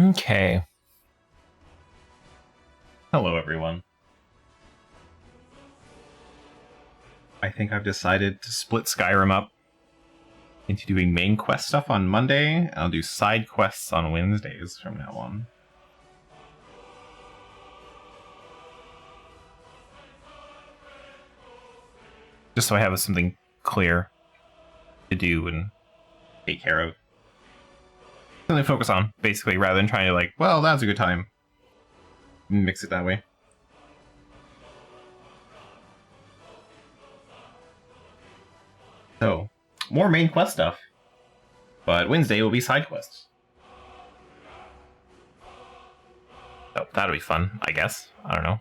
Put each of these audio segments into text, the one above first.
Okay. Hello, everyone. I think I've decided to split Skyrim up into doing main quest stuff on Monday, and I'll do side quests on Wednesdays from now on. Just so I have something clear to do and take care of. Something to focus on, basically, rather than trying to like, well, that was a good time. Mix it that way. So, more main quest stuff. But Wednesday will be side quests. So, that'll be fun, I guess. I don't know.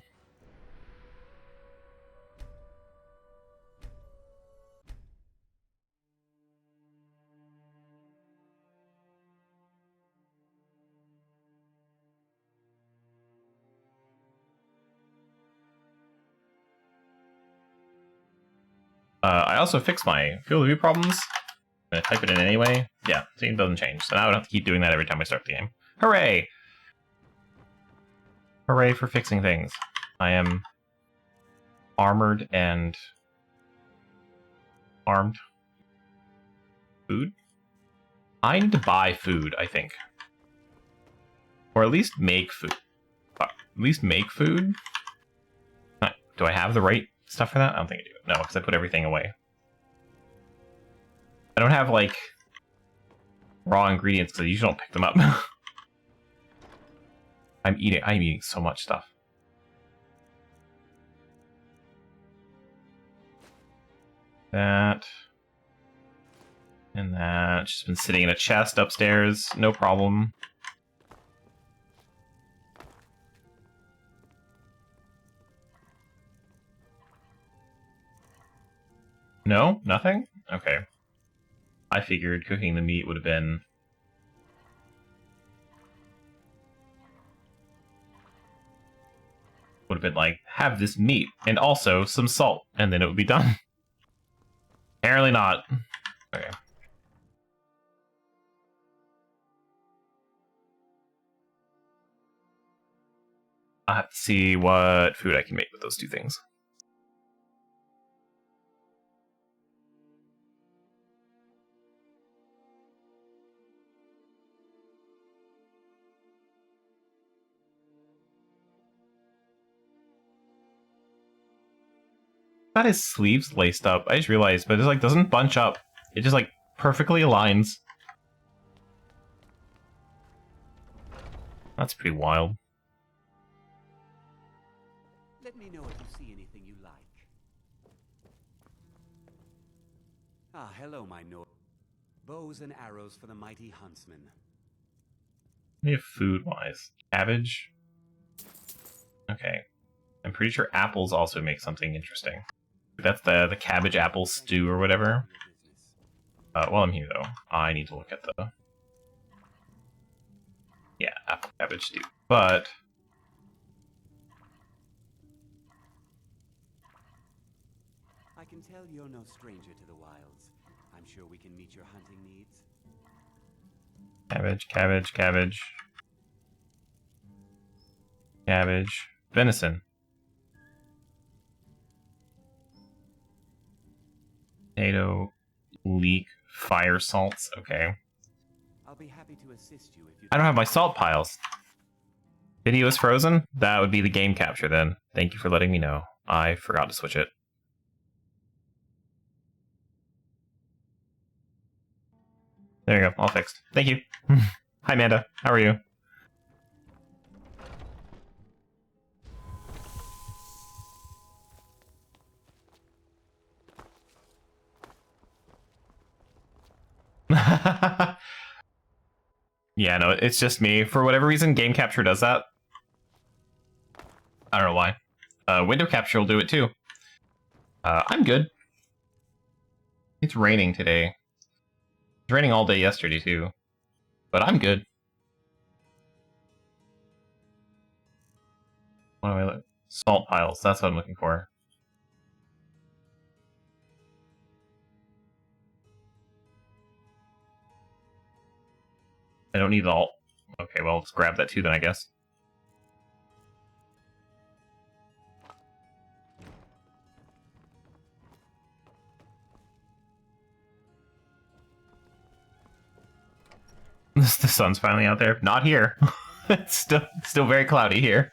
I also fixed my field of view problems. I'm going to type it in anyway. Yeah, see, it doesn't change. So now I don't have to keep doing that every time I start the game. Hooray! Hooray for fixing things. I am armored and armed. Food? I need to buy food, I think. Or at least make food. At least make food? Do I have the right stuff for that? I don't think I do. No, because I put everything away. I don't have, like, raw ingredients because I usually don't pick them up. I'm eating so much stuff. That. And that. Just been sitting in a chest upstairs. No problem. No? Nothing? Okay. I figured cooking the meat would have been... like, have this meat, and also some salt, and then it would be done. Apparently not. Okay. I'll have to see what food I can make with those two things. Got his sleeves laced up. I just realized, but it like doesn't bunch up. It just like perfectly aligns. That's pretty wild. Let me know if you see anything you like. Ah, hello, my Nord. Bows and arrows for the mighty huntsman. Maybe food-wise. Cabbage? Okay. I'm pretty sure apples also make something interesting. That's the cabbage apple stew or whatever. While I'm here, though, I need to look at the... Yeah, apple cabbage stew. But... I can tell you're no stranger to the wilds. I'm sure we can meet your hunting needs. Cabbage, cabbage, cabbage. Cabbage. Venison. Potato. Leek. Fire salts. Okay. I'll be happy to assist you if you... I don't have my salt piles. Video is frozen? That would be the game capture then. Thank you for letting me know. I forgot to switch it. There you go. All fixed. Thank you. Hi, Amanda. How are you? Yeah, no, it's just me. For whatever reason, game capture does that. I don't know why. Window capture will do it too. I'm good. It's raining today. It's raining all day yesterday too. But I'm good. What do I look? Salt piles, that's what I'm looking for. I don't need all Okay, well, let's grab that too then, I guess. The sun's finally out there. Not here. It's still very cloudy here.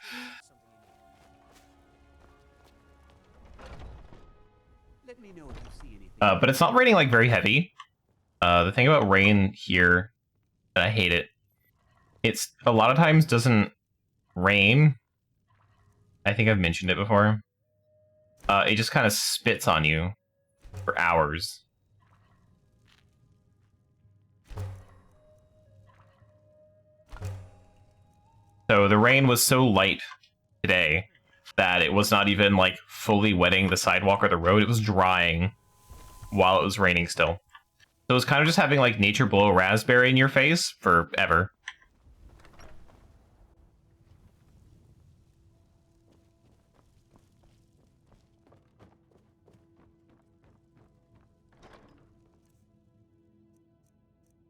Let me know if you see anything. But it's not raining like very heavy. The thing about rain here, and I hate it, it's a lot of times doesn't rain. I think I've mentioned it before. It just kind of spits on you for hours. So the rain was so light today that it was not even like fully wetting the sidewalk or the road. It was drying while it was raining still. So it was kind of just having like nature blow a raspberry in your face forever.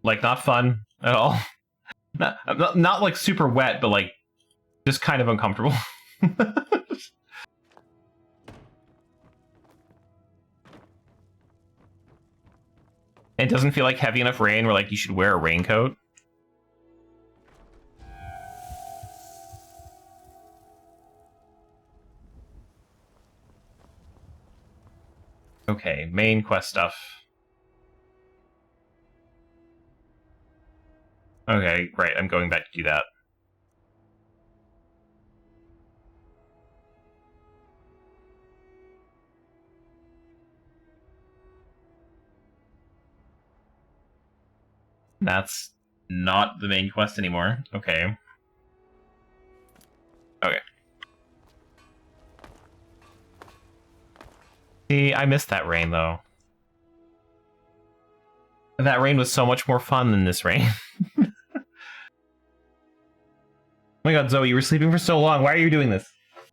Like, not fun at all. Not like super wet, but like just kind of uncomfortable. It doesn't feel like heavy enough rain where like you should wear a raincoat. Okay, main quest stuff. Okay, right, I'm going back to do that. That's not the main quest anymore. Okay. Okay. See, I missed that rain, though. That rain was so much more fun than this rain. Oh my god, Zoe, you were sleeping for so long. Why are you doing this?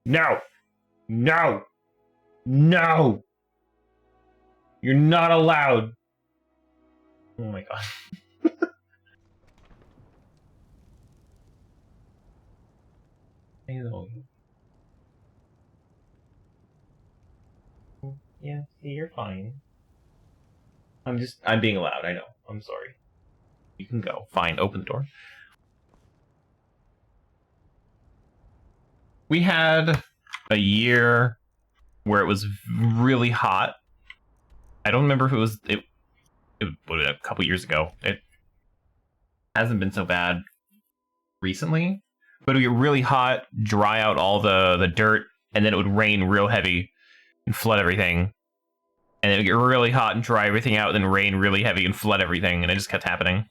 No! No! No! You're not allowed! Oh my god. Hey, Zoe. Yeah, see, you're fine. I'm being loud, I know. I'm sorry. You can go. Fine, open the door. We had a year where it was really hot. I don't remember if it was a couple years ago. It hasn't been so bad recently, but it would get really hot, dry out all the dirt, and then it would rain real heavy and flood everything. And then it would get really hot and dry everything out, and then rain really heavy and flood everything, and it just kept happening.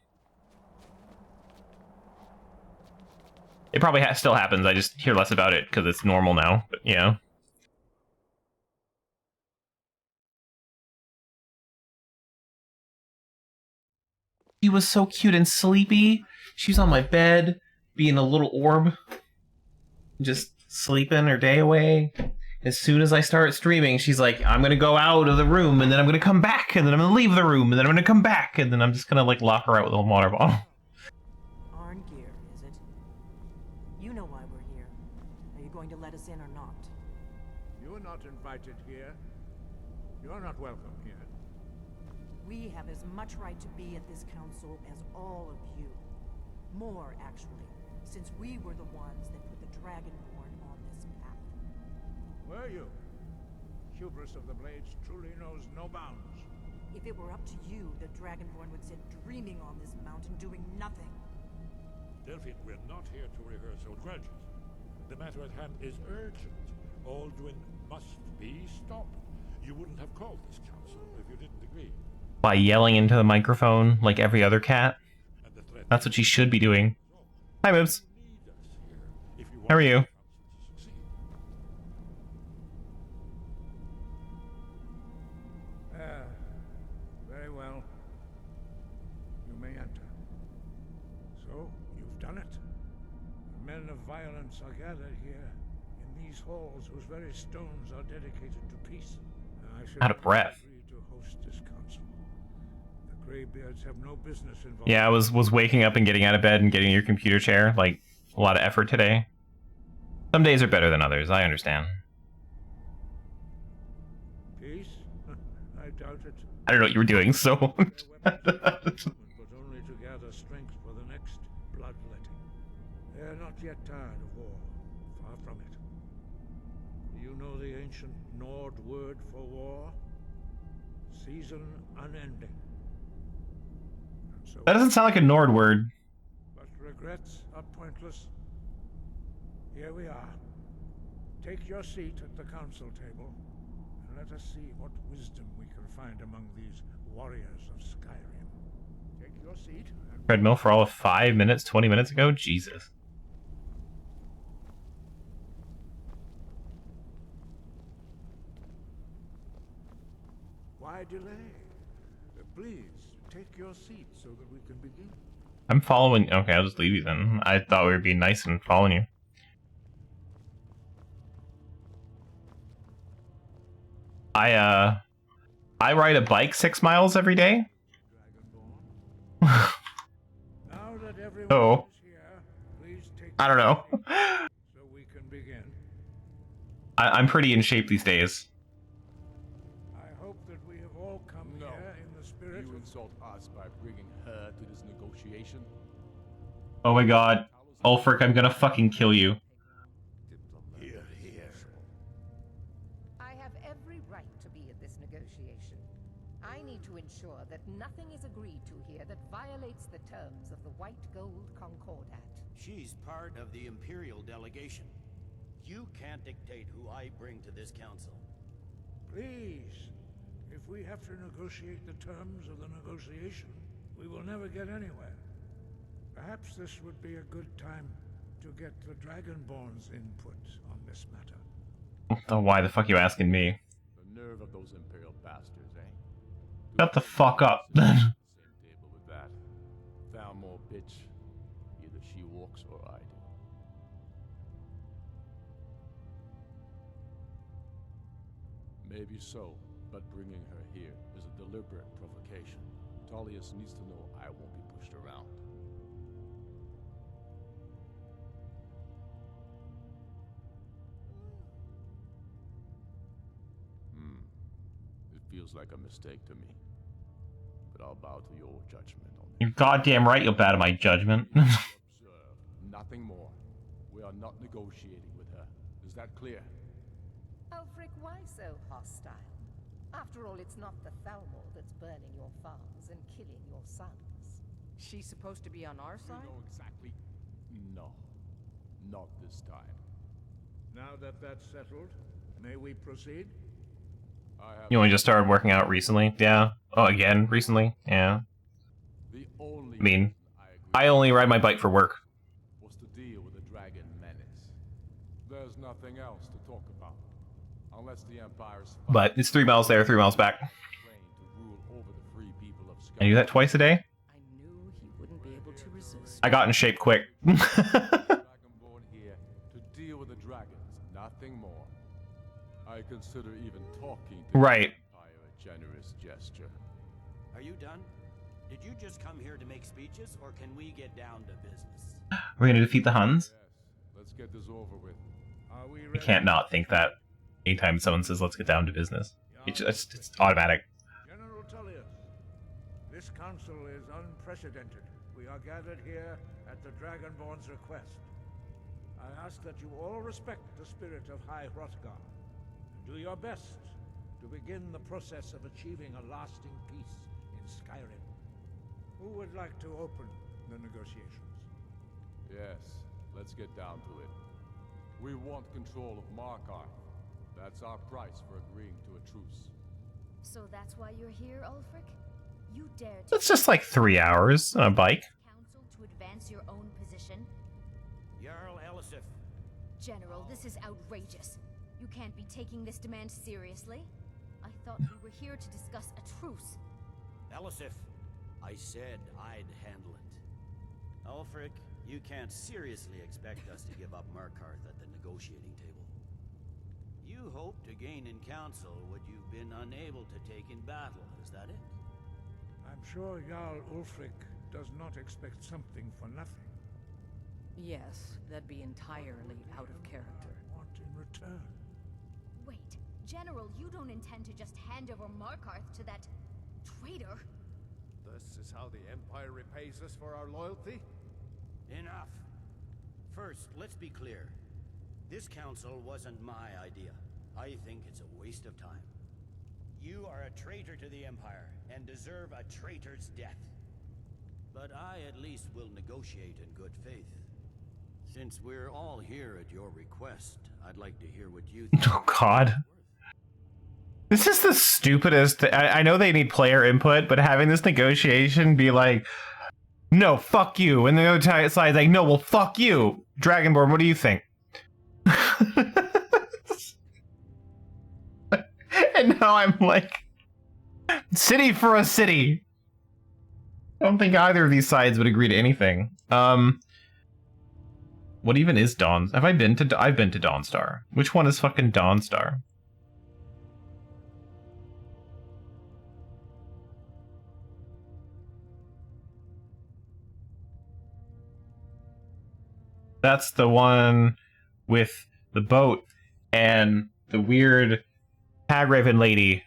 It probably still happens. I just hear less about it because it's normal now. But yeah. She was so cute and sleepy. She's on my bed, being a little orb, just sleeping her day away. As soon as I start streaming, she's like, I'm gonna go out of the room, and then I'm gonna come back, and then I'm gonna leave the room, and then I'm gonna come back, and then I'm just gonna like lock her out with a water bottle. Arn Gear, is it? You know why we're here. Are you going to let us in or not? You are not invited here. You are not welcome here. We have as much right to be at this council as all of you. More, actually, since we were the ones that put the Dragonborn on this path. Were you? Hubris of the Blades truly knows no bounds. If it were up to you, the Dragonborn would sit dreaming on this mountain doing nothing. Delphine, we're not here to rehearse old grudges. The matter at hand is urgent. Alduin must be stopped. You wouldn't have called this council if you didn't agree. By yelling into the microphone like every other cat. That's what she should be doing. Hi, Moobs. How are you? Very well. You may enter. So, you've done it. Men of violence are gathered here, in these halls whose very stones are dedicated to peace. I should Out of breath. agree to host this council. The Greybeards have no business involved. Yeah, I was waking up and getting out of bed and getting your computer chair. Like, a lot of effort today. Some days are better than others, I understand. Peace? I doubt it. I don't know what you were doing, so... Their weapons but only to gather strength for the next bloodletting. They're not yet tired of war. Far from it. Do you know the ancient Nord word for war? Season unending. And so, That doesn't sound like a Nord word. but regrets are pointless. Here we are. Take your seat at the council table, and let us see what wisdom we can find among these warriors of Skyrim. Take your seat. And Treadmill for all of 5 minutes, 20 minutes ago? Jesus. why delay? Please, take your seat so that we can begin. I'm following... Okay, I'll just leave you then. I thought we were being nice and following you. I ride a bike 6 miles every day. Now that everyone Oh. is here, please take I don't know. so we can begin. I'm pretty in shape these days. I hope that we have all come No. here in the spirit You of insult us by bringing her to this negotiation? Oh my god. Ulfric, I'm gonna fucking kill you. Here, here. I have every right to be at this negotiation. I need to ensure that nothing is agreed to here that violates the terms of the White Gold Concordat. She's part of the Imperial delegation. You can't dictate who I bring to this council. Please, if we have to negotiate the terms of the negotiation, we will never get anywhere. Perhaps this would be a good time to get the Dragonborn's input on this matter. Oh, why the fuck are you asking me? The nerve of those Imperial bastards, eh? Shut the fuck up. Same table with that. Found more bitch. Either she walks or I do. Maybe so, but bringing her here is a deliberate provocation. Tullius needs to know I won't be pushed around. It feels like a mistake to me. But I'll bow to your judgment on You're this. goddamn right you'll bow to my judgment. Observe, nothing more. We are not negotiating with her. Is that clear? Ulfric, why so hostile? After all, it's not the Thalmor that's burning your farms and killing your sons. She's supposed to be on our You side? know exactly. No. Not this time. Now that that's settled, may we proceed? I have You only just started working out recently? Yeah. Oh, again, recently? Yeah. the only I mean, reason I only ride my bike for work. was to deal with the dragon menace. There's nothing else to talk about. Unless the Empire's But it's 3 miles there, 3 miles back. claim to rule over the free people of I do that twice a day? I knew he wouldn't be able to resist. I got in shape quick. Dragonborn here to deal with the dragons, nothing more. I consider even talking to Right. the Empire a generous gesture. Are you done? Did you just come here to make speeches, or can we get down to business? We're gonna defeat the Huns? Yes, let's get this over with. Are we I ready? can't not think that anytime someone says let's get down to business. It's automatic. General Tullius, this council is unprecedented. We are gathered here at the Dragonborn's request. I ask that you all respect the spirit of High Hrothgar, and do your best to begin the process of achieving a lasting peace in Skyrim. Who would like to open the negotiations? Yes, let's get down to it. We want control of Markarth. That's our price for agreeing to a truce. So that's why you're here, Ulfric? You dare to It's just like 3 hours on a bike. council to advance your own position? Jarl Elisif, General, this is outrageous. You can't be taking this demand seriously. I thought we were here to discuss a truce. Elisif, I said I'd handle it. Ulfric, you can't seriously expect us to give up Markarth at the negotiating table. You hope to gain in council what you've been unable to take in battle, is that it? I'm sure Jarl Ulfric does not expect something for nothing. Yes, that'd be entirely out of character. What in return? Wait, General, you don't intend to just hand over Markarth to that traitor? This is how the Empire repays us for our loyalty? Enough. First, let's be clear. This council wasn't my idea. I think it's a waste of time. You are a traitor to the Empire, and deserve a traitor's death. But I at least will negotiate in good faith. Since we're all here at your request, I'd like to hear what you think. Oh God. This is the stupidest. I know they need player input, but having this negotiation be like, no, fuck you. And the other side's like, no, well, fuck you. Dragonborn, what do you think? And now I'm like, city for a city. I don't think either of these sides would agree to anything. What even is Dawn? Have I been to? I've been to Dawnstar. Which one is fucking Dawnstar? That's the one with the boat and the weird Hagraven lady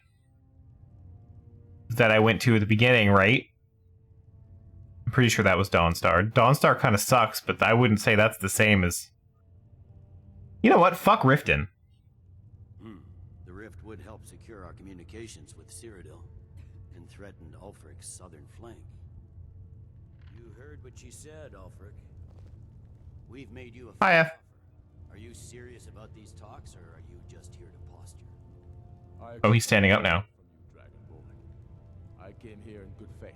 that I went to at the beginning, right? I'm pretty sure that was Dawnstar. Dawnstar kind of sucks, but I wouldn't say that's the same as... You know what? Fuck Riften. The rift would help secure our communications with Cyrodiil and threatened Ulfric's southern flank. You heard what she said, Ulfric. We've made you a Hi, F. offer. Are you serious about these talks, or are you just here to posture? Oh, he's standing up now. I came here in good faith,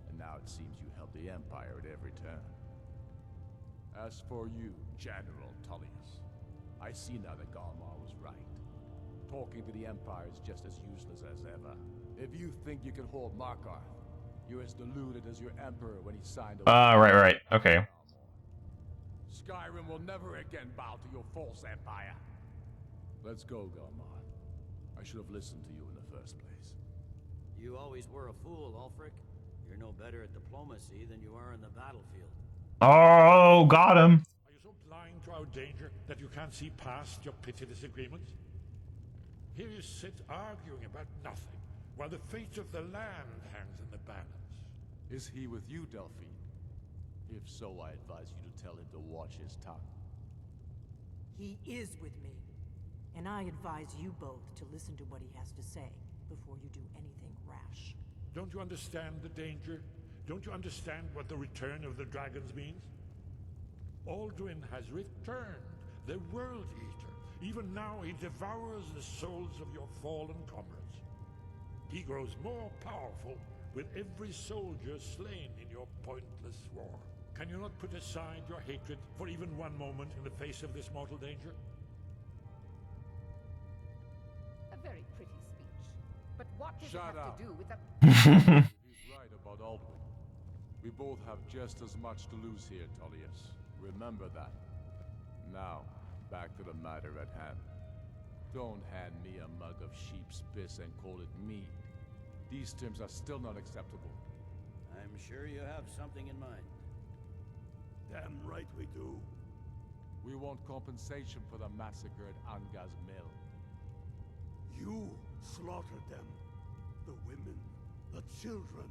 and now it seems you help the Empire at every turn. As for you, General Tullius, I see now that Galmar was right. Talking to the Empire is just as useless as ever. If you think you can hold Markarth, you're as deluded as your Emperor when he signed a... Right, okay. Skyrim will never again bow to your false empire. Let's go, Galmar. I should have listened to you in the first place. You always were a fool, Ulfric. You're no better at diplomacy than you are in the battlefield. Oh, got him. Are you so blind to our danger that you can't see past your petty disagreements? Here you sit arguing about nothing, while the fate of the land hangs in the balance. Is he with you, Delphine? If so, I advise you to tell him to watch his tongue. He is with me. And I advise you both to listen to what he has to say before you do anything rash. Don't you understand the danger? Don't you understand what the return of the dragons means? Alduin has returned, the World Eater. Even now he devours the souls of your fallen comrades. He grows more powerful with every soldier slain in your pointless war. Can you not put aside your hatred for even one moment in the face of this mortal danger? A very pretty speech. But what does Shut it have up. to do with the... He's right about Alduin. We both have just as much to lose here, Tullius. Remember that. Now, back to the matter at hand. Don't hand me a mug of sheep's piss and call it mead. These terms are still not acceptable. I'm sure you have something in mind. Damn right we do. We want compensation for the massacre at Anga's mill. You slaughtered them. The women, the children.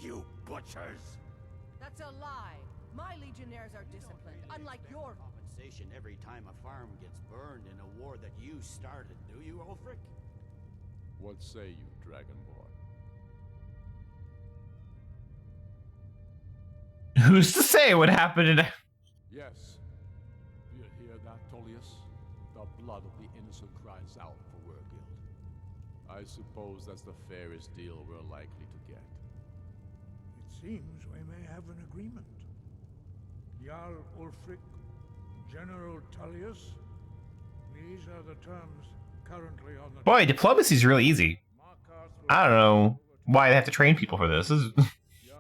You butchers! That's a lie. My legionnaires are disciplined, unlike your... Compensation every time a farm gets burned in a war that you started, do you, Ulfric? What say you, Dragonborn? Who's to say what happened in... Yes. Do you hear that, Tullius? The blood of the innocent cries out for Wergild. I suppose that's the fairest deal we're likely to get. It seems we may have an agreement. Jarl Ulfric, General Tullius. These are the terms currently on the... Boy, diplomacy's really easy. I don't know why they have to train people for this. Jarl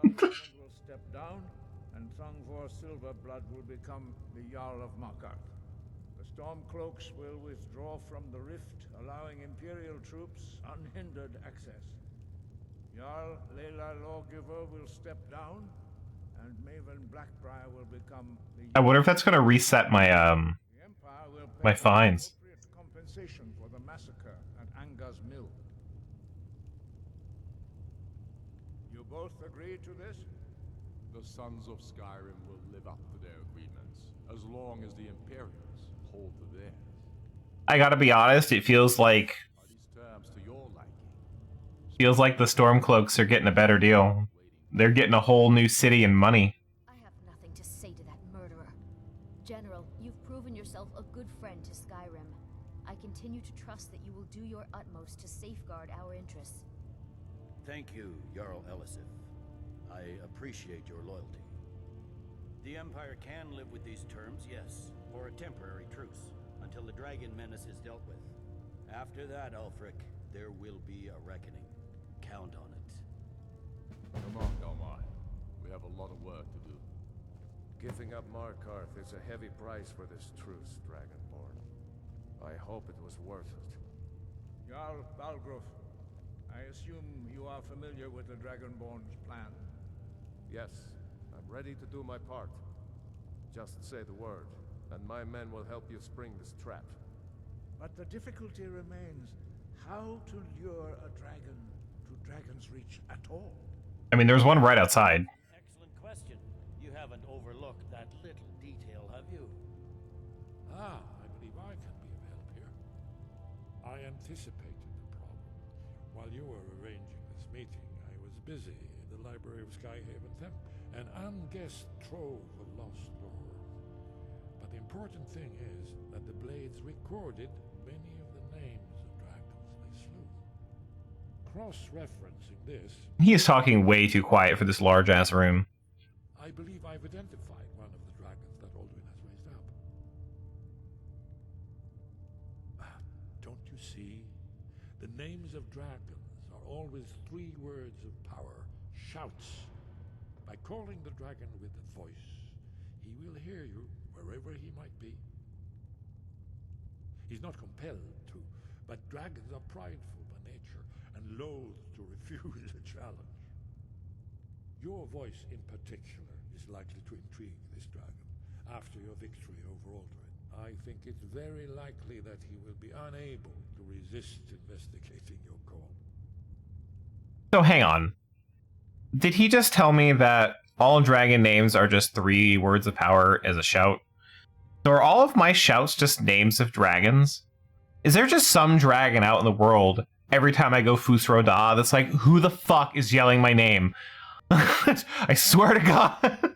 Hammond will step down, and Thungvor Silverblood will become the Jarl of Markarth. The Stormcloaks will withdraw from the rift, allowing Imperial troops unhindered access. Jarl Layla Lawgiver will step down, and Maven Blackbriar will become the... I wonder if that's gonna reset my The Empire will my pay fines. appropriate compensation for the massacre at Angar's Mill. You both agree to this? The Sons of Skyrim will live up to their agreements, as long as the Imperials hold to theirs. I gotta be honest, it feels like Are these terms to your liking? the Stormcloaks are getting a better deal. They're getting a whole new city and money. I have nothing to say to that murderer. General, you've proven yourself a good friend to Skyrim. I continue to trust that you will do your utmost to safeguard our interests. Thank you, Jarl Elisif. I appreciate your loyalty. The Empire can live with these terms, yes, or a temporary truce, until the dragon menace is dealt with. After that, Ulfric, there will be a reckoning. Count on it. Come on, Galmar. We have a lot of work to do. Giving up Markarth is a heavy price for this truce, Dragonborn. I hope it was worth it. Jarl Balgruuf, I assume you are familiar with the Dragonborn's plan. Yes, I'm ready to do my part. Just say the word, and my men will help you spring this trap. But the difficulty remains how to lure a dragon to Dragon's Reach at all. I mean, there's one right outside. Excellent question. You haven't overlooked that little detail, have you? Ah, I believe I can be of help here. I anticipated the problem. While you were arranging this meeting, I was busy in the library of Skyhaven Temp, an unguessed trove of lost lore. But the important thing is that the Blades recorded many of the names of dragons they slew. Cross-referencing this, He is talking way too quiet for this large-ass room. I believe I've identified one of the dragons that Alduin has raised up. Don't you see? The names of dragons are always 3 words of power, shouts. By calling the dragon with a voice, he will hear you wherever he might be. He's not compelled to, but dragons are prideful by nature and loath to refuse a challenge. Your voice in particular is likely to intrigue this dragon after your victory over Alduin. I think it's very likely that he will be unable to resist investigating your call. So hang on. Did he just tell me that all dragon names are just 3 words of power as a shout? So are all of my shouts just names of dragons? Is there just some dragon out in the world every time I go Fusro Da that's like, who the fuck is yelling my name? I swear to God. Indeed.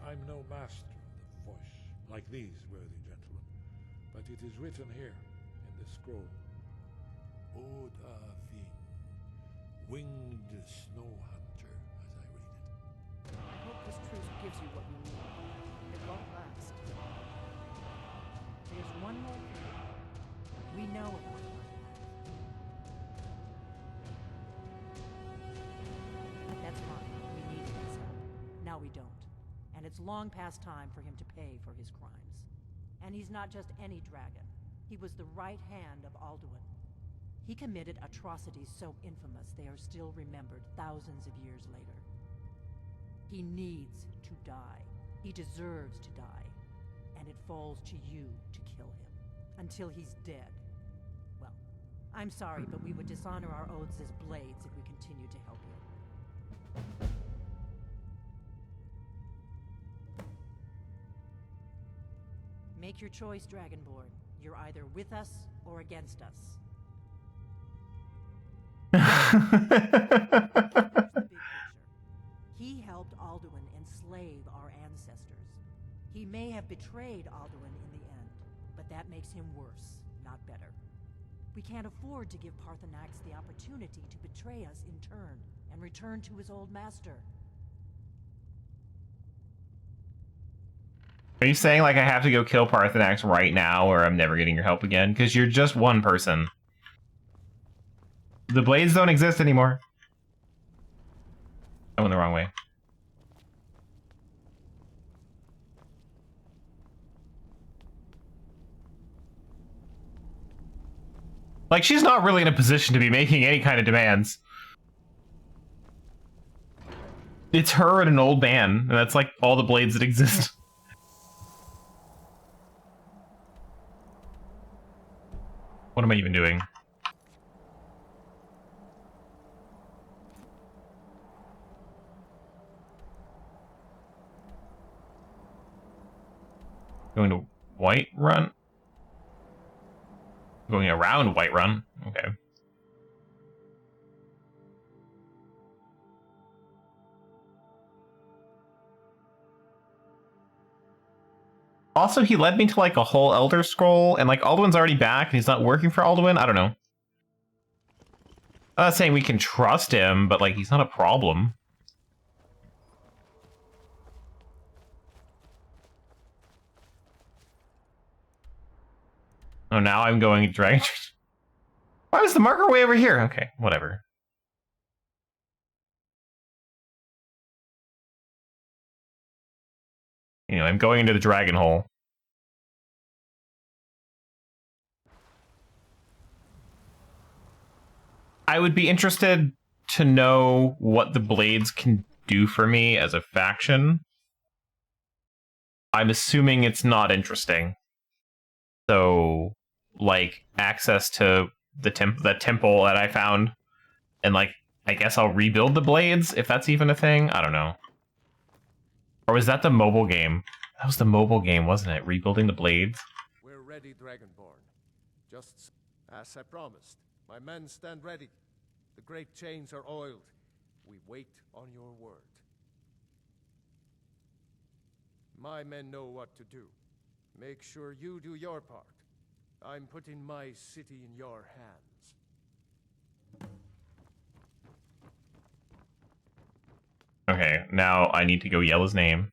I'm no master of the voice, like these worthy gentlemen, but it is written here in this scroll. Oda Ving, winged snow hunter, as I read it. I hope this truce gives you what you need. It won't last. There's one more thing. We know it won't last. That's fine. We needed his help. Now we don't. And it's long past time for him to pay for his crimes. And he's not just any dragon. He was the right hand of Alduin. He committed atrocities so infamous they are still remembered thousands of years later. He needs to die. He deserves to die. And it falls to you to kill him. Until he's dead. Well, I'm sorry, but we would dishonor our oaths as blades if we continue to help you. Make your choice, Dragonborn. You're either with us or against us. Here's the big picture. He helped Alduin enslave our ancestors. He may have betrayed Alduin in the end, but that makes him worse, not better. We can't afford to give Paarthurnax the opportunity to betray us in turn and return to his old master. Are you saying like I have to go kill Paarthurnax right now or I'm never getting your help again? Because you're just one person. The blades don't exist anymore. I went the wrong way. Like, she's not really in a position to be making any kind of demands. It's her and an old man, and that's like all the blades that exist. What am I even doing? Going to Whiterun? Going around Whiterun? Okay. Also, he led me to like a whole Elder Scroll, and like Alduin's already back, and he's not working for Alduin? I don't know. I'm not saying we can trust him, but like he's not a problem. Oh, now I'm going Dragon. Why was the marker way over here? Okay, whatever. You know, I'm going into the dragon hole. I would be interested to know what the blades can do for me as a faction. I'm assuming it's not interesting. So, like, access to the temple that I found, and like, I guess I'll rebuild the blades, if that's even a thing? I don't know. Or was that the mobile game? That was the mobile game, wasn't it? Rebuilding the blades? We're ready, Dragonborn. Just as I promised. My men stand ready. The great chains are oiled. We wait on your word. My men know what to do. Make sure you do your part. I'm putting my city in your hands. Okay, now I need to go yell his name.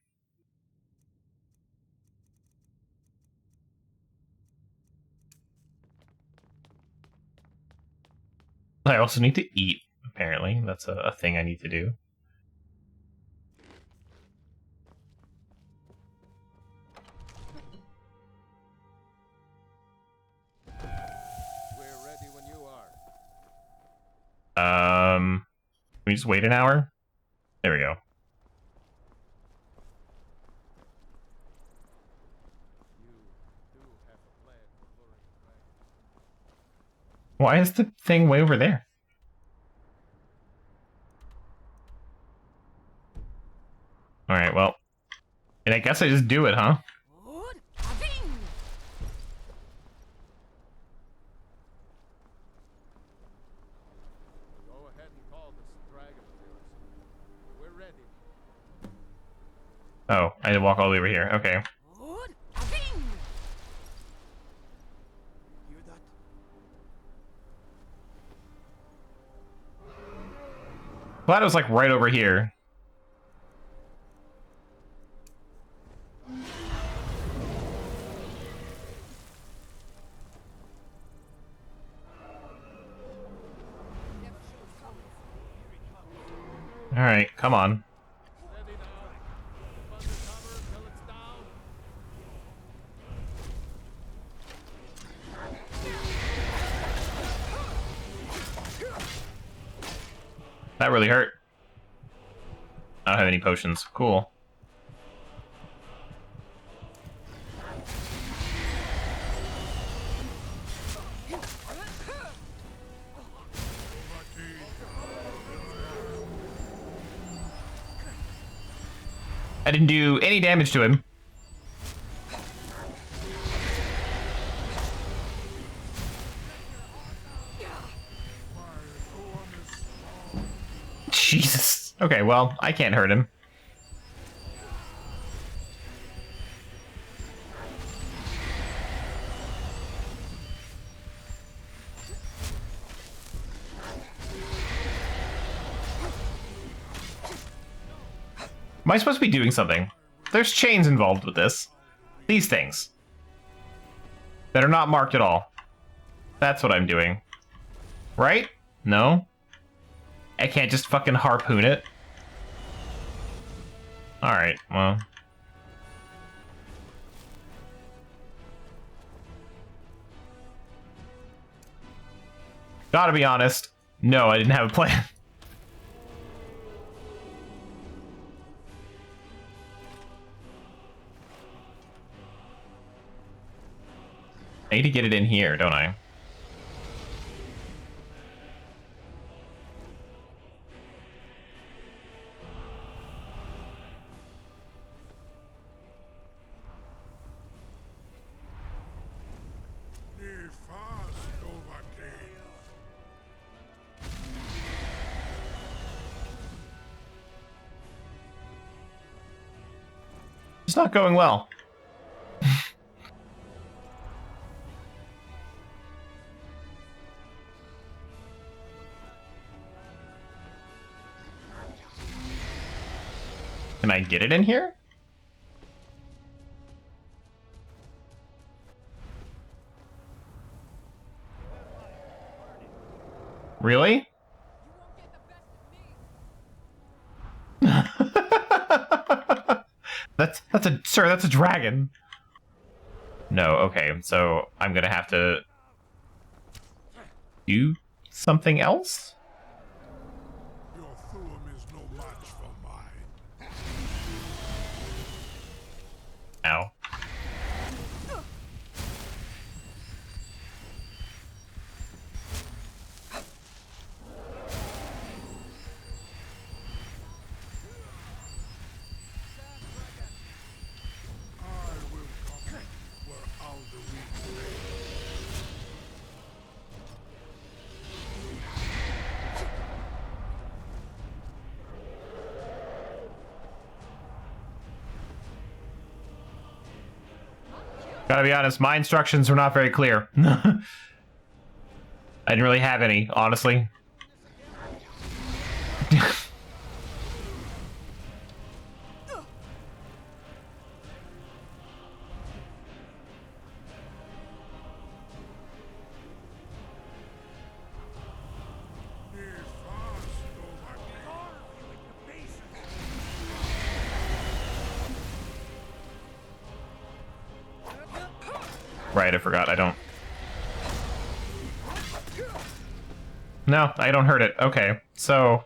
I also need to eat, apparently. That's a thing I need to do. We're ready when you are. Can we just wait an hour? There we go. Why is the thing way over there? Alright, well. And I guess I just do it, huh? Go ahead and call this dragon of yours. We're ready. Oh, I had to walk all the way over here. Okay. Glad it was like right over here. Alright, come on. Steady now. Undercover till it's down. That really hurt. I don't have any potions. Cool. I didn't do any damage to him. Jesus. Okay, well, I can't hurt him. Am I supposed to be doing something? There's chains involved with this. These things. That are not marked at all. That's what I'm doing. Right? No? I can't just fucking harpoon it. Alright, well. Gotta be honest. No, I didn't have a plan. I need to get it in here, don't I? It's not going well. Can I get it in here? Really? That's a sir, that's a dragon. No, okay, so I'm gonna have to do something else? Your Thuum is no match for mine. Ow. Gotta be honest, my instructions were not very clear. I didn't really have any, honestly. Right, I forgot, I don't. No, I don't hurt it. Okay, so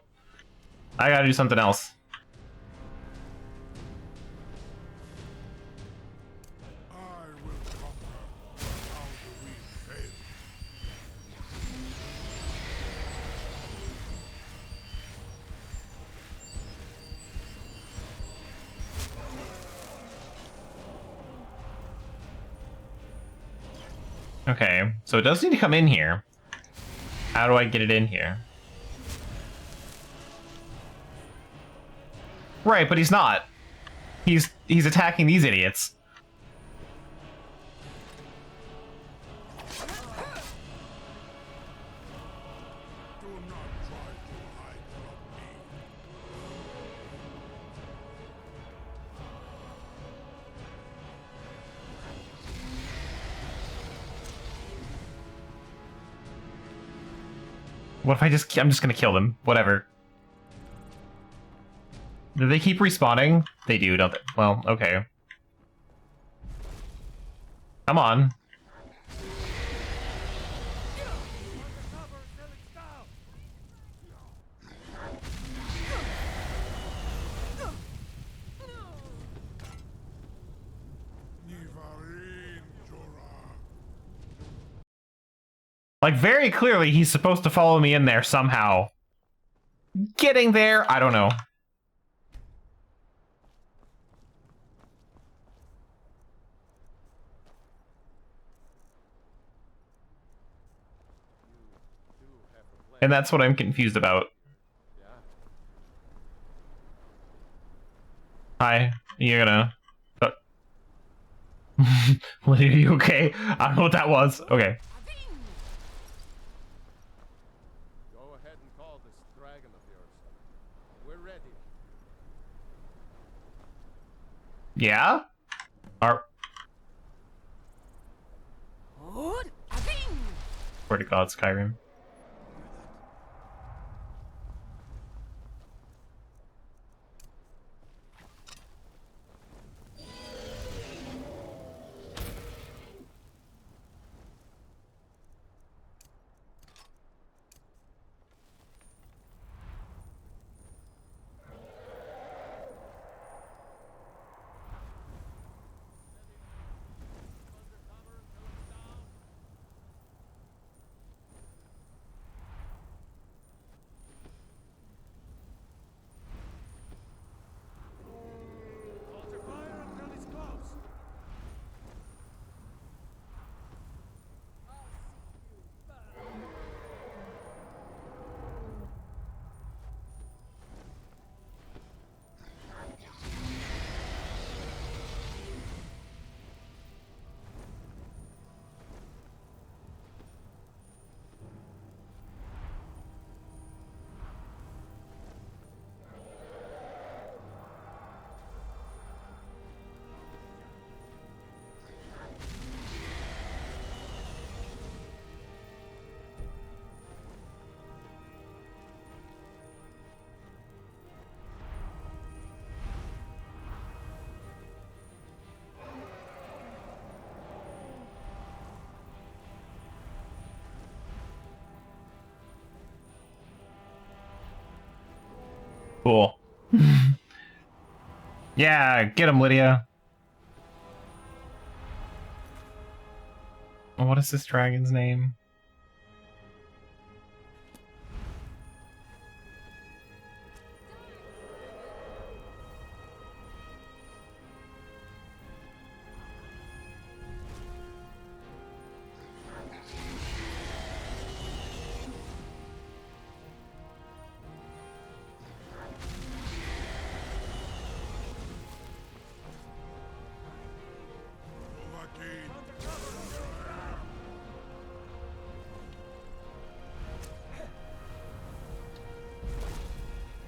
I gotta do something else. Okay, so it does need to come in here. How do I get it in here? Right, but he's not. He's attacking these idiots. What if I'm just gonna kill them? Whatever. Do they keep respawning? They do, don't they? Well, okay. Come on. Like, very clearly, he's supposed to follow me in there somehow. Getting there, I don't know. And that's what I'm confused about. Hi, you're gonna... Are you okay? I don't know what that was. Okay. Go ahead and call this dragon of yours. We're ready. Yeah? Swear to God, Skyrim. Cool. Yeah, get him, Lydia. What is this dragon's name?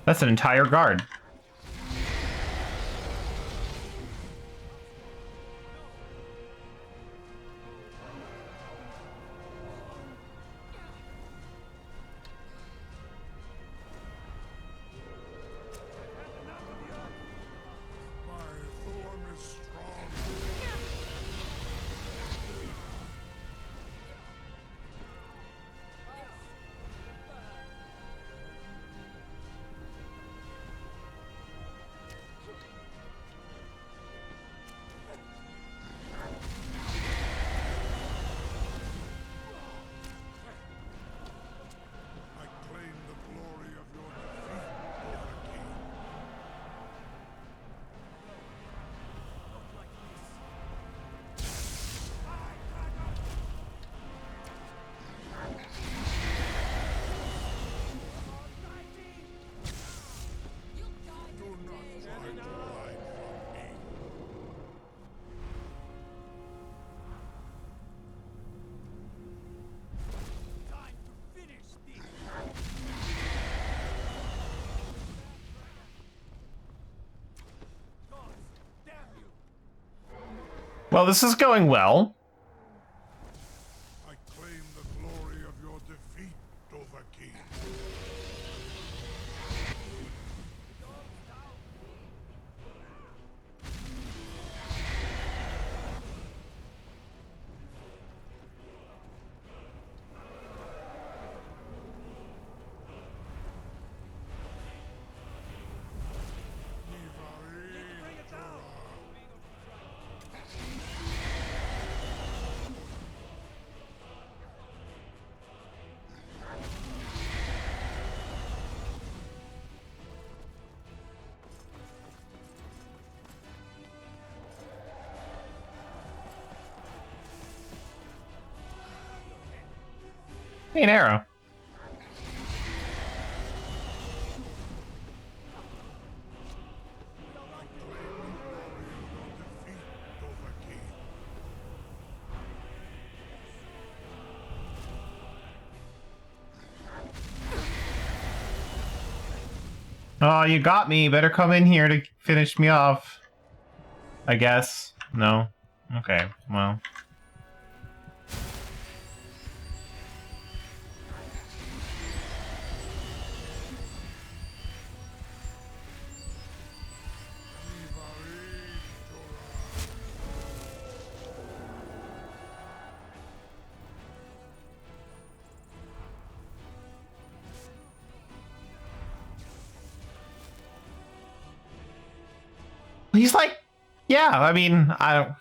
That's an entire guard. Well, this is going well. I claim the glory of your defeat, Dovahkiin. Hey, an arrow. Oh, you got me. Better come in here to finish me off. I guess. No? Okay, well. He's like, yeah, I mean, I don't...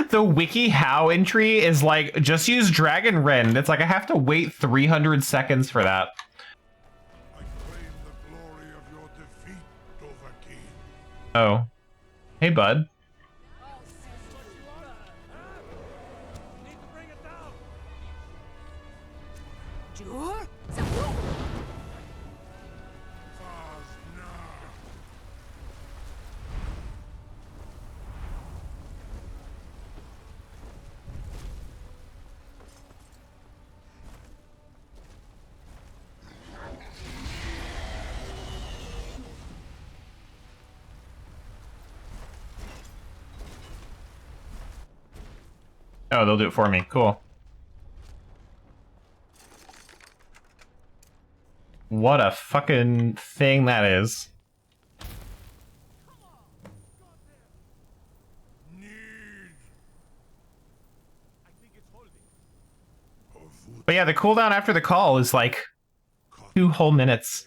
The WikiHow entry is like, just use Dragon Rend. It's like, I have to wait 300 seconds for that. I claim the glory of your defeat, Dovahkiin. Oh. Hey, bud. Oh, they'll do it for me. Cool. What a fucking thing that is. But yeah, the cooldown after the call is like 2 whole minutes.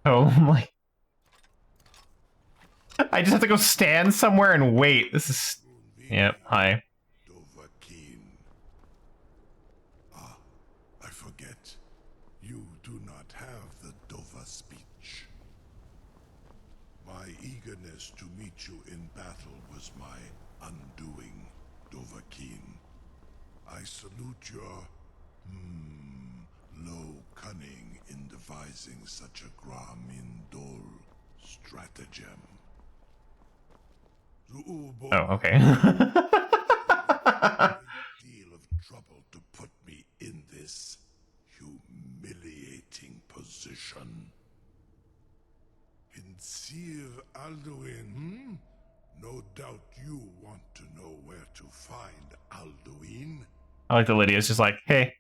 Oh my. I just have to go stand somewhere and wait. This is... Yep, hi. I forget. You do not have the Dova speech. My eagerness to meet you in battle was my undoing, Dovahkiin. I salute your, low cunning in devising such a Gramin Dol stratagem. Oh, okay. Deal of trouble to put me in this humiliating position. Insir Alduin, No doubt you want to know where to find Alduin. I like the Lydia's just like, hey,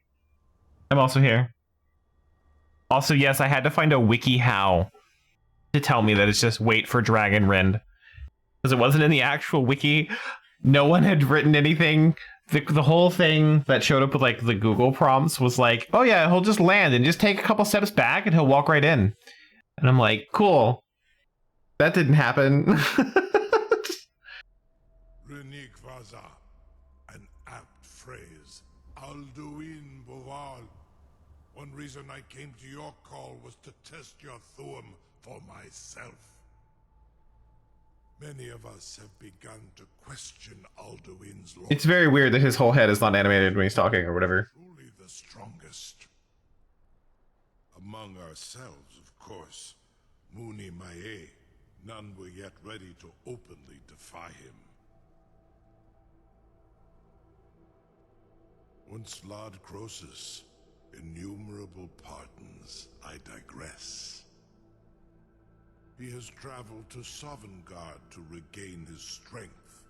I'm also here. Also, yes, I had to find a wiki how to tell me that it's just wait for Dragon Rend. Because it wasn't in the actual wiki. No one had written anything. The whole thing that showed up with like the Google prompts was like, oh yeah, he'll just land and just take a couple steps back and he'll walk right in. And I'm like, cool. That didn't happen. Renik Vaza, an apt phrase. Alduin Boval. One reason I came to your call was to test your Thuum for myself. Many of us have begun to question Alduin's law. It's very weird that his whole head is not animated when he's talking or whatever. Truly the strongest. Among ourselves, of course. Muni Mae, none were yet ready to openly defy him. Once Lord Croesus, innumerable pardons, I digress. He has traveled to Sovngarde to regain his strength,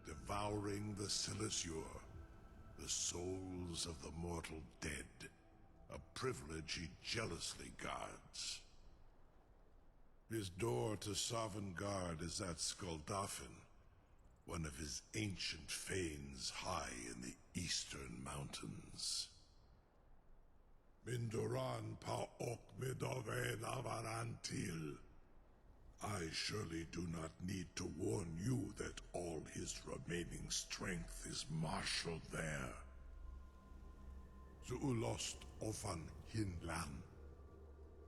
devouring the Silesur, the souls of the mortal dead, a privilege he jealously guards. His door to Sovngarde is at Skuldafn, one of his ancient fanes high in the eastern mountains. Mindoran pa ok midove lavarantil. I surely do not need to warn you that all his remaining strength is marshaled there. Zuulost ofan hinlan.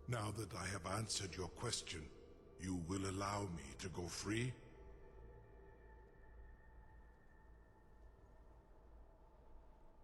Now that I have answered your question, you will allow me to go free?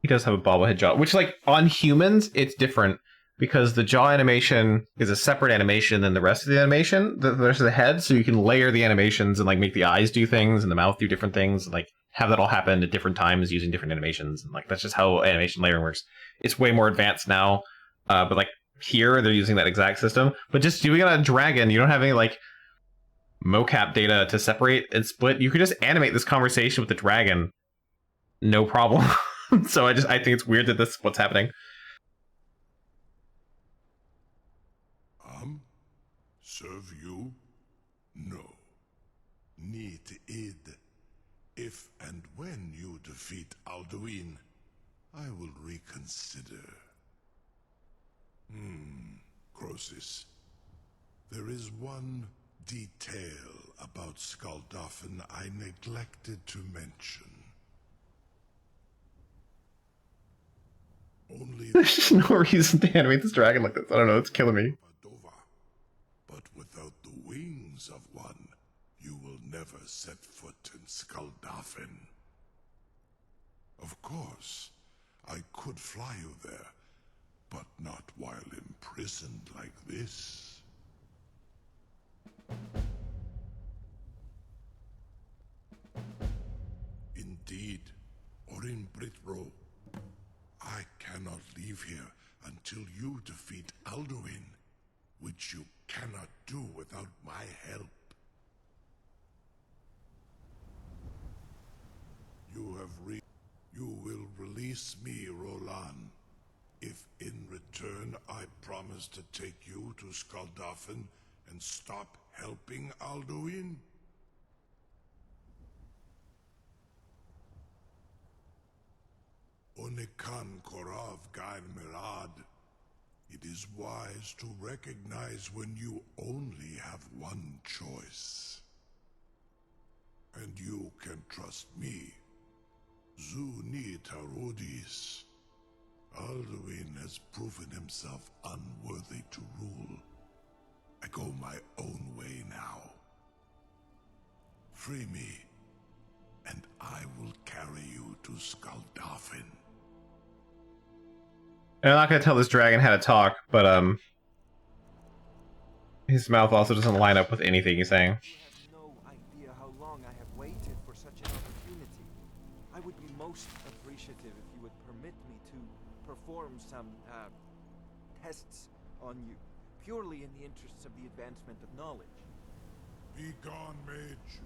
He does have a bobblehead jaw, which, like, on humans, it's different because the jaw animation is a separate animation than the rest of the animation, the rest of the head, so you can layer the animations and, like, make the eyes do things and the mouth do different things, and, like, have that all happen at different times using different animations, and, like, that's just how animation layering works. It's way more advanced now, but, like, here, they're using that exact system, but just doing it on a dragon, you don't have any, like, mocap data to separate and split. You could just animate this conversation with the dragon, no problem. So I think it's weird that this is what's happening. Serve you? No. Need id. If and when you defeat Alduin, I will reconsider. Croesus. There is one detail about Skuldafn I neglected to mention. Only There's no reason to animate this dragon like this. I don't know, it's killing me. But without the wings of one, you will never set foot in Skuldafn. Of course, I could fly you there, but not while imprisoned like this. Indeed, or in Britro, I cannot leave here until you defeat Alduin, which you cannot do without my help. You will release me, Roland, if in return I promise to take you to Skuldafn and stop helping Alduin? Onikan Korav Gair Mirad. It is wise to recognize when you only have one choice. And you can trust me. Zuni Tarudis. Alduin has proven himself unworthy to rule. I go my own way now. Free me, and I will carry you to Skuldafn. I'm not gonna tell this dragon how to talk, but his mouth also doesn't line up with anything he's saying. You have no idea how long I have waited for such an opportunity. I would be most appreciative if you would permit me to perform some tests on you, purely in the interests of the advancement of knowledge. Be gone, mage.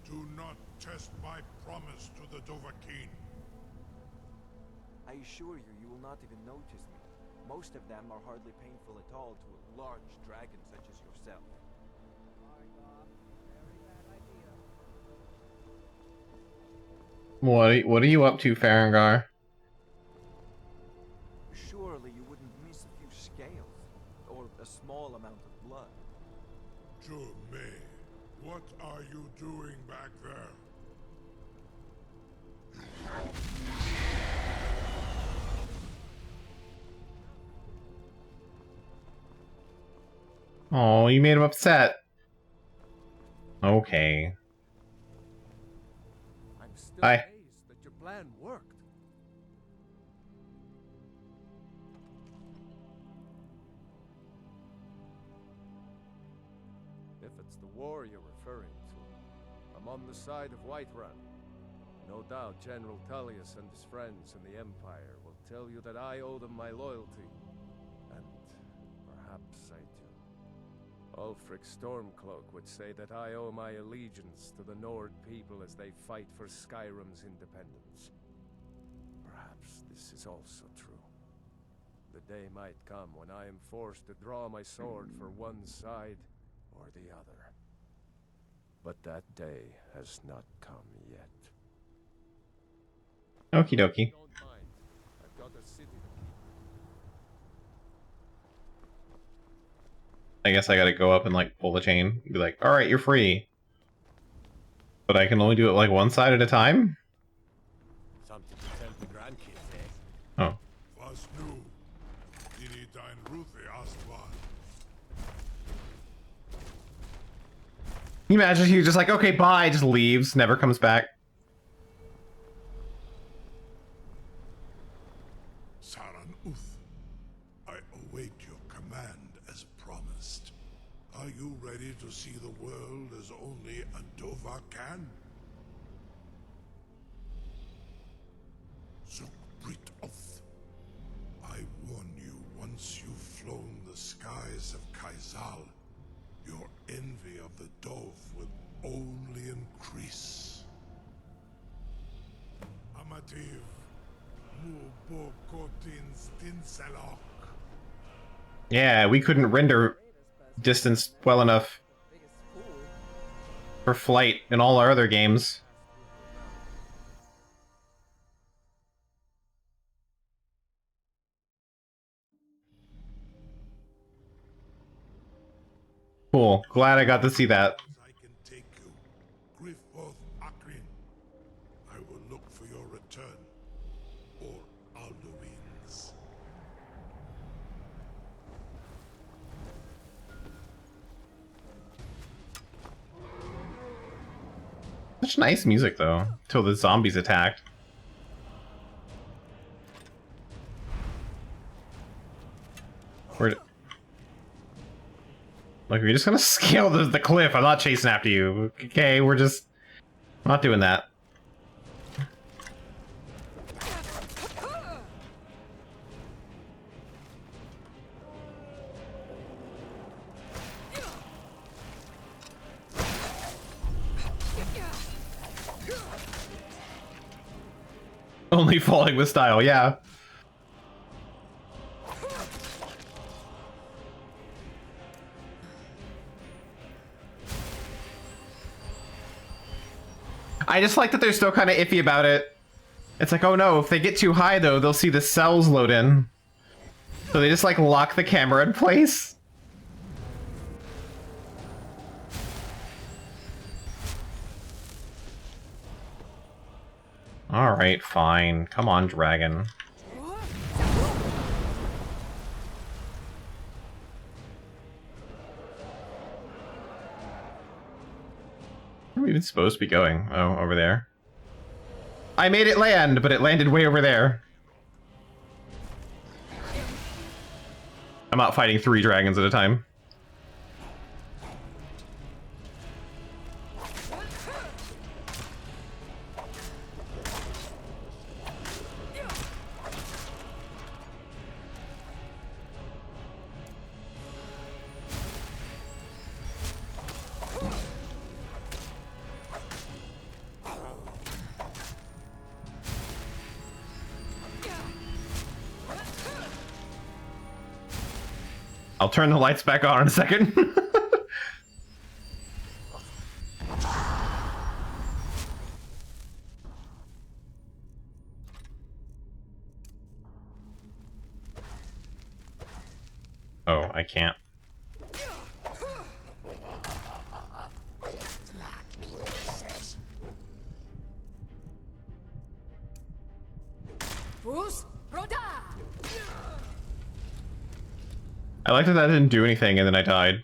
Do not test my promise to the Dovahkiin. I assure you, you will not even notice me. Most of them are hardly painful at all to a large dragon such as yourself. What are you up to, Farengar? Surely you wouldn't miss a few scales, or a small amount of blood. Jume, what are you doing back there? Oh, you made him upset. Okay. I'm still Hi. amazed that your plan worked. If it's the war you're referring to, I'm on the side of Whiterun. No doubt General Tullius and his friends in the Empire will tell you that I owe them my loyalty. And perhaps I do. Ulfric Stormcloak would say that I owe my allegiance to the Nord people as they fight for Skyrim's independence. Perhaps this is also true. The day might come when I am forced to draw my sword for one side or the other. But that day has not come yet. Okie dokie. Don't mind. I've got a city to keep. I guess I gotta go up and like pull the chain. Be like, alright, you're free. But I can only do it like one side at a time? Something to tell the grandkids, eh? Oh. Was nu? Dini dein Ruthi Astwan. Can you imagine he's just like, okay, bye, just leaves, never comes back. Saran Uth, I await your command as promised. Are you ready to see the world as only a Dova can? Zukbrit Uth, I warn you, once you've flown the skies of Kaizal, your envy of the Dove will only increase. Amativ, Mubokotin Stinselok. Yeah, we couldn't render distance well enough for flight in all our other games. Cool. Glad I got to see that. I can take you, Grifoth Akrin. I will look for your return, or Alduin's. Such nice music, though, till the zombies attacked. Like, we're just gonna scale the cliff. I'm not chasing after you. Okay, we're just not doing that. Only falling with style, yeah. I just like that they're still kind of iffy about it. It's like, oh no, if they get too high though, they'll see the cells load in. So they just like lock the camera in place. Alright, fine. Come on, dragon. Where are we even supposed to be going? Oh, over there. I made it land, but it landed way over there. I'm not fighting 3 dragons at a time. I'll turn the lights back on in a second. Oh, I can't. I like that that didn't do anything and then I died.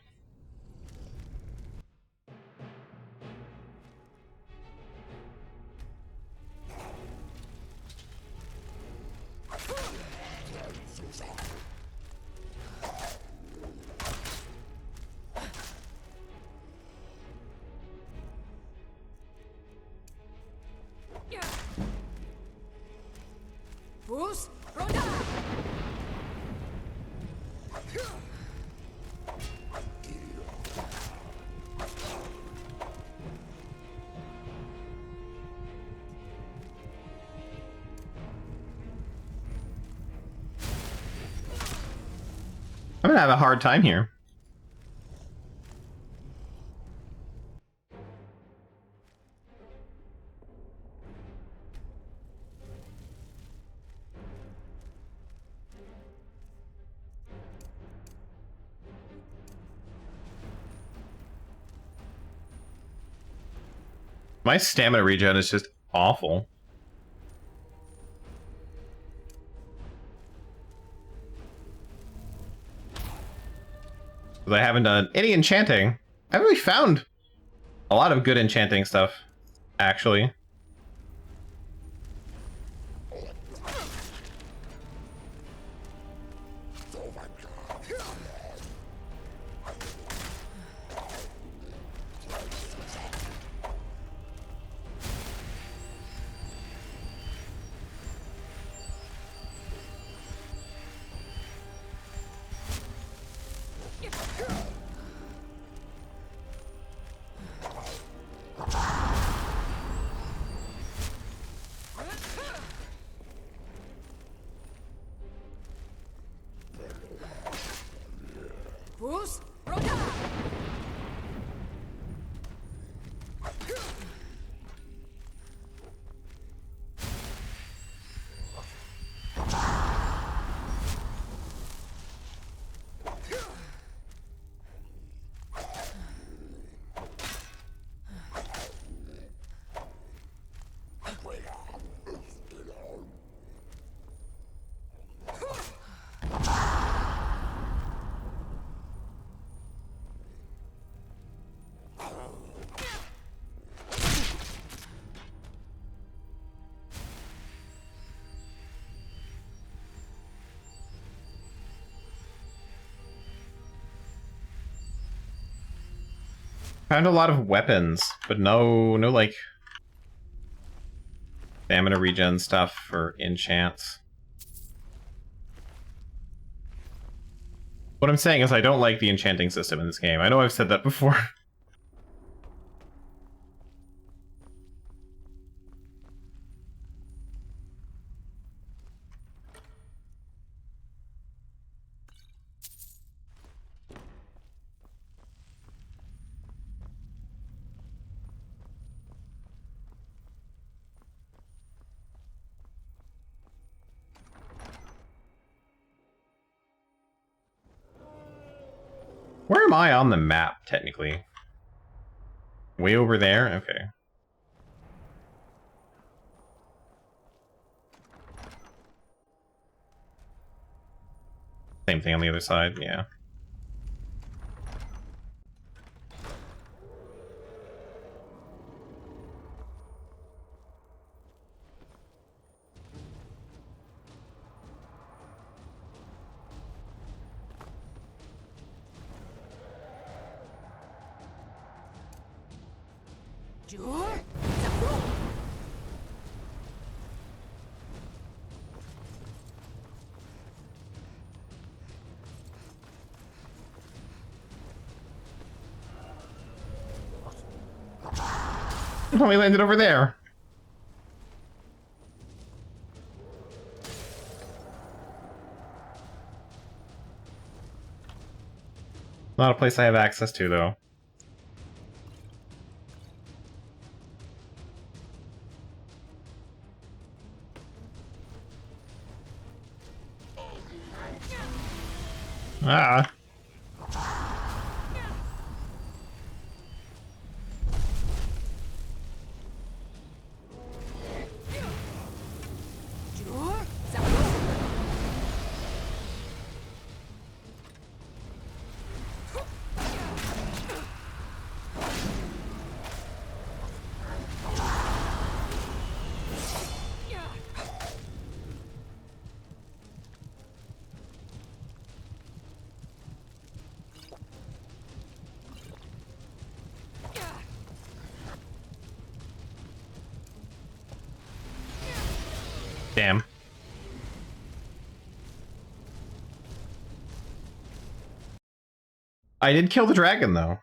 I'm gonna have a hard time here. My stamina regen is just awful. I haven't done any enchanting. I haven't really found a lot of good enchanting stuff, actually. Found a lot of weapons, but no like stamina regen stuff for enchants. What I'm saying is I don't like the enchanting system in this game. I know I've said that before. Where am I on the map, technically? Way over there? Okay. Same thing on the other side, yeah. Oh, we landed over there. Not a place I have access to, though. Ah. Damn. I did kill the dragon, though.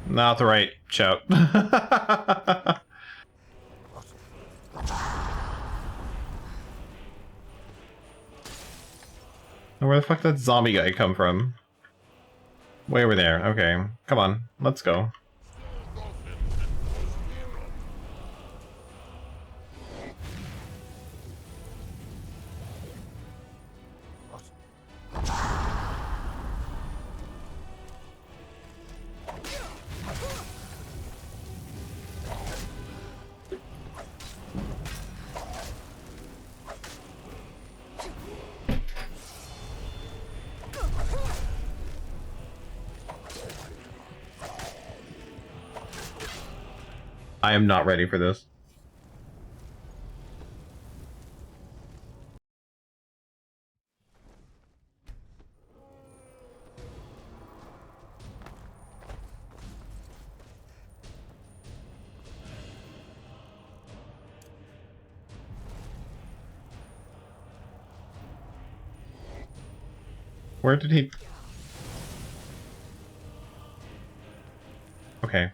Not the right shout. Where the fuck did that zombie guy come from? Way over there. Okay. Come on. Let's go. I am not ready for this. Where did he... Okay.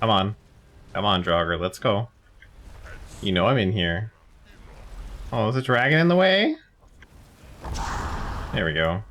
Come on. Come on, Draugr, let's go. You know I'm in here. Oh, is a dragon in the way? There we go.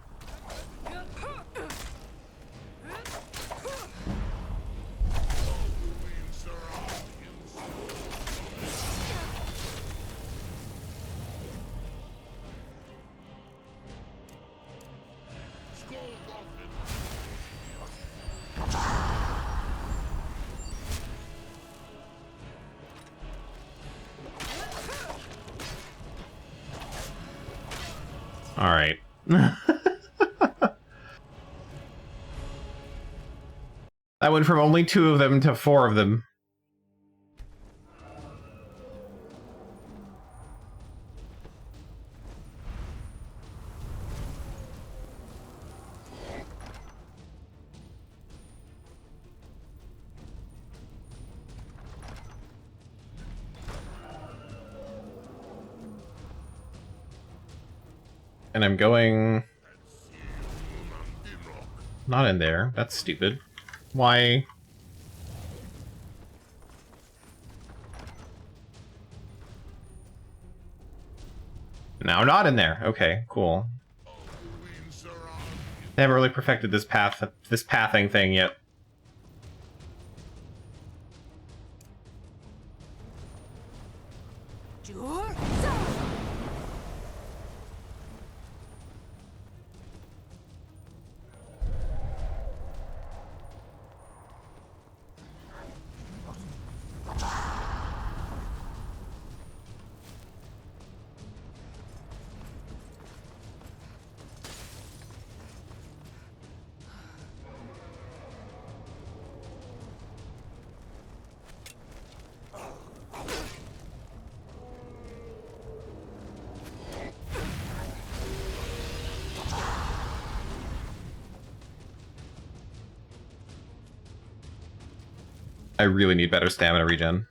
Alright. That went from only 2 of them to 4 of them. And I'm going... Not in there. That's stupid. Why? Now not in there. Okay, cool. They haven't really perfected this pathing thing yet. I really need better stamina regen.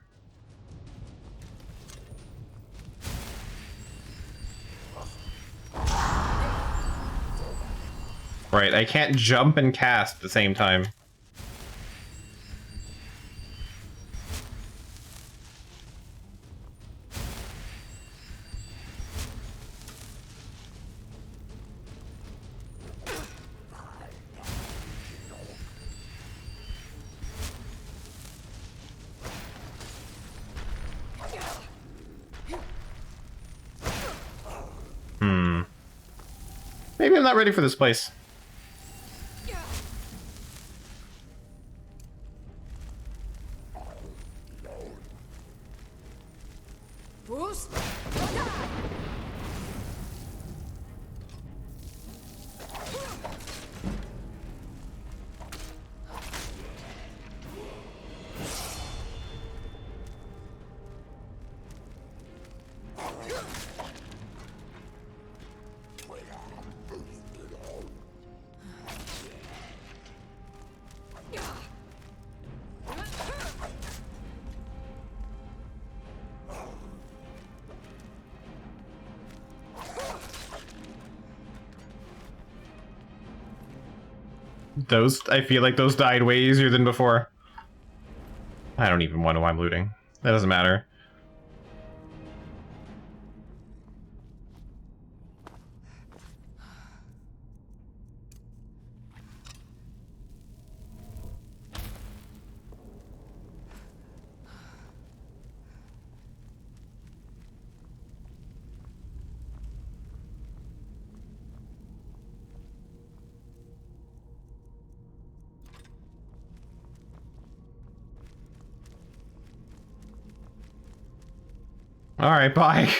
Right, I can't jump and cast at the same time. Maybe I'm not ready for this place. Those, I feel like those died way easier than before. I don't even know why I'm looting. That doesn't matter. Alright, bye.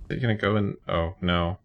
Are you gonna go in? Oh, no.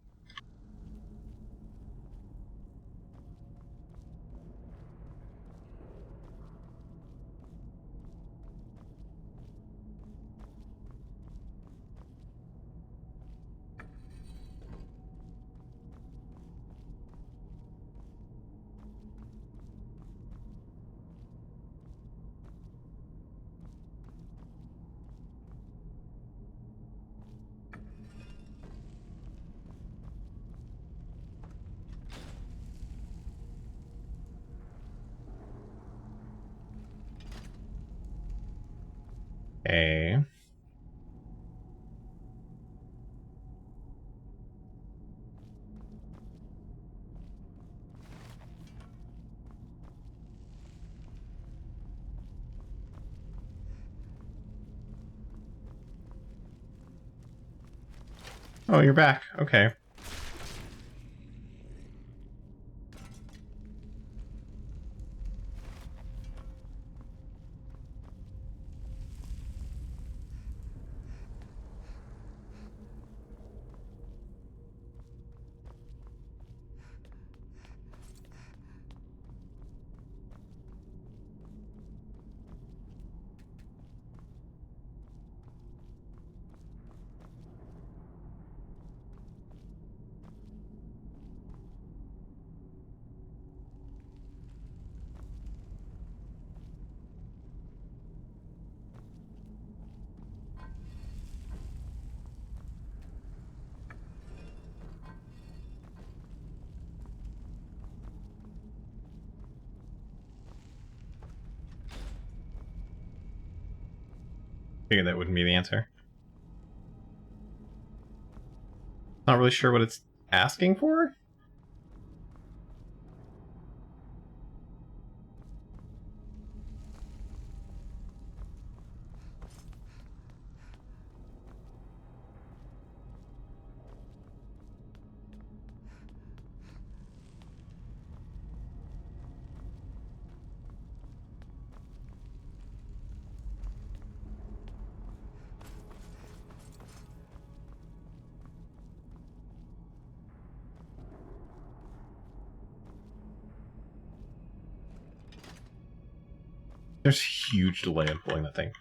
Okay. Oh, you're back. Okay. Figured that wouldn't be the answer. Not really sure what it's asking for? There's huge delay in pulling that thing.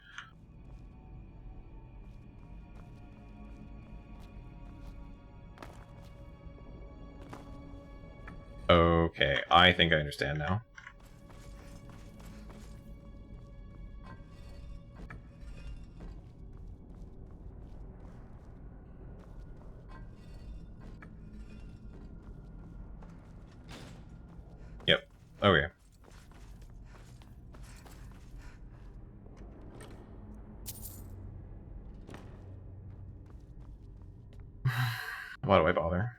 Okay, I think I understand now. Yep. Okay. Why do I bother?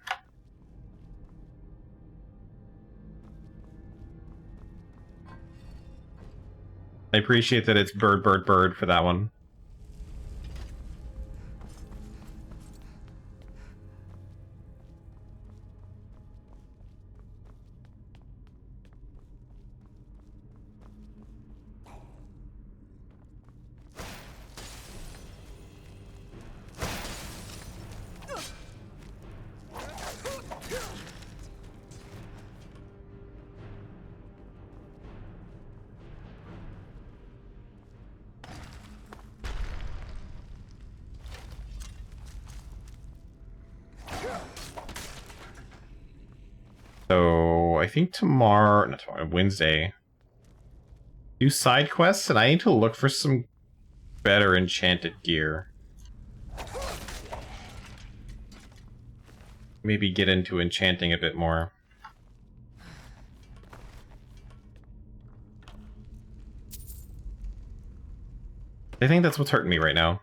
I appreciate that it's bird, bird, bird for that one. So, I think tomorrow, not tomorrow, Wednesday, do side quests, and I need to look for some better enchanted gear. Maybe get into enchanting a bit more. I think that's what's hurting me right now.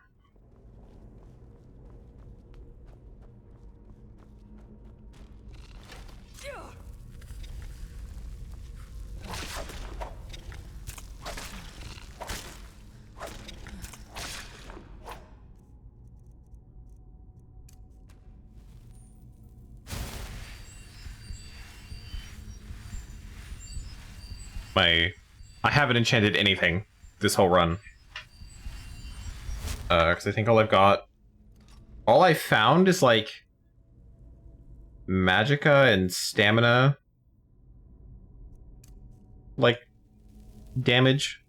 I haven't enchanted anything this whole run. Because I think all I found is, like, magicka and stamina, like, damage.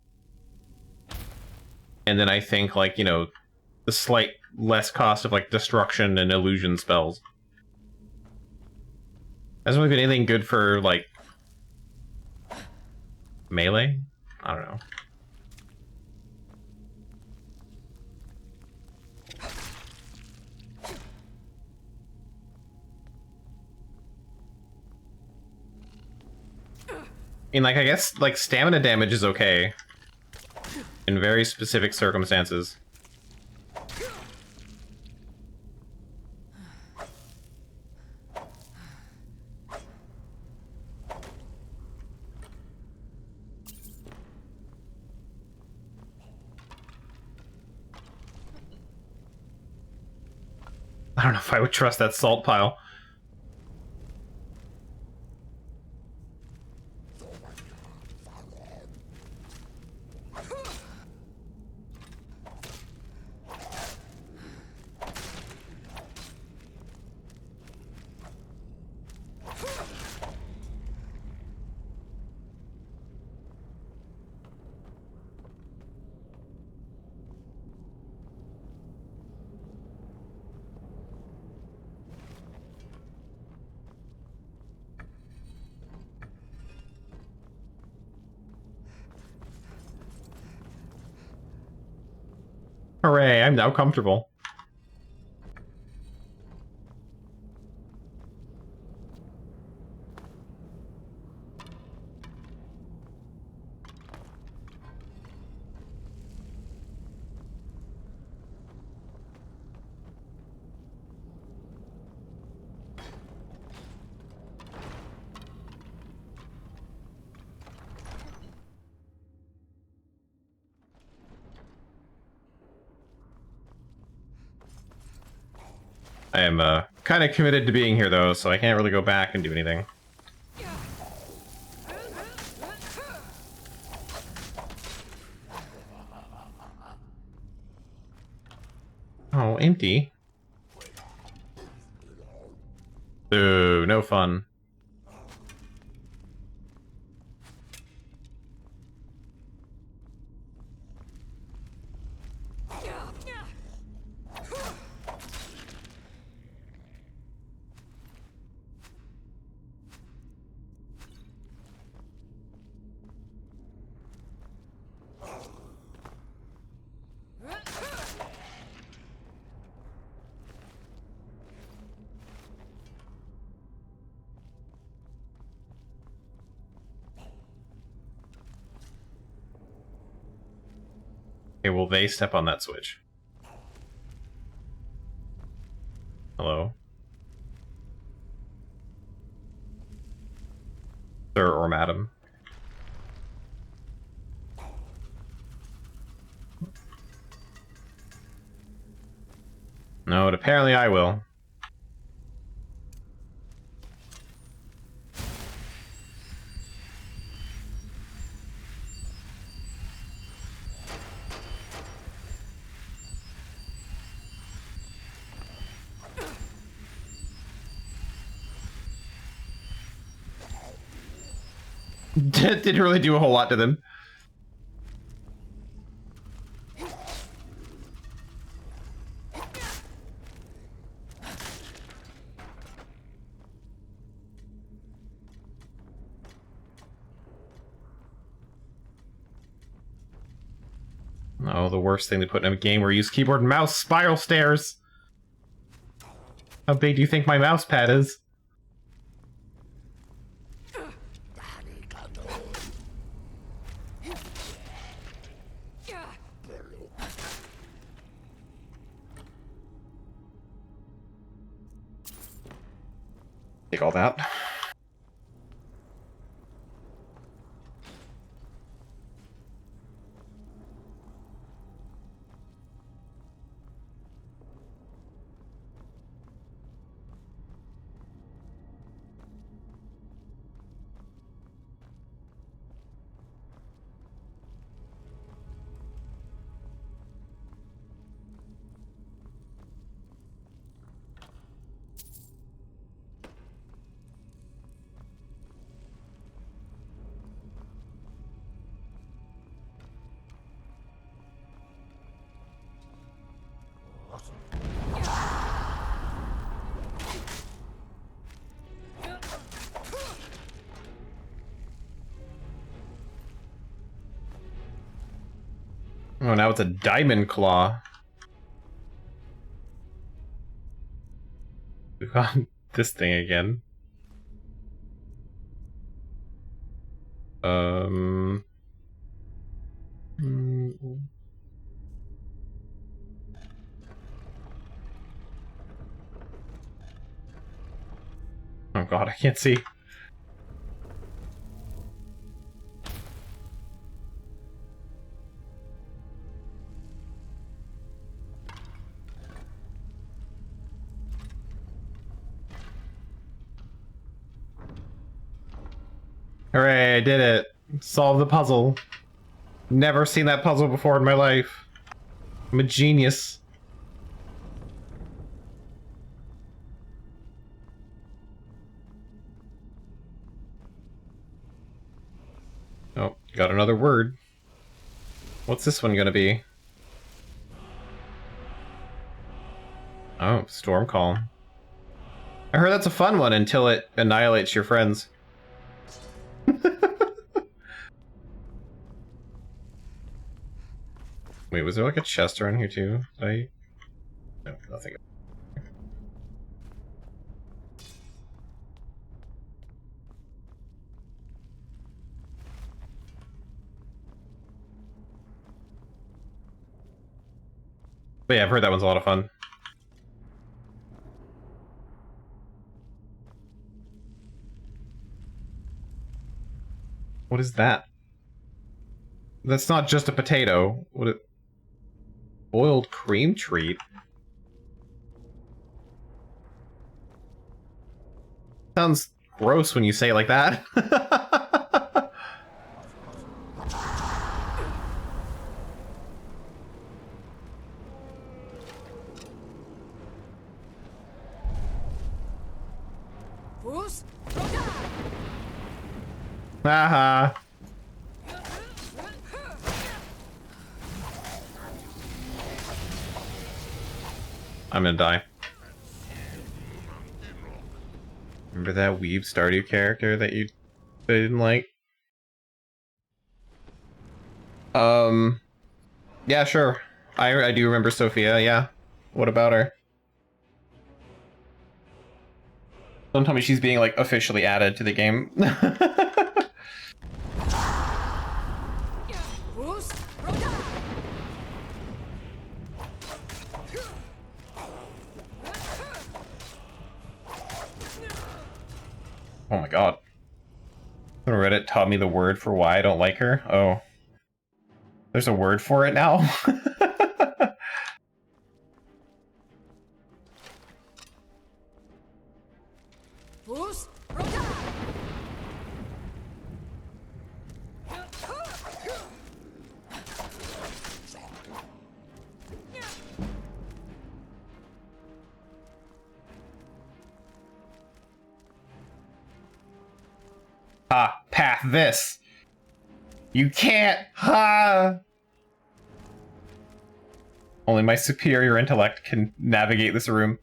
And then I think, like, you know, the slight less cost of, like, destruction and illusion spells. Hasn't really been anything good for, like, melee? I don't know. I mean, like, I guess, like, stamina damage is okay. In very specific circumstances. I don't know if I would trust that salt pile. Hooray, I'm now comfortable. I am kind of committed to being here, though, so I can't really go back and do anything. Oh, empty. Ooh, no fun. Okay, will they step on that switch? Hello? Sir or madam? No, but apparently I will. Didn't really do a whole lot to them. Oh, the worst thing to put in a game where you use keyboard and mouse, spiral stairs! How big do you think my mouse pad is? Take all that. Oh, now it's a diamond claw. We got this thing again. Mm. Oh god, I can't see. Hooray, I did it. Solved the puzzle. Never seen that puzzle before in my life. I'm a genius. Oh, got another word. What's this one gonna be? Oh, Storm Calm. I heard that's a fun one until it annihilates your friends. Wait, was there like a chest around here too? No, nothing. But yeah, I've heard that one's a lot of fun. What is that? That's not just a potato. What it... Boiled cream treat? Sounds gross when you say it like that. Haha. I'm gonna die. Remember that weeb Stardew character that you didn't like? Yeah, sure. I do remember Sophia, yeah. What about her? Don't tell me she's being, like, officially added to the game. Oh my god. Reddit taught me the word for why I don't like her. Oh. There's a word for it now? Ah, path this. You can't. Ha! Only my superior intellect can navigate this room.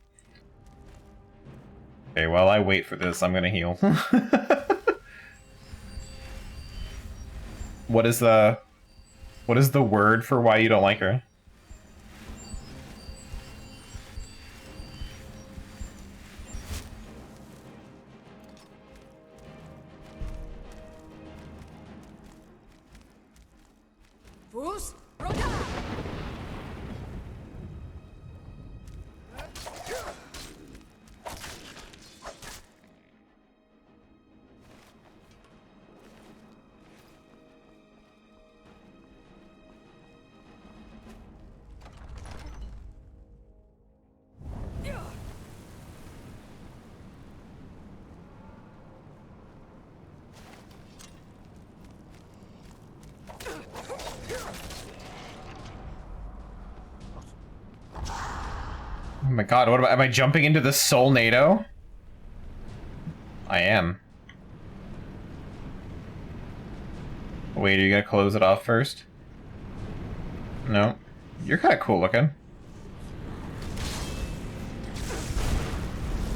Okay, while I wait for this, I'm gonna heal. What is the word for why you don't like her? Oh my god, what am I jumping into the Soulnado? I am. Wait, are you gonna close it off first? No. You're kinda cool looking.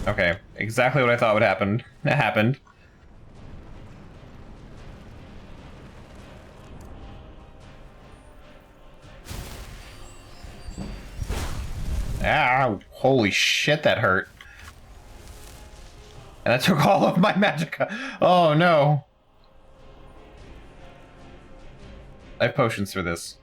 Okay, exactly what I thought would happen. It happened. Ah, holy shit, that hurt. And that took all of my magicka. Oh no. I have potions for this.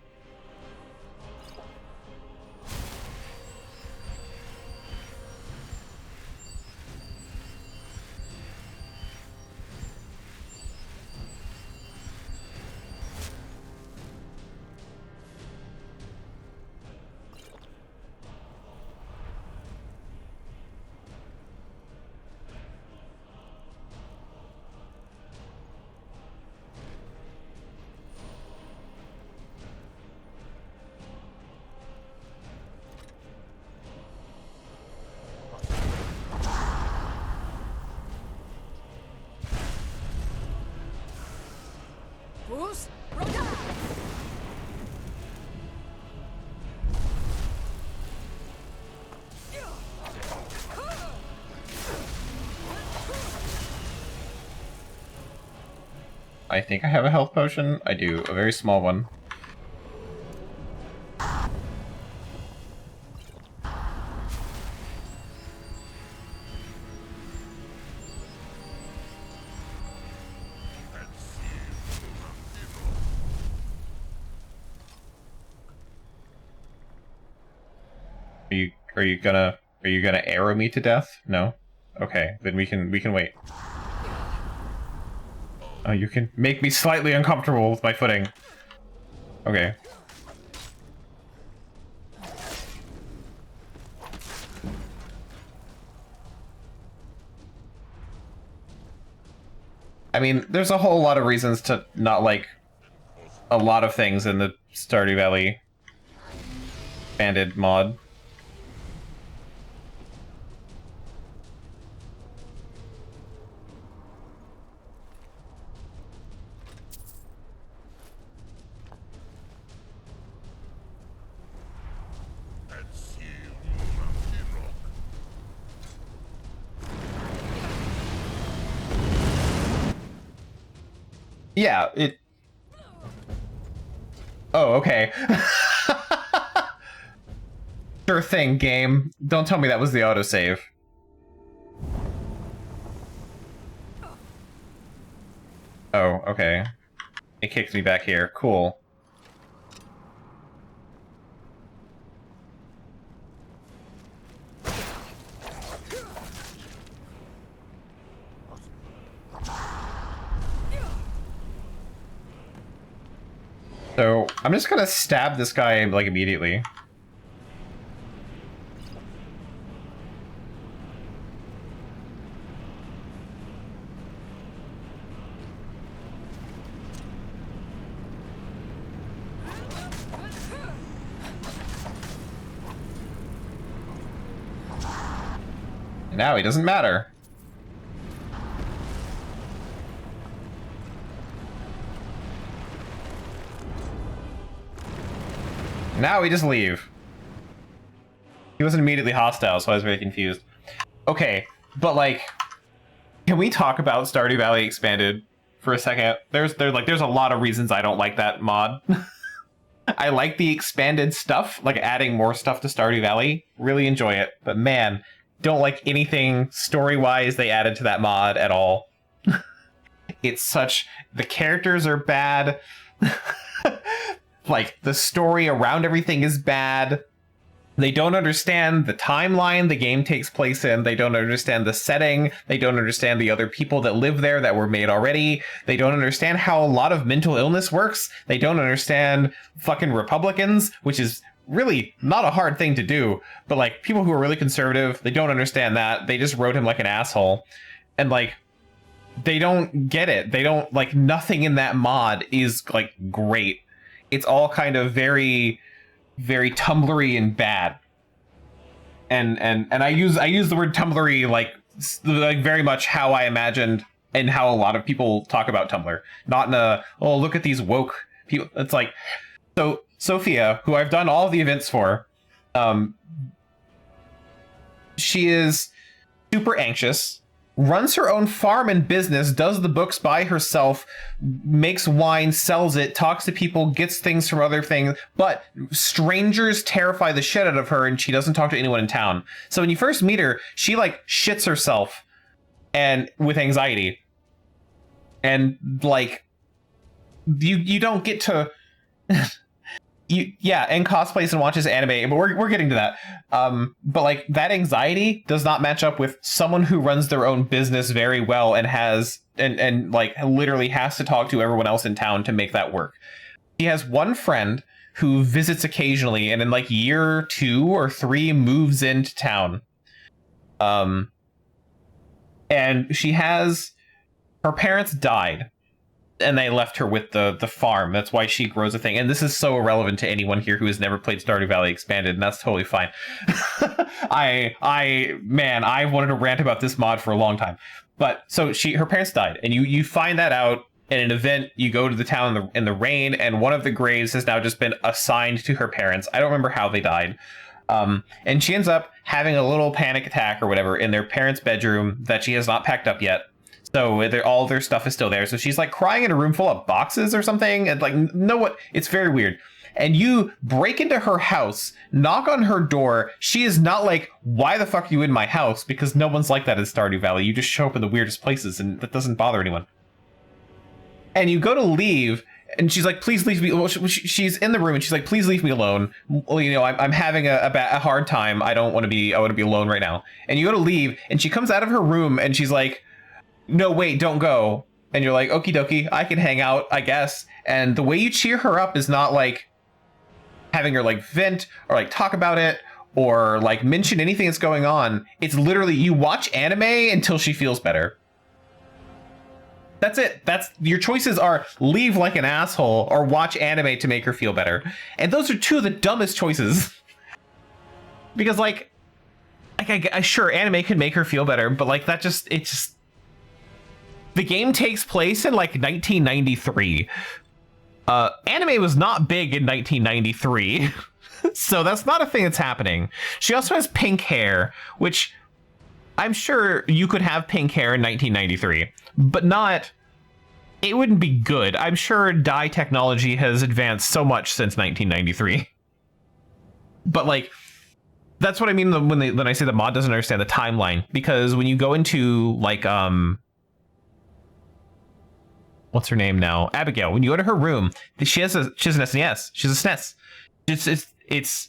I think I have a health potion. I do, a very small one. Are you gonna arrow me to death? No? Okay, then we can wait. Oh, you can make me slightly uncomfortable with my footing. Okay. I mean, there's a whole lot of reasons to not like a lot of things in the Stardew Valley expanded mod. Yeah, it... Oh, okay. Sure thing, game. Don't tell me that was the autosave. Oh, okay. It kicked me back here. Cool. So, I'm just gonna stab this guy, like, immediately. Now he doesn't matter. Now we just leave. He wasn't immediately hostile, so I was very confused. Okay, but like, can we talk about Stardew Valley Expanded for a second? There's a lot of reasons I don't like that mod. I like the expanded stuff, like adding more stuff to Stardew Valley. Really enjoy it, but man, don't like anything story-wise they added to that mod at all. It's such... the characters are bad. Like, the story around everything is bad. They don't understand the timeline the game takes place in. They don't understand the setting. They don't understand the other people that live there that were made already. They don't understand how a lot of mental illness works. They don't understand fucking Republicans, which is really not a hard thing to do. But, like, people who are really conservative, they don't understand that. They just wrote him like an asshole. And, like, they don't get it. They don't, like, nothing in that mod is, like, great. It's all kind of very, very tumblery and bad. And I use the word tumblery like very much how I imagined and how a lot of people talk about Tumblr. Not in a, oh, look at these woke people. It's like, so Sophia, who I've done all of the events for, she is super anxious, runs her own farm and business, does the books by herself, makes wine, sells it, talks to people, gets things from other things, but strangers terrify the shit out of her and she doesn't talk to anyone in town. So when you first meet her, she like shits herself and with anxiety. And like you don't get to and cosplays and watches anime, but we're getting to that. But like that anxiety does not match up with someone who runs their own business very well and has and like literally has to talk to everyone else in town to make that work. She has one friend who visits occasionally and in like year 2 or 3 moves into town. And she has, her parents died. And they left her with the farm. That's why she grows a thing. And this is so irrelevant to anyone here who has never played Stardew Valley Expanded, and that's totally fine. I wanted to rant about this mod for a long time. But so her parents died, and you find that out in an event. You go to the town in the rain, and one of the graves has now just been assigned to her parents. I don't remember how they died. And she ends up having a little panic attack or whatever in their parents' bedroom that she has not packed up yet. So all their stuff is still there. So she's like crying in a room full of boxes or something. And like, it's very weird. And you break into her house, knock on her door. She is not like, why the fuck are you in my house? Because no one's like that in Stardew Valley. You just show up in the weirdest places and that doesn't bother anyone. And you go to leave and she's like, please leave me. Well, she's in the room and she's like, please leave me alone. Well, you know, I'm having a hard time. I want to be alone right now. And you go to leave and she comes out of her room and she's like, no, wait, don't go. And you're like, okie dokie, I can hang out, I guess. And the way you cheer her up is not like having her like vent or like talk about it or like mention anything that's going on. It's literally you watch anime until she feels better. That's it. That's your choices are leave like an asshole or watch anime to make her feel better. And those are two of the dumbest choices. Because like I sure anime can make her feel better, but like that just the game takes place in like 1993. Anime was not big in 1993. So that's not a thing that's happening. She also has pink hair, which I'm sure you could have pink hair in 1993, but not, it wouldn't be good. I'm sure dye technology has advanced so much since 1993. But like, that's what I mean when I say the mod doesn't understand the timeline, because when you go into like, what's her name now? Abigail. When you go to her room, she has an SNES. She has a SNES. It's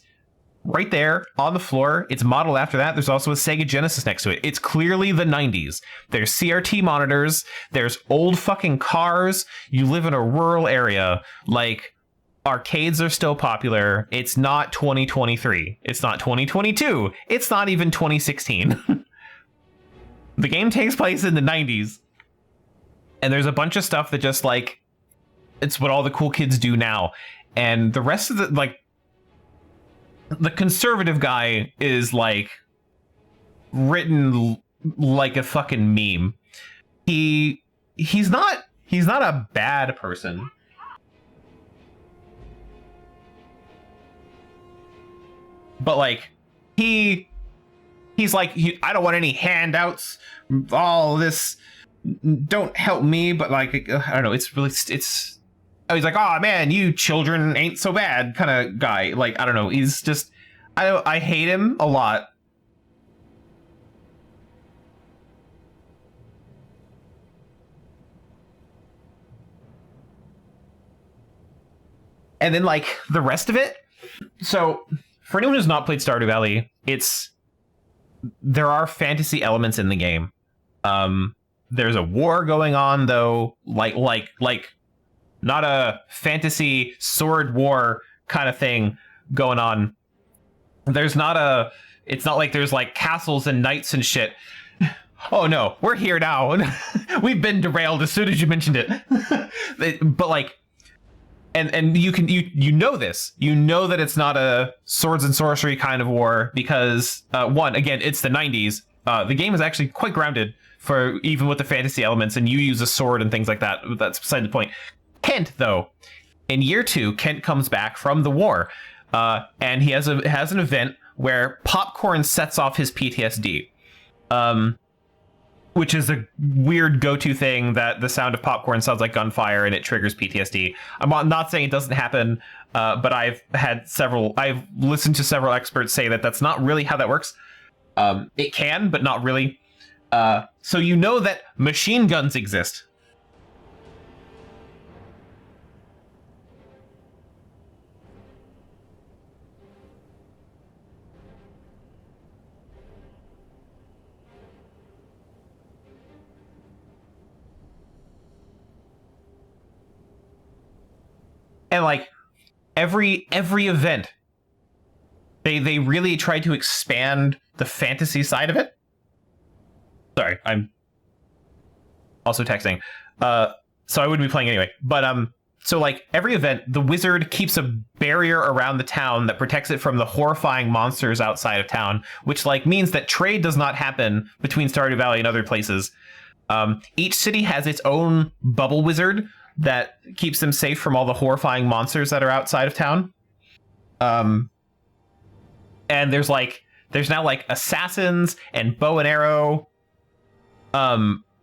right there on the floor. It's modeled after that. There's also a Sega Genesis next to it. It's clearly the 90s. There's CRT monitors. There's old fucking cars. You live in a rural area. Like, arcades are still popular. It's not 2023. It's not 2022. It's not even 2016. The game takes place in the 90s. And there's a bunch of stuff that just like, it's what all the cool kids do now. And the rest of the, like, the conservative guy is like written like a fucking meme. He's not a bad person. But like he's like, I don't want any handouts, all this, don't help me, but like I don't know, it's really he's like, oh man, you children ain't so bad kind of guy. Like, I don't know, he's just, I hate him a lot. And then like the rest of it, so for anyone who's not played Stardew Valley, there are fantasy elements in the game. There's a war going on though, like not a fantasy sword war kind of thing going on. It's not like there's like castles and knights and shit. Oh no, we're here now. We've been derailed as soon as you mentioned it. But like, and you know this. You know that it's not a swords and sorcery kind of war because one, again, it's the 90s. The game is actually quite grounded for even with the fantasy elements, and you use a sword and things like that. That's beside the point. Kent, though, in year 2, Kent comes back from the war, and he has an event where popcorn sets off his PTSD, which is a weird go-to thing that the sound of popcorn sounds like gunfire and it triggers PTSD. I'm not saying it doesn't happen, but I've listened to several experts say that that's not really how that works. It can, but not really. So you know that machine guns exist. And like every event, they really try to expand the fantasy side of it. Sorry, I'm also texting. So I wouldn't be playing anyway. But so like every event, the wizard keeps a barrier around the town that protects it from the horrifying monsters outside of town, which like means that trade does not happen between Stardew Valley and other places. Each city has its own bubble wizard that keeps them safe from all the horrifying monsters that are outside of town. And there's now like assassins and bow and arrow.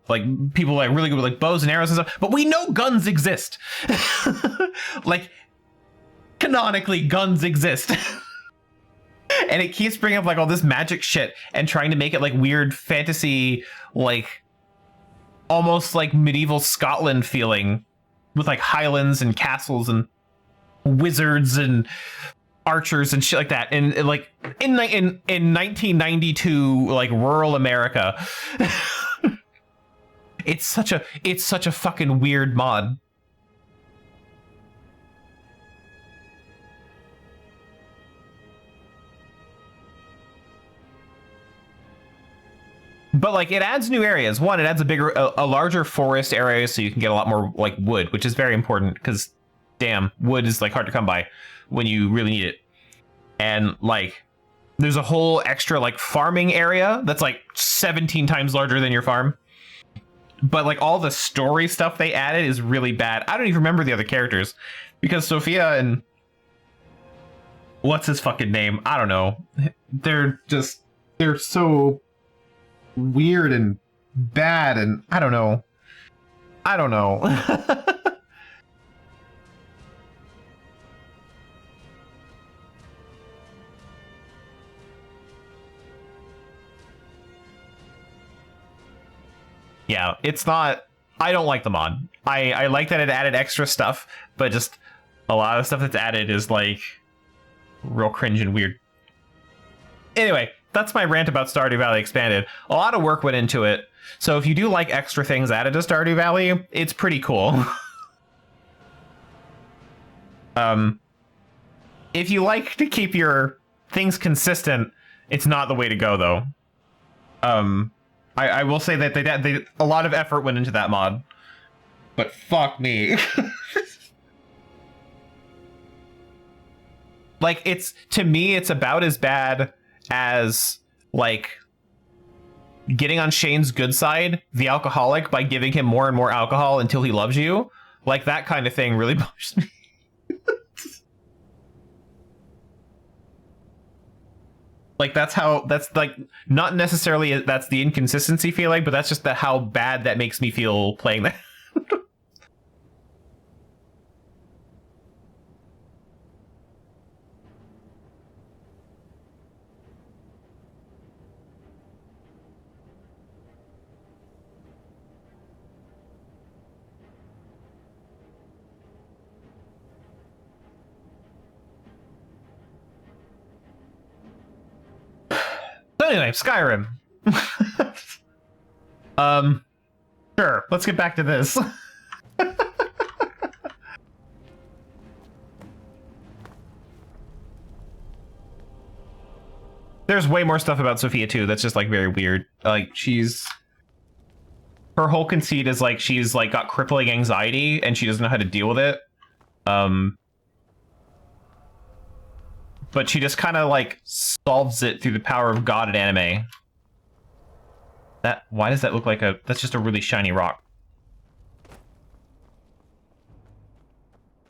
Like people like really good with like bows and arrows and stuff, but we know guns exist. Like canonically guns exist. And it keeps bringing up like all this magic shit and trying to make it like weird fantasy, like almost like medieval Scotland feeling with like highlands and castles and wizards and archers and shit like that. And like in 1992, like rural America. It's such a fucking weird mod. But like it adds new areas. One, it adds a larger forest area, so you can get a lot more like wood, which is very important because, damn, wood is like hard to come by when you really need it. And like, there's a whole extra like farming area that's like 17 times larger than your farm. But like all the story stuff they added is really bad. I don't even remember the other characters because Sophia and what's his fucking name? I don't know. They're so weird and bad, and I don't know. Yeah, it's not. I don't like the mod. I like that it added extra stuff, but just a lot of stuff that's added is like real cringe and weird. Anyway, that's my rant about Stardew Valley Expanded. A lot of work went into it, so if you do like extra things added to Stardew Valley, it's pretty cool. If you like to keep your things consistent, it's not the way to go, though. I will say that they a lot of effort went into that mod, but fuck me. Like, to me, it's about as bad as, like, getting on Shane's good side, the alcoholic, by giving him more and more alcohol until he loves you. Like, that kind of thing really bothers me. Like, that's like, not necessarily that's the inconsistency feeling, but that's just how bad that makes me feel playing that. So anyway, Skyrim. Sure, let's get back to this. There's way more stuff about Sophia too that's just like very weird. Like her whole conceit is like she's like got crippling anxiety and she doesn't know how to deal with it. But she just kind of like solves it through the power of God and anime. Why does that look like that's just a really shiny rock?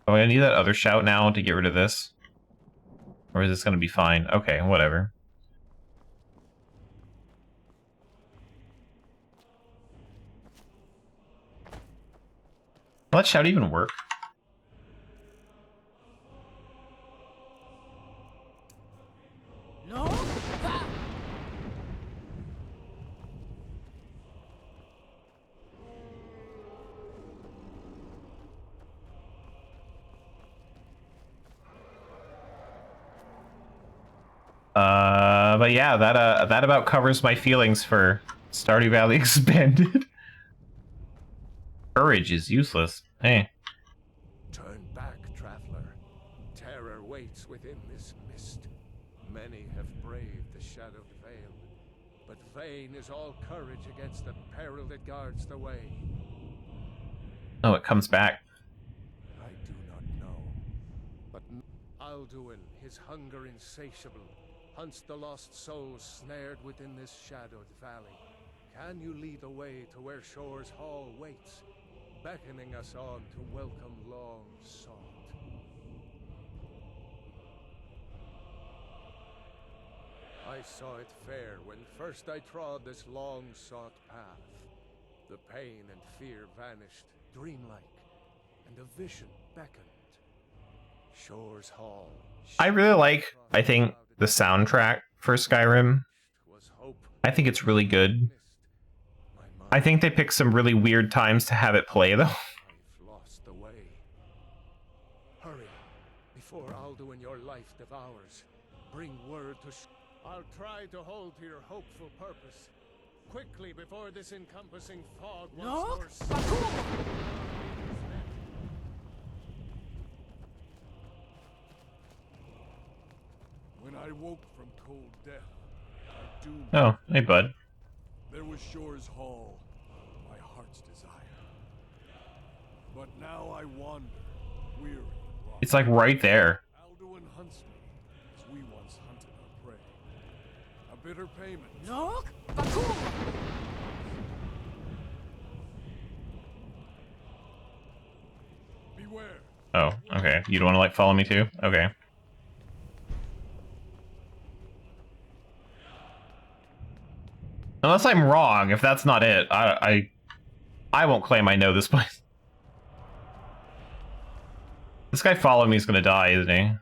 Oh, I need that other shout now to get rid of this. Or is this gonna be fine? Okay, whatever. Will that shout even work? No? But yeah, that about covers my feelings for Stardew Valley Expanded. Courage is useless. Hey. Turn back, traveler. Terror waits within this mist. Many have braved the shadowed veil, but vain is all courage against the peril that guards the way. Oh, it comes back. I do not know, but Alduin, his hunger insatiable, hunts the lost souls snared within this shadowed valley. Can you lead the way to where Shore's Hall waits, beckoning us on to welcome long sought? I saw it fair when first I trod this long sought path. The pain and fear vanished, dreamlike, and a vision beckoned. Shore's Hall. I really like, I think, the soundtrack for Skyrim. I think it's really good. I think they picked some really weird times to have it play, though. I've lost the way. Hurry, before Alduin your life devours. Bring word to I'll try to hold to your hopeful purpose. Quickly, before this encompassing fog once more... When I woke from cold death, I doomed Oh, hey, bud. There was Shore's Hall, my heart's desire. But now I wander, weary and lost. It's like right there. Alduin hunts me, as we once hunted our prey. A bitter payment. Look! Bakur! Beware. Oh, okay. You don't want to like follow me too? Okay. Unless I'm wrong, if that's not it, I won't claim I know this place. This guy following me is gonna die, isn't he?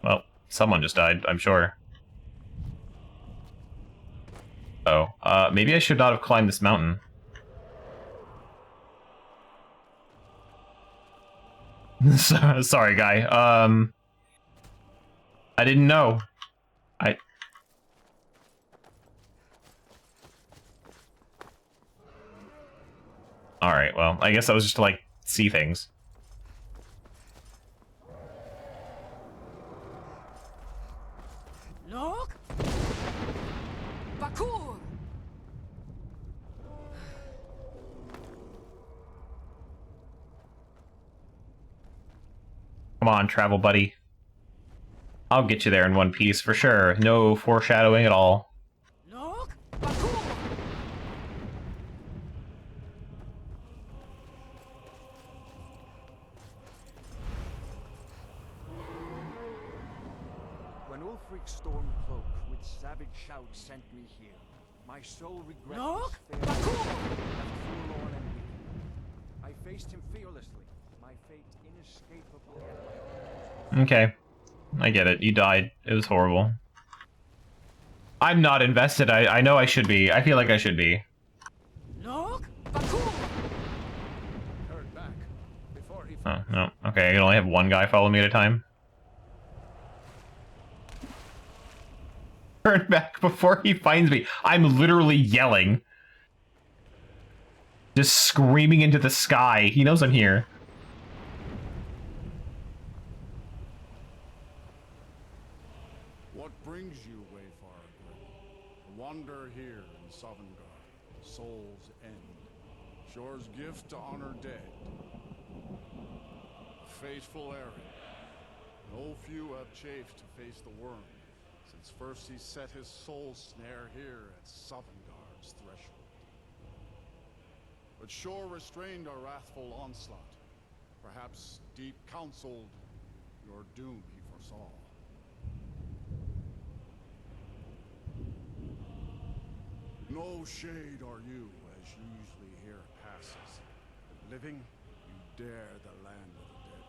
Well, someone just died, I'm sure. Oh, maybe I should not have climbed this mountain. Sorry, guy. I didn't know. Alright, well, I guess that was just to, like, see things. Look! Bakur! Come on, travel buddy. I'll get you there in one piece for sure. No foreshadowing at all. Look! Bakur! When Ulfric's Stormcloak with savage shouts sent me here, my soul regrets Look! his failure, left forlorn and weak. I faced him fearlessly, my fate inescapable yet my own. Okay. I get it. You died. It was horrible. I'm not invested. I know I should be. I feel like I should be. Look! Bakur! Turn back before he Oh, no. Okay, I can only have one guy follow me at a time. Turn back before he finds me. I'm literally yelling. Just screaming into the sky. He knows I'm here. What brings you, Wayfarer Grim? To wander here in Sovngarde, Soul's End. Shore's gift to honor dead. Faithful errand. No few have chafed to face the worm, since first he set his soul snare here at Sovngarde's threshold. But Shore restrained our wrathful onslaught. Perhaps deep counseled your doom he foresaw. No shade are you, as usually here passes. Living, you dare the land of the dead.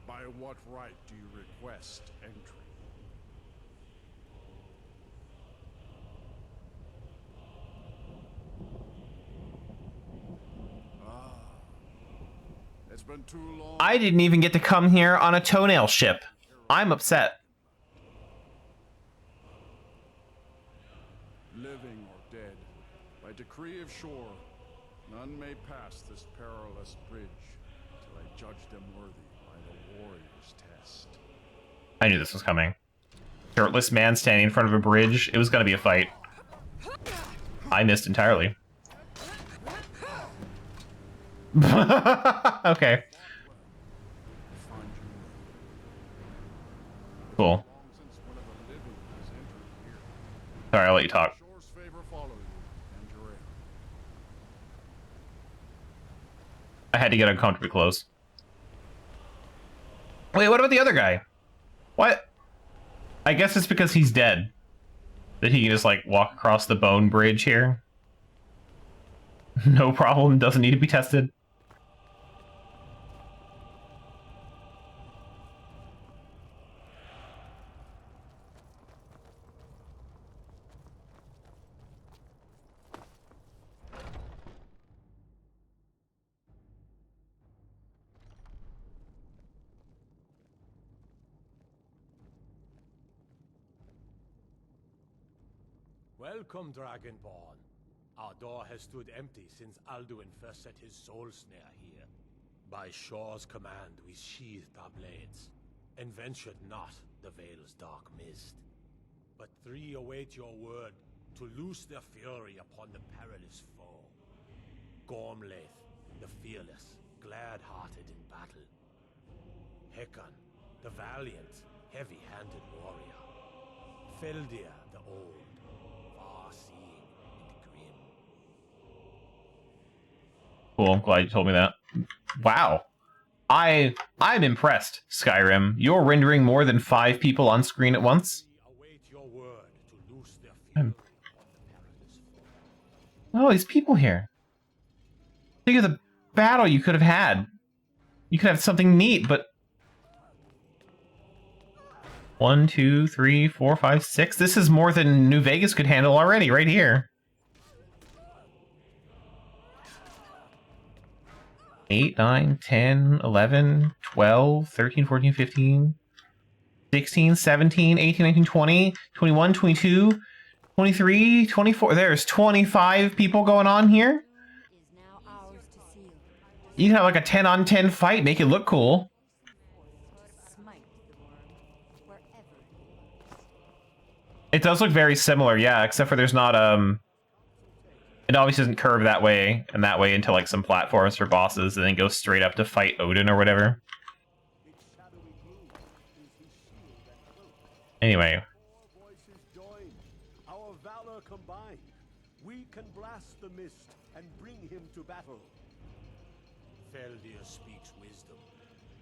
By what right do you request entry? It's been too long. I didn't even get to come here on a toenail ship. I'm upset. Living or dead, by decree of Shore, none may pass this perilous bridge till I judge them worthy by the warrior's test. I knew this was coming. Shirtless man standing in front of a bridge. It was gonna be a fight. I missed entirely. Okay. Cool. Sorry, I'll let you talk. I had to get uncomfortably close. Wait, what about the other guy? What? I guess it's because he's dead. That he can just, like, walk across the bone bridge here. No problem, doesn't need to be tested. Welcome, Dragonborn. Our door has stood empty since Alduin first set his soul snare here. By Shore's command, we sheathed our blades. and ventured not the Vale's dark mist. But three await your word to loose their fury upon the perilous foe. Gormlaith, the fearless, glad-hearted in battle. Hecon, the valiant, heavy-handed warrior. Feldir, the old, far-seeing and grim. Cool, I'm glad you told me that. Wow. I'm impressed, Skyrim. You're rendering more than 5 people on screen at once? Oh, these people here. Think of the battle you could have had. You could have something neat, but... 1, 2, 3, 4, 5, 6. This is more than New Vegas could handle already, right here. 8, 9, 10, 11, 12, 13, 14, 15, 16, 17, 18, 19, 20, 21, 22, 23, 24. There's 25 people going on here. You can have like a 10 on 10 fight, make it look cool. It does look very similar, yeah, except for there's not, it obviously doesn't curve that way and that way into like some platforms for bosses and then go straight up to fight Odin or whatever. Anyway. Our valor combined, we can blast the mist and bring him to battle. Feldir speaks wisdom.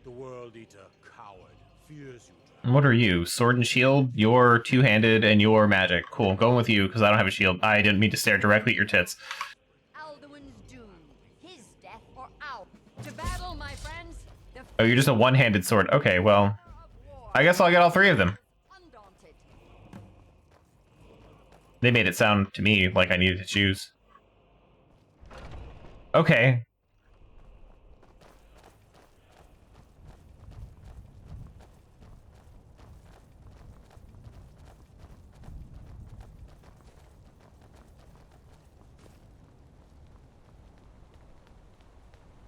The World Eater, coward, fears you. And what are you? Sword and shield? You're two-handed and you're magic. Cool, I'm going with you because I don't have a shield. I didn't mean to stare directly at your tits. Alduin's doom. His death or ours. To battle, my friends. Oh, you're just a one-handed sword. Okay, well, I guess I'll get all 3 of them. They made it sound to me like I needed to choose. Okay.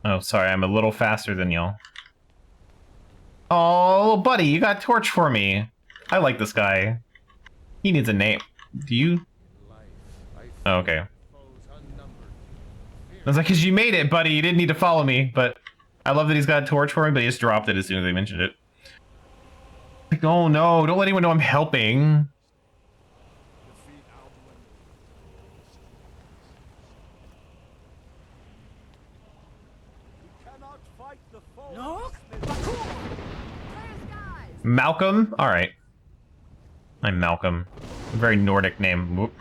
Oh, sorry, I'm a little faster than y'all. Oh, buddy, you got torch for me. I like this guy. He needs a name. Do you? Oh, okay. I was like, because you made it, buddy. You didn't need to follow me, but I love that he's got a torch for me, but he just dropped it as soon as they mentioned it. Like, oh no, don't let anyone know I'm helping. Malcolm? Alright. I'm Malcolm. A very Nordic name. Whoop.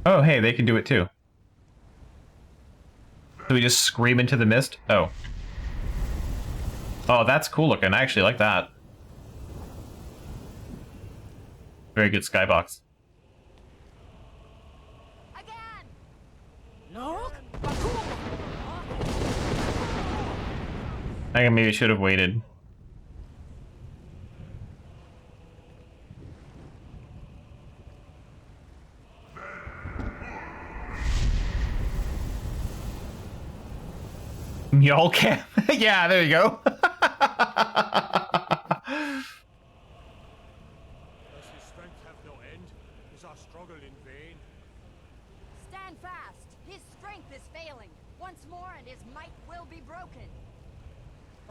Oh, hey, they can do it too. So we just scream into the mist? Oh. Oh, that's cool looking. I actually like that. Very good skybox. I think maybe should have waited. Y'all can. Yeah, there you go. Does his strength have no end? Is our struggle in vain? Stand fast. His strength is failing. Once more and his might will be broken.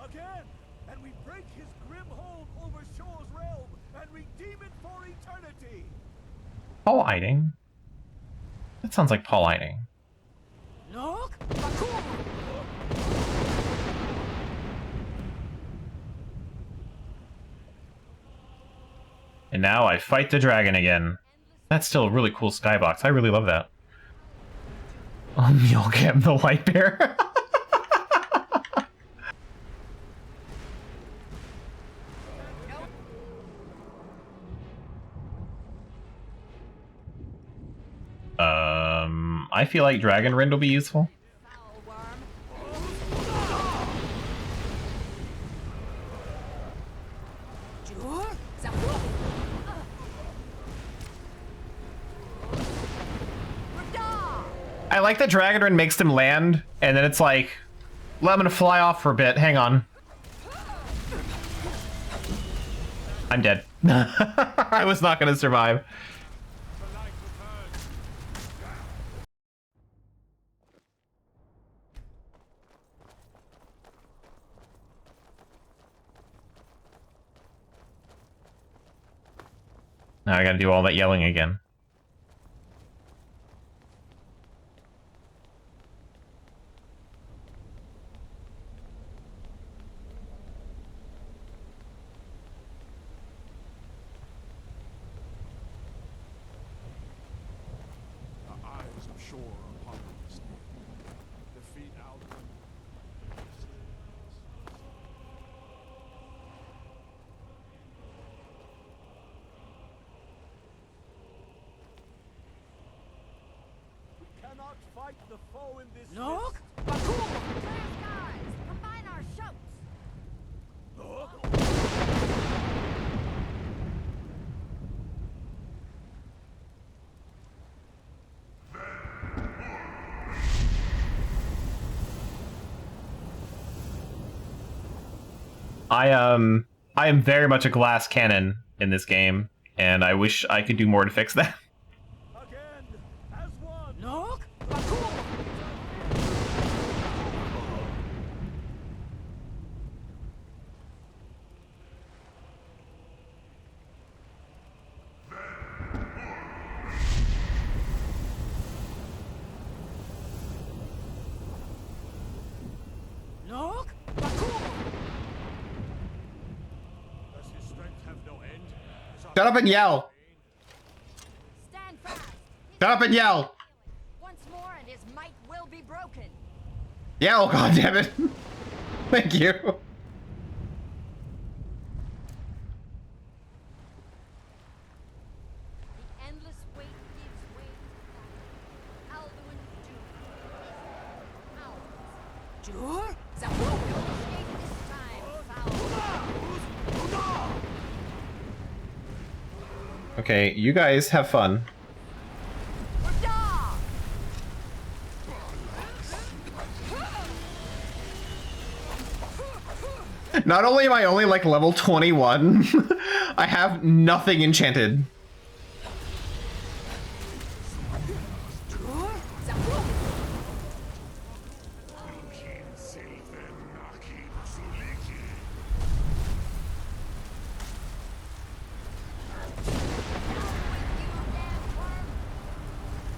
Again! And we break his grim hold over Shor's realm and redeem it for eternity! Paul Eiding? That sounds like Paul Eiding. Look! And now I fight the dragon again. That's still a really cool skybox. I really love that. Oh, Mjolnir, the light bear. I feel like Dragon Rend will be useful. I like that Dragon Rend makes them land, and then it's like, well, I'm gonna fly off for a bit, hang on. I'm dead. I was not gonna survive. Now I gotta do all that yelling again. The eyes of shore upon us. Defeat Alduin. We cannot fight the foe in this Look! mist. Guys, combine our shouts! I am very much a glass cannon in this game, and I wish I could do more to fix that. Again, as one. Look! Look! Does his strength have no end? Shut up and yell! Stand fast! Shut up and yell! Once more and his might will be broken. Yell, goddammit! Thank you. The endless weight gives way to Alduin's doom. Ours. Jur? Escape this time, foul. Okay, you guys have fun. Not only am I only like level 21, I have nothing enchanted.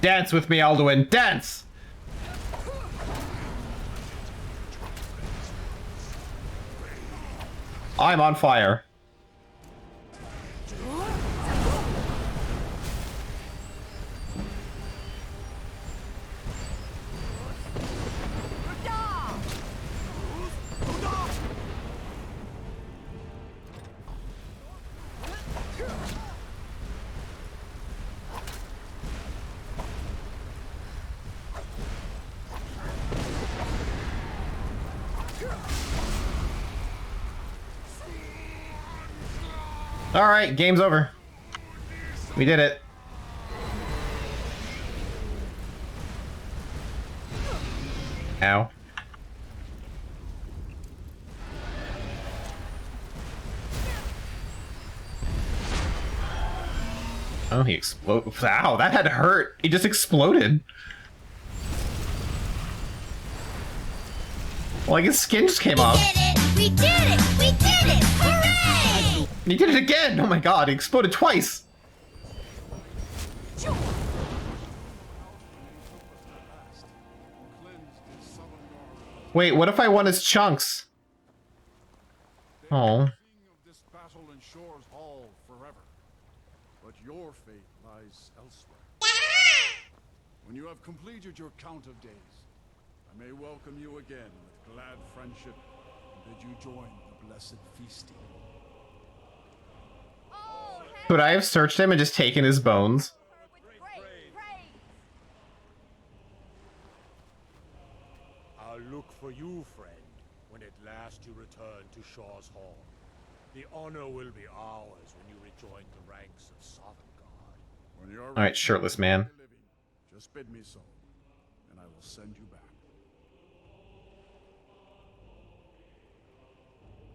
Dance with me, Alduin, dance! I'm on fire. Alright, game's over. We did it. Ow. Oh, he exploded. Ow, that had to hurt. He just exploded. Like his skin just came off. We did it! We did it! Hooray! He did it again! Oh my god, he exploded twice! Wait, what if I won his chunks? Oh. This battle ensures all forever. But your fate lies elsewhere. When you have completed your count of days, I may welcome you again with glad friendship and bid you join the blessed feasting. Could I have searched him and just taken his bones? I'll look for you, friend, when at last you return to Shaw's Hall. The honor will be ours when you rejoin the ranks of Sovngarde. When you're Alright, shirtless man. just bid me so, and I will send you back.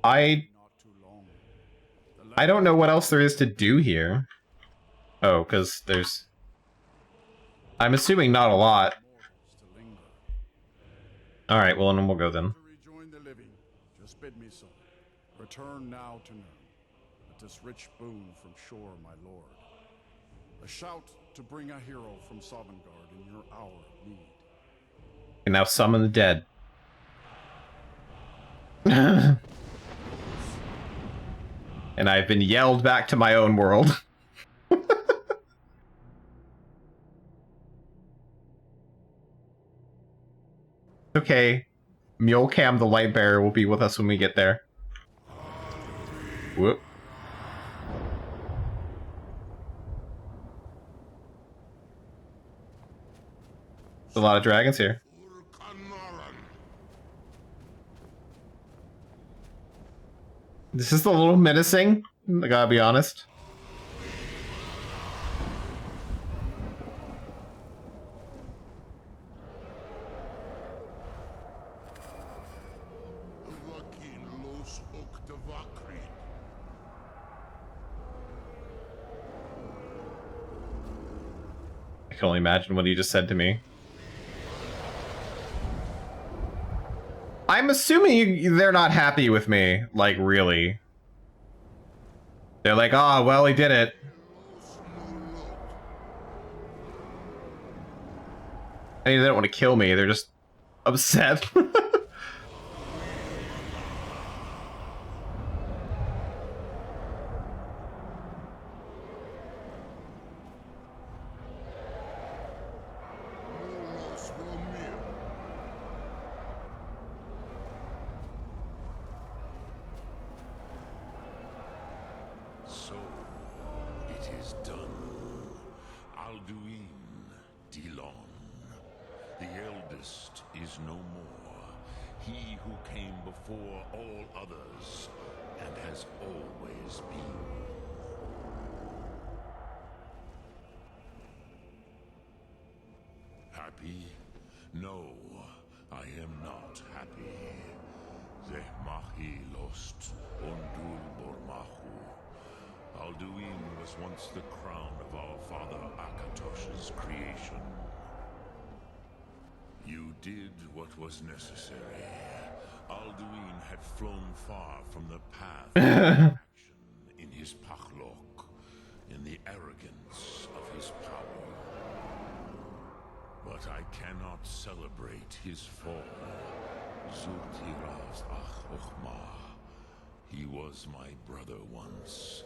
I... Not too long. The I don't know what else there is to do here. Oh, because there's... I'm assuming not a lot. Alright, well, then we'll go then. Rejoin the living. Just bid me so. Return now to Nurn, with this rich boon from shore, my lord. A shout to bring a hero from Sovngarde in your hour of need. And now summon the dead. And I've been yelled back to my own world. Okay. Mulecam the Lightbearer will be with us when we get there. Whoop. There's a lot of dragons here. This is a little menacing, I gotta be honest. I can only imagine what he just said to me. I'm assuming they're not happy with me, like, really. They're like, oh, well, he did it. I mean, they don't want to kill me, they're just upset. So, it is done. Alduin, Dilon. The eldest is no more. He who came before all others, and has always been. Happy? No, I am not happy. Zehmahi lost, Ondul Bormahu. Alduin was once the crown of our father Akatosh's creation. You did what was necessary. Alduin had flown far from the path of action in his Pachlok, in the arrogance of his power. But I cannot celebrate his fall. Zultiraz Ach Ochmah. He was my brother once.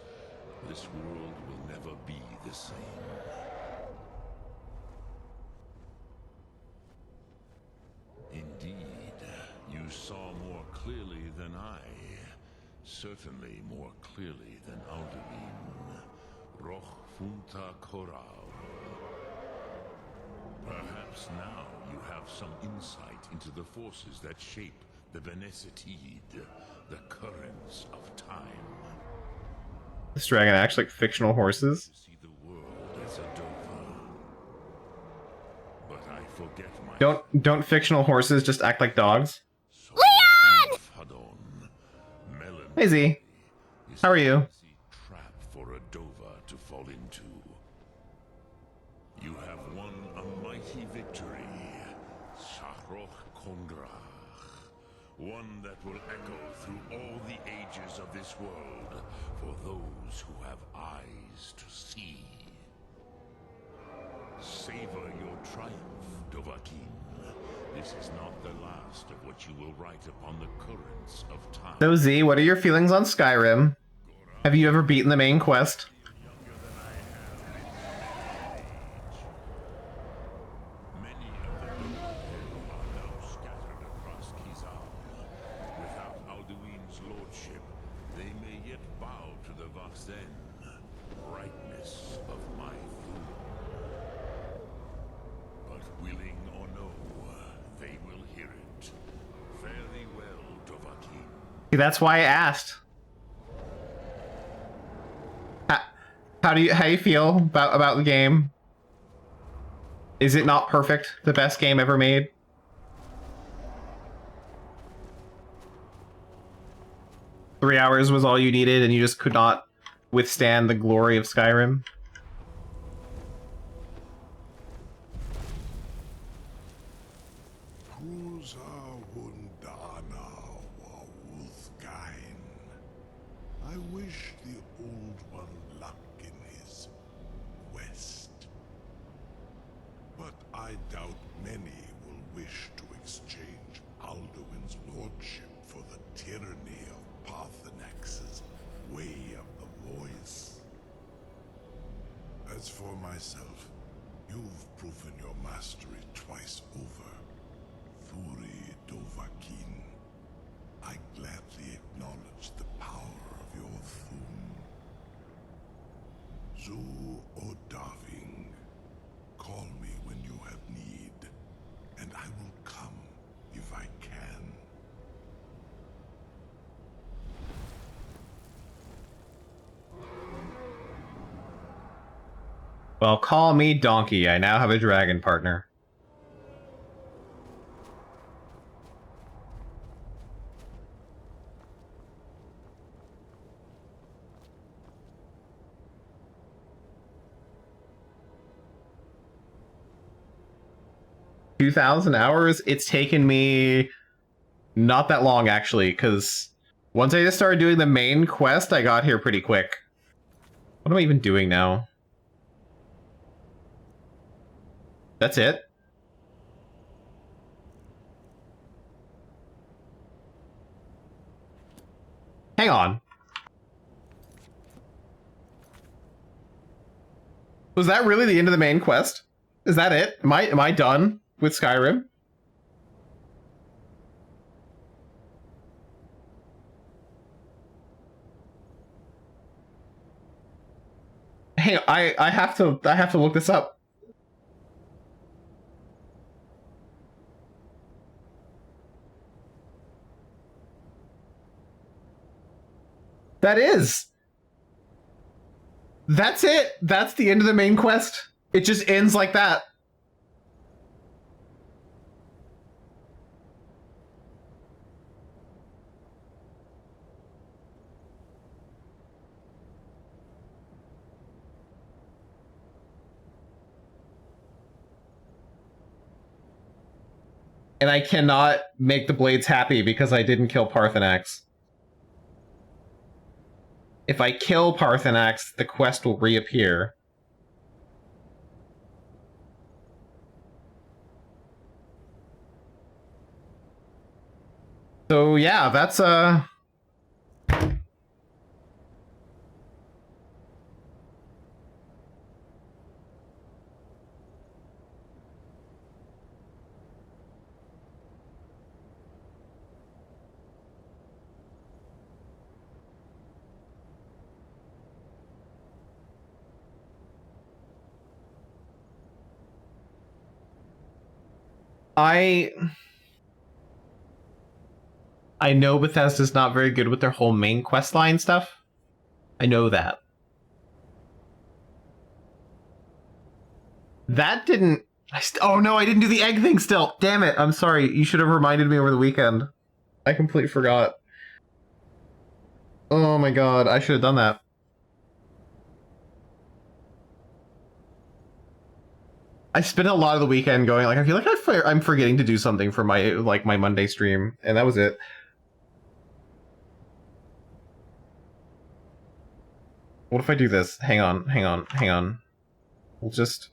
This world will never be the same. Indeed, you saw more clearly than I. Certainly more clearly than Alduin. Roch Funta Koral. Perhaps now you have some insight into the forces that shape the Benesitid, the currents of time. This dragon acts like fictional horses. See the world as a Dova. But I forget my Don't fictional horses just act like dogs? Leon! Hey Z, how are you? Trap for a Dova to fall into. You have won a mighty victory, Shahroch Kongrach. One that will echo through all the ages of this world for those who have eyes to see. Savor your triumph, Dovahkiin. This is not the last of what you will write upon the currents of time. So Z, what are your feelings on Skyrim? Have you ever beaten the main quest? See, that's why I asked. How do you feel about the game? Is it not perfect? The best game ever made? "3 hours was all you needed and you just could not withstand the glory of Skyrim. I wish the Old One luck in his quest. But I doubt many will wish to exchange Alduin's lordship for the tyranny of Parthenax's way of the voice. As for myself, you've proven your mastery twice over. Thuri Dovahkiin, I gladly acknowledge the power of your Thum. Zu Odaving, call me when you have need, and I will come if I can. Well, call me Donkey. I now have a dragon partner. $2,000? It's taken me not that long, actually, because once I just started doing the main quest, I got here pretty quick. What am I even doing now? That's it? Hang on. Was that really the end of the main quest? Is that it? Am I done with Skyrim? Hey, I have to look this up. That is. That's it. That's the end of the main quest. It just ends like that. And I cannot make the blades happy because I didn't kill Parthenax. If I kill Parthenax, the quest will reappear. So yeah, that's I know Bethesda's not very good with their whole main questline stuff. I know that. That didn't... oh no, I didn't do the egg thing still! Damn it, I'm sorry. You should have reminded me over the weekend. I completely forgot. Oh my god, I should have done that. I spent a lot of the weekend going, like, I feel like I'm forgetting to do something for my, like, my Monday stream, and that was it. What if I do this? Hang on. We'll just...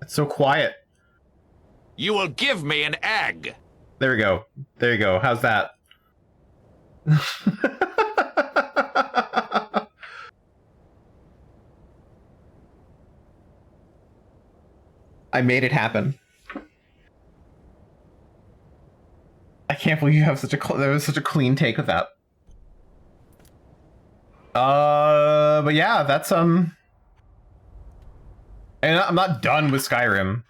It's so quiet. You will give me an egg. There we go. There you go. How's that? I made it happen. I can't believe you have such a there was such a clean take of that. But yeah, that's and I'm not done with Skyrim.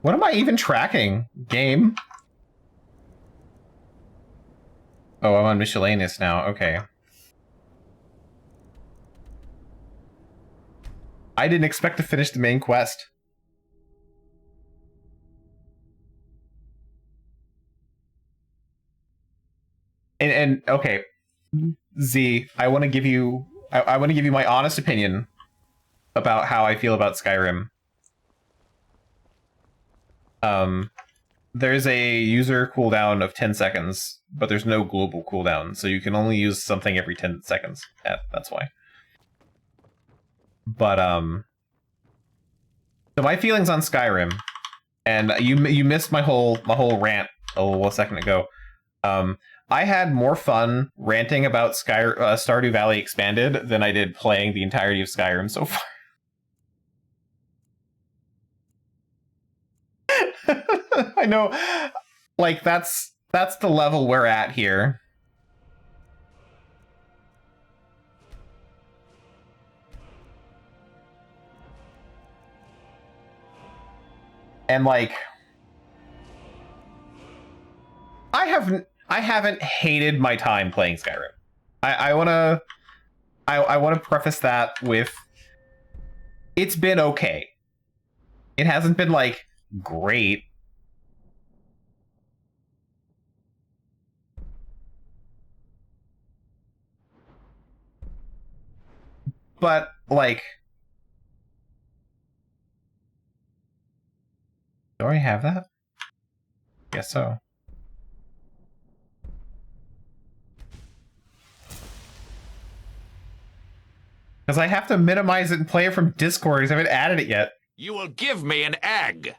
What am I even tracking? Game? Oh, I'm on miscellaneous now. Okay. I didn't expect to finish the main quest. And okay, Z, I want to give you I want to give you my honest opinion about how I feel about Skyrim. There's a user cooldown of 10 seconds, but there's no global cooldown, so you can only use something every 10 seconds. Yeah, that's why. But so my feelings on Skyrim, and you missed my whole rant a little second ago. I had more fun ranting about Stardew Valley Expanded than I did playing the entirety of Skyrim so far. I know, like that's the level we're at here. And like, I haven't hated my time playing Skyrim. I wanna preface that with, it's been okay. It hasn't been like great. But like, do I have that? Guess so. Because I have to minimize it and play it from Discord because I haven't added it yet. You will give me an egg!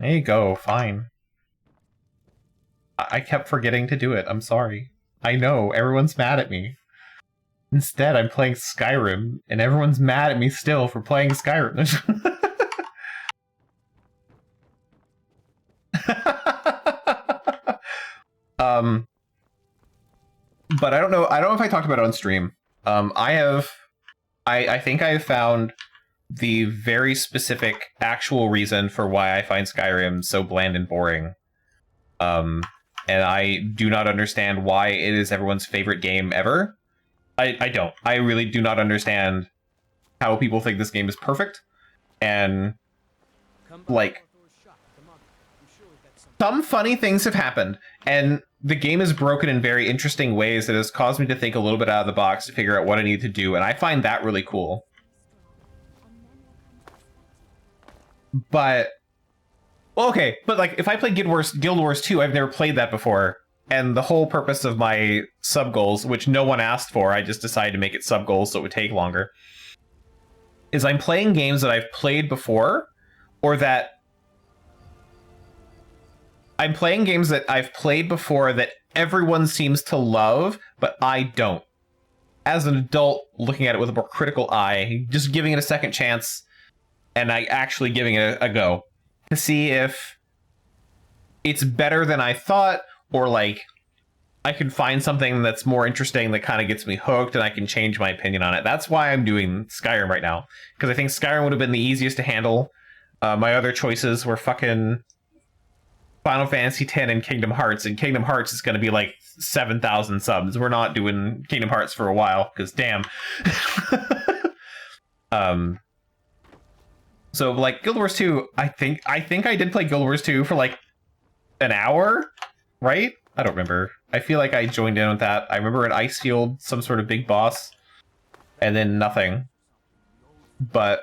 There you go, fine. I kept forgetting to do it, I'm sorry. I know, everyone's mad at me. Instead, I'm playing Skyrim, and everyone's mad at me still for playing Skyrim. But I don't know if I talked about it on stream. I think I have found the very specific actual reason for why I find Skyrim so bland and boring. And I do not understand why it is everyone's favorite game ever. I don't. I really do not understand how people think this game is perfect. And, like, some funny things have happened, and the game is broken in very interesting ways that has caused me to think a little bit out of the box to figure out what I need to do, and I find that really cool. But, well, okay, but like, if I play Guild Wars 2, I've never played that before, and the whole purpose of my sub-goals, which no one asked for, I just decided to make it sub-goals so it would take longer, is I'm playing games that I've played before, or that I'm playing games that I've played before that everyone seems to love, but I don't. As an adult, looking at it with a more critical eye, just giving it a second chance, and actually giving it a go to see if it's better than I thought, or like I can find something that's more interesting that kind of gets me hooked and I can change my opinion on it. That's why I'm doing Skyrim right now, because I think Skyrim would have been the easiest to handle. My other choices were fucking Final Fantasy X and Kingdom Hearts is going to be like 7,000 subs. We're not doing Kingdom Hearts for a while, because damn. So like Guild Wars 2, I think I did play Guild Wars 2 for like an hour, right? I don't remember. I feel like I joined in with that. I remember an Icefield, some sort of big boss, and then nothing. But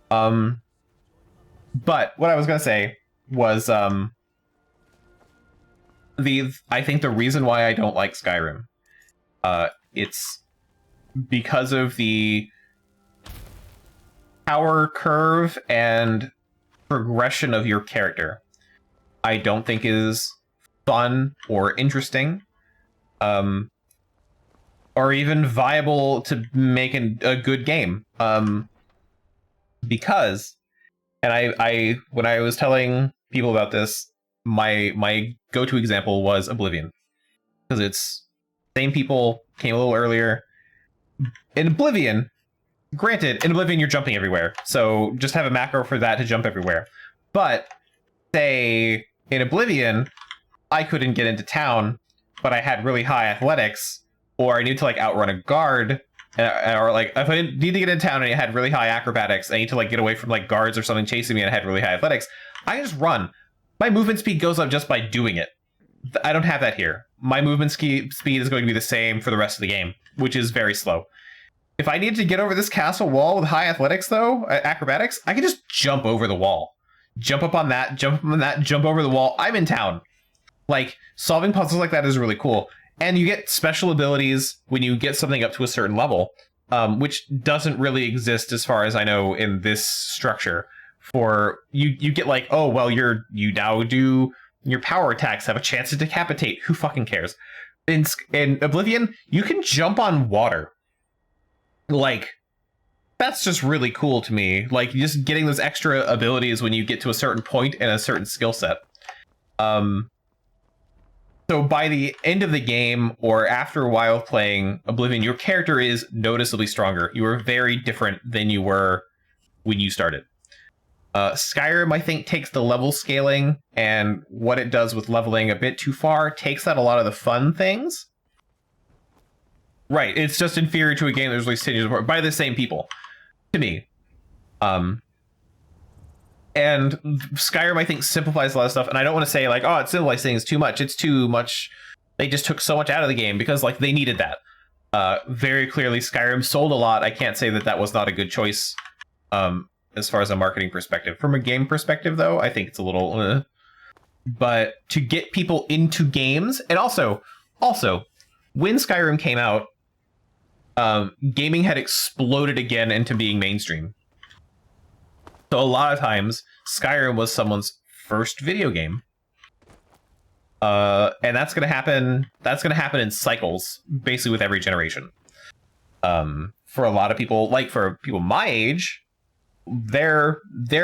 what I was gonna say was I think the reason why I don't like Skyrim, it's because of the power curve and progression of your character. I don't think is fun or interesting, or even viable to make a good game. Because, and I when I was telling people about this, my go-to example was Oblivion, because it's same people, came a little earlier. In Oblivion, granted, in Oblivion you're jumping everywhere, so just have a macro for that to jump everywhere. But say in Oblivion, I couldn't get into town but I had really high athletics, or I need to like outrun a guard, or like if I didn't need to get in town and I had really high acrobatics, I need to like get away from like guards or something chasing me and I had really high athletics, I can just run. My movement speed goes up just by doing it. I don't have that here. My movement speed is going to be the same for the rest of the game, which is very slow. If I need to get over this castle wall with high athletics, though, acrobatics, I can just jump over the wall. Jump up on that, jump over the wall. I'm in town. Like, solving puzzles like that is really cool. And you get special abilities when you get something up to a certain level, which doesn't really exist as far as I know in this structure. For you get like, oh, well, you now do your power attacks have a chance to decapitate. Who fucking cares? In Oblivion, you can jump on water. Like, that's just really cool to me. Like, just getting those extra abilities when you get to a certain point and a certain skill set. So by the end of the game, or after a while playing Oblivion, your character is noticeably stronger. You are very different than you were when you started. Skyrim, I think, takes the level scaling and what it does with leveling a bit too far, takes out a lot of the fun things. Right, it's just inferior to a game that was released 10 years before by the same people, to me. And Skyrim, I think, simplifies a lot of stuff, and I don't want to say, like, oh, it simplifies things too much. It's too much. They just took so much out of the game because, like, they needed that. Very clearly, Skyrim sold a lot. I can't say that that was not a good choice. As far as a marketing perspective. From a game perspective, though, I think it's a little... But to get people into games... And also, when Skyrim came out, gaming had exploded again into being mainstream. So a lot of times, Skyrim was someone's first video game. And that's going to happen... That's going to happen in cycles, basically with every generation. For a lot of people, like for people my age... Their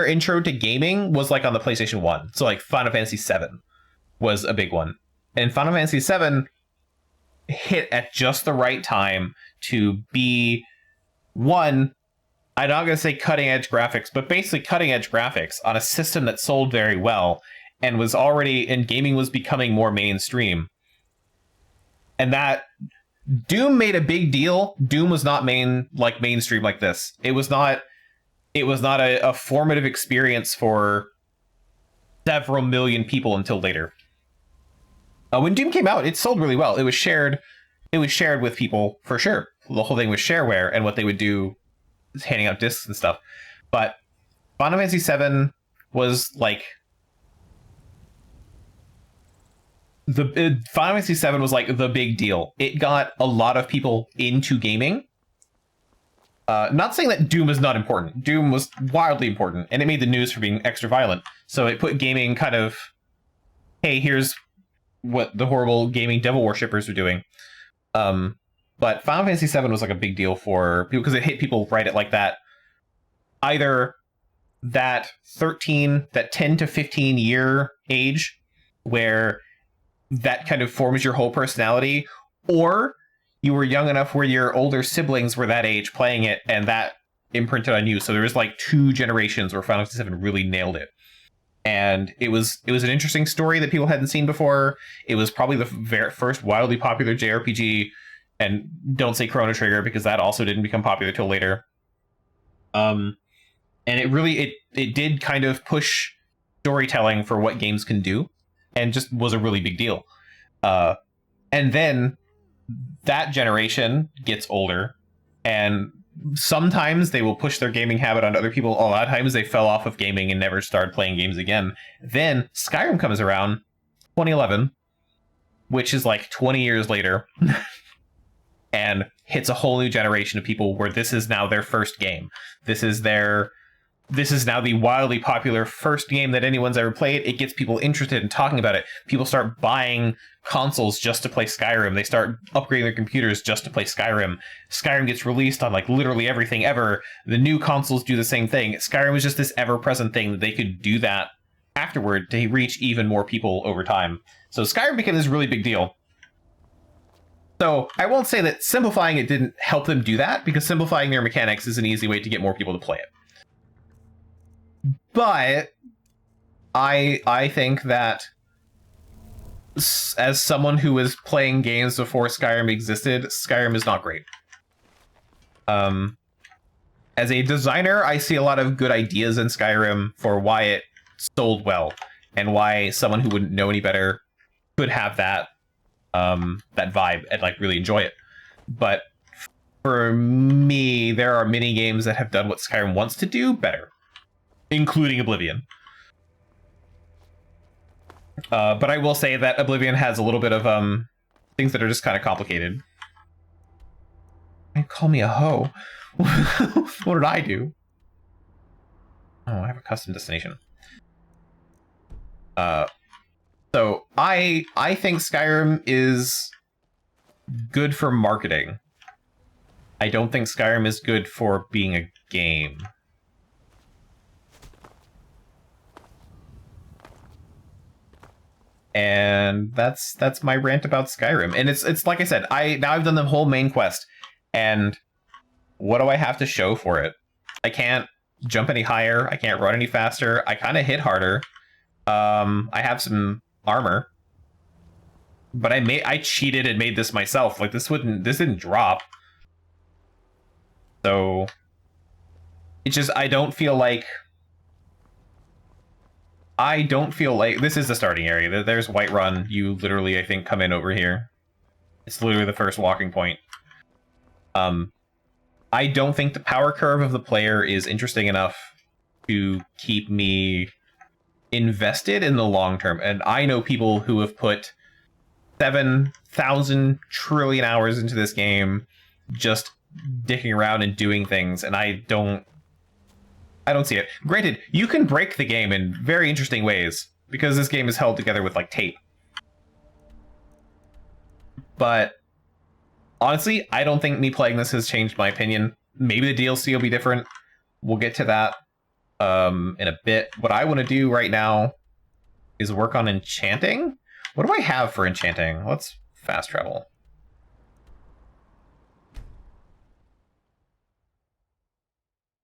intro to gaming was like on the PlayStation 1. So like Final Fantasy 7 was a big one. And Final Fantasy 7 hit at just the right time to be one, I'm not going to say cutting edge graphics, but basically cutting edge graphics on a system that sold very well and was already, and gaming was becoming more mainstream. And that Doom made a big deal. Doom was not mainstream like this. It was not a formative experience for several million people until later. When Doom came out, it sold really well. It was shared with people for sure. The whole thing was shareware, and what they would do is handing out discs and stuff. But Final Fantasy VII was like Final Fantasy VII was like the big deal. It got a lot of people into gaming. Not saying that Doom is not important. Doom was wildly important, and it made the news for being extra violent. So it put gaming kind of, hey, here's what the horrible gaming devil worshippers are doing. But Final Fantasy VII was like a big deal for people because it hit people right at like that, either that 10 to 15 year age where that kind of forms your whole personality, or you were young enough where your older siblings were that age playing it, and that imprinted on you. So there was like 2 generations where Final Fantasy VII really nailed it. And it was an interesting story that people hadn't seen before. It was probably the very first wildly popular JRPG, and don't say Chrono Trigger because that also didn't become popular till later. And it really it did kind of push storytelling for what games can do, and just was a really big deal. And then that generation gets older, and sometimes they will push their gaming habit on other people. A lot of times they fell off of gaming and never started playing games again. Then Skyrim comes around, 2011, which is like 20 years later, and hits a whole new generation of people where this is now their first game. This is now the wildly popular first game that anyone's ever played. It gets people interested in talking about it. People start buying consoles just to play Skyrim. They start upgrading their computers just to play Skyrim. Skyrim gets released on like literally everything ever. The new consoles do the same thing. Skyrim was just this ever-present thing that they could do that afterward to reach even more people over time. So Skyrim became this really big deal. So I won't say that simplifying it didn't help them do that, because simplifying their mechanics is an easy way to get more people to play it. But I think that as someone who was playing games before Skyrim existed, Skyrim is not great. As a designer, I see a lot of good ideas in Skyrim for why it sold well, and why someone who wouldn't know any better could have that that vibe and like really enjoy it. But for me, there are many games that have done what Skyrim wants to do better, including Oblivion. But I will say that Oblivion has a little bit of things that are just kind of complicated. Call me a hoe. What did I do? Oh, I have a custom destination. So I think Skyrim is good for marketing. I don't think Skyrim is good for being a game. And that's my rant about Skyrim. And it's like I said, now I've done the whole main quest, and what do I have to show for it? I can't jump any higher. I can't run any faster. I kind of hit harder. I have some armor, but I cheated and made this myself. Like this didn't drop. So it's just I don't feel like this is the starting area. There's Whiterun. You literally, I think, come in over here. It's literally the first walking point. I don't think the power curve of the player is interesting enough to keep me invested in the long term. And I know people who have put 7,000 trillion hours into this game just dicking around and doing things, and I don't see it. Granted, you can break the game in very interesting ways, because this game is held together with, like, tape. But honestly, I don't think me playing this has changed my opinion. Maybe the DLC will be different. We'll get to that in a bit. What I want to do right now is work on enchanting. What do I have for enchanting? Let's fast travel.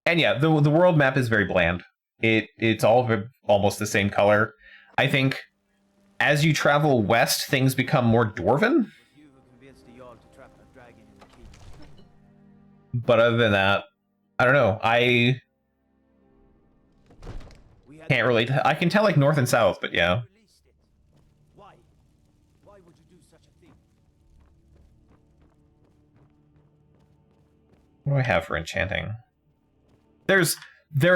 And yeah, the world map is very bland. It's all almost the same color. I think as you travel west, things become more dwarven. But other than that, I don't know. I can't relate. I can tell like north and south, but yeah. Why would you do such a thing? What do I have for enchanting? There's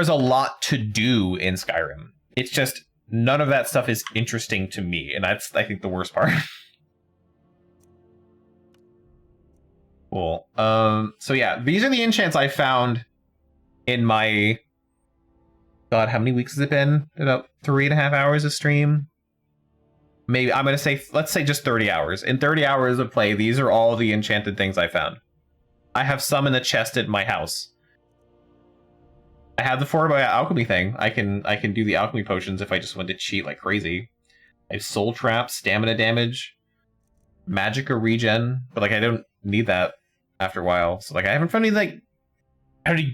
a lot to do in Skyrim. It's just none of that stuff is interesting to me, and that's, I think, the worst part. Cool. So yeah, these are the enchants I found in my... God, how many weeks has it been? About 3.5 hours of stream? Maybe, I'm gonna say, let's say just 30 hours. In 30 hours of play, these are all the enchanted things I found. I have some in the chest at my house. I have the fortified alchemy thing. I can do the alchemy potions if I just want to cheat like crazy. I have soul trap, stamina damage, magicka regen, but like I don't need that after a while. So like I haven't found any like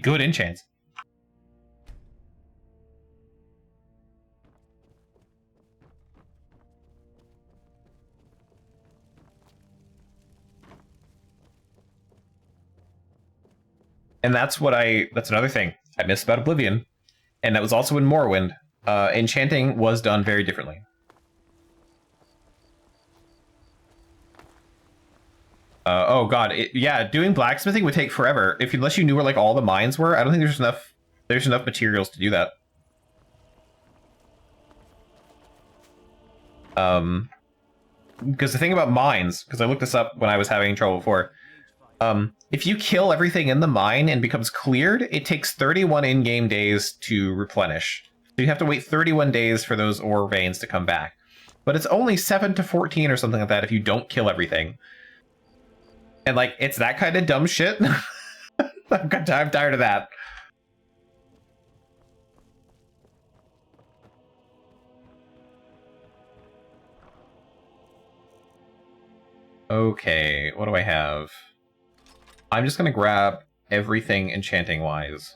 good enchants. And that's another thing I missed about Oblivion, and that was also in Morrowind. Enchanting was done very differently. Oh god, yeah, doing blacksmithing would take forever. Unless you knew where like all the mines were, I don't think there's enough materials to do that. Because the thing about mines, because I looked this up when I was having trouble before, if you kill everything in the mine and becomes cleared, it takes 31 in-game days to replenish. So you have to wait 31 days for those ore veins to come back. But it's only 7 to 14 or something like that if you don't kill everything. And like, it's that kind of dumb shit. I'm tired of that. Okay, what do I have? I'm just gonna grab everything enchanting-wise.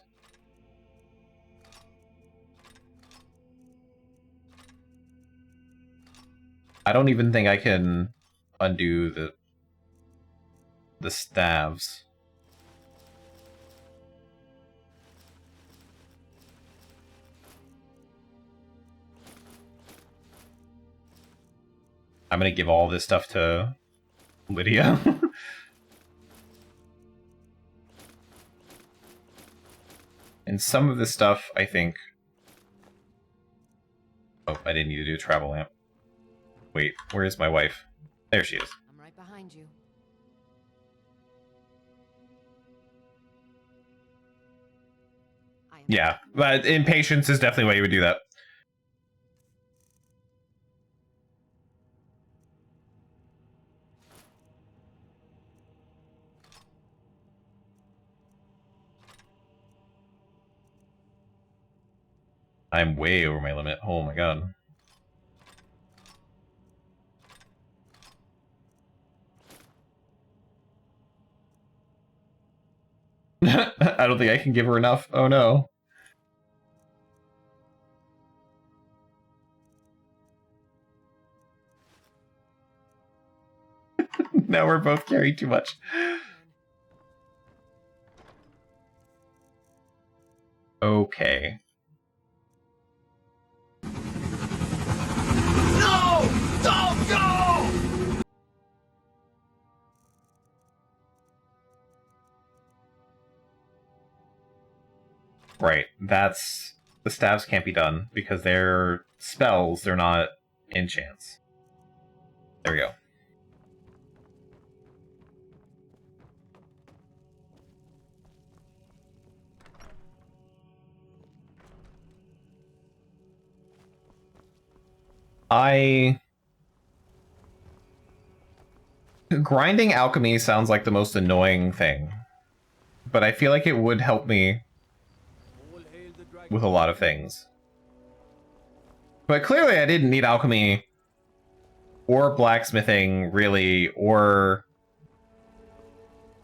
I don't even think I can undo the staves. I'm gonna give all this stuff to Lydia. And some of this stuff, I think... Oh, I didn't need to do a travel lamp. Wait, where is my wife? There she is. I'm right behind you. Yeah, but impatience is definitely why you would do that. I'm way over my limit. Oh my god. I don't think I can give her enough. Oh no. Now we're both carrying too much. Okay. No! Don't go! Right, that's... The staves can't be done, because they're spells, they're not enchants. There we go. Grinding alchemy sounds like the most annoying thing. But I feel like it would help me with a lot of things. But clearly I didn't need alchemy or blacksmithing, really, or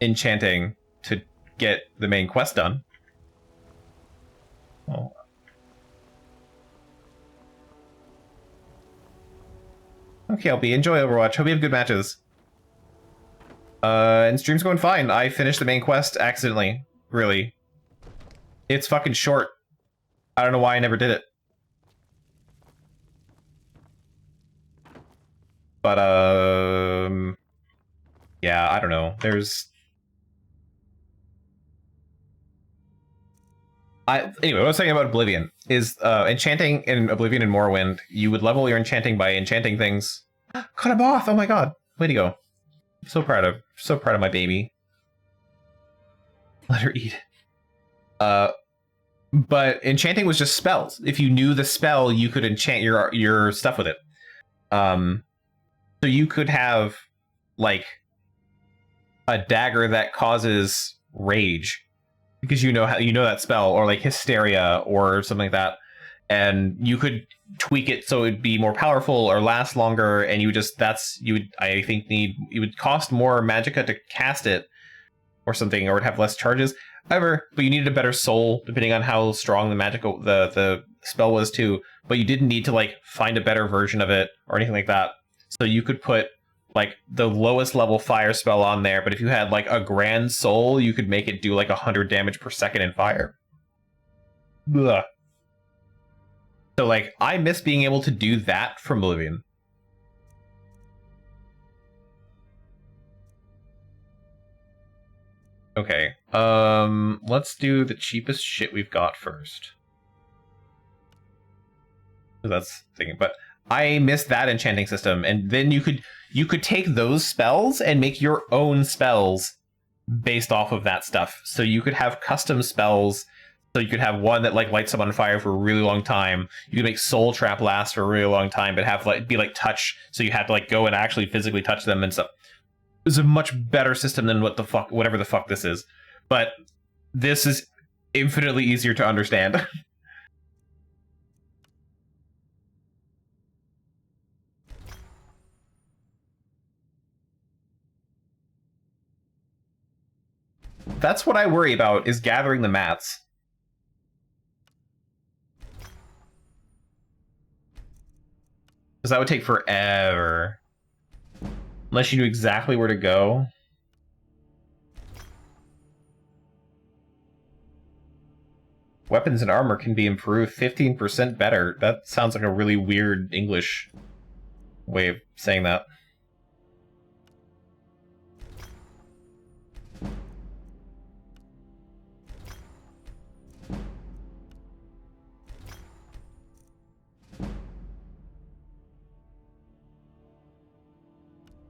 enchanting to get the main quest done. Oh. Okay, LB, enjoy Overwatch. Hope you have good matches. And stream's going fine. I finished the main quest accidentally, really. It's fucking short. I don't know why I never did it. But, yeah, I don't know. There's... Anyway, what I was saying about Oblivion is, enchanting in Oblivion and Morrowind, you would level your enchanting by enchanting things. Cut a moth! Oh my god. Way to go. So proud of my baby. Let her eat. But enchanting was just spells. If you knew the spell, you could enchant your stuff with it. So you could have like a dagger that causes rage because you know that spell, or like hysteria or something like that, and you could tweak it so it'd be more powerful or last longer, and you would cost more magicka to cast it or something, or would have less charges. However, but you needed a better soul depending on how strong the magical the spell was too. But you didn't need to like find a better version of it or anything like that. So you could put like the lowest level fire spell on there, but if you had like a grand soul, you could make it do like 100 damage per second in fire. Ugh. So like I miss being able to do that from Oblivion. Okay, let's do the cheapest shit we've got first. That's thinking, but I miss that enchanting system, and then you could take those spells and make your own spells based off of that stuff. So you could have custom spells. So you could have one that like lights them on fire for a really long time. You could make Soul Trap last for a really long time, but have like be like touch, so you had to like go and actually physically touch them and stuff. It's a much better system than whatever the fuck this is. But this is infinitely easier to understand. That's what I worry about, is gathering the mats. Because that would take forever. Unless you knew exactly where to go. Weapons and armor can be improved 15% better. That sounds like a really weird English way of saying that.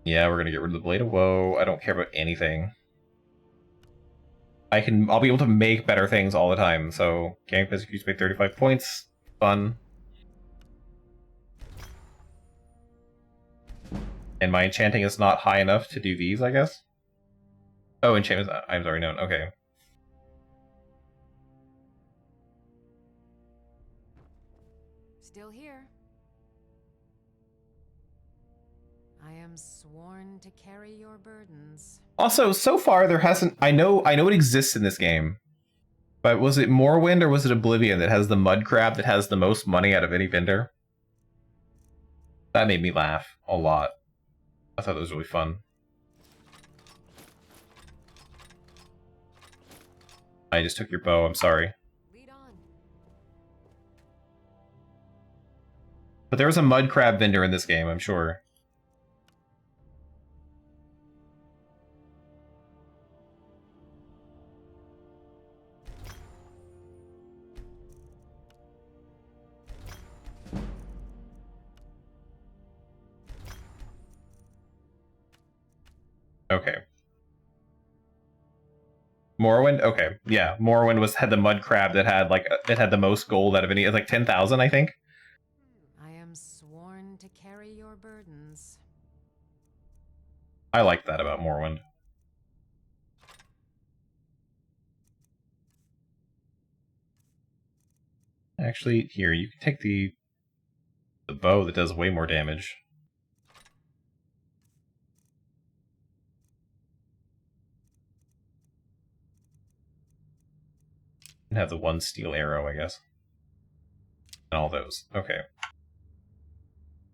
Yeah, we're gonna get rid of the Blade of Woe. I don't care about anything. I'll be able to make better things all the time, so Gang executes by 35 points. Fun. And my enchanting is not high enough to do these, I guess? Oh, enchantment items already known. Okay. Still here. I am sworn to carry your burdens. Also, so far there hasn't. I know it exists in this game, but was it Morrowind or was it Oblivion that has the mud crab that has the most money out of any vendor? That made me laugh a lot. I thought it was really fun. I just took your bow. I'm sorry. Lead on. But there was a mud crab vendor in this game, I'm sure. Okay. Morrowind? Okay. Yeah, Morrowind had the mud crab that had the most gold out of any. It was like 10,000, I think. I am sworn to carry your burdens. I like that about Morrowind. Actually, here, you can take the bow that does way more damage. And have the one steel arrow, I guess. And all those. Okay.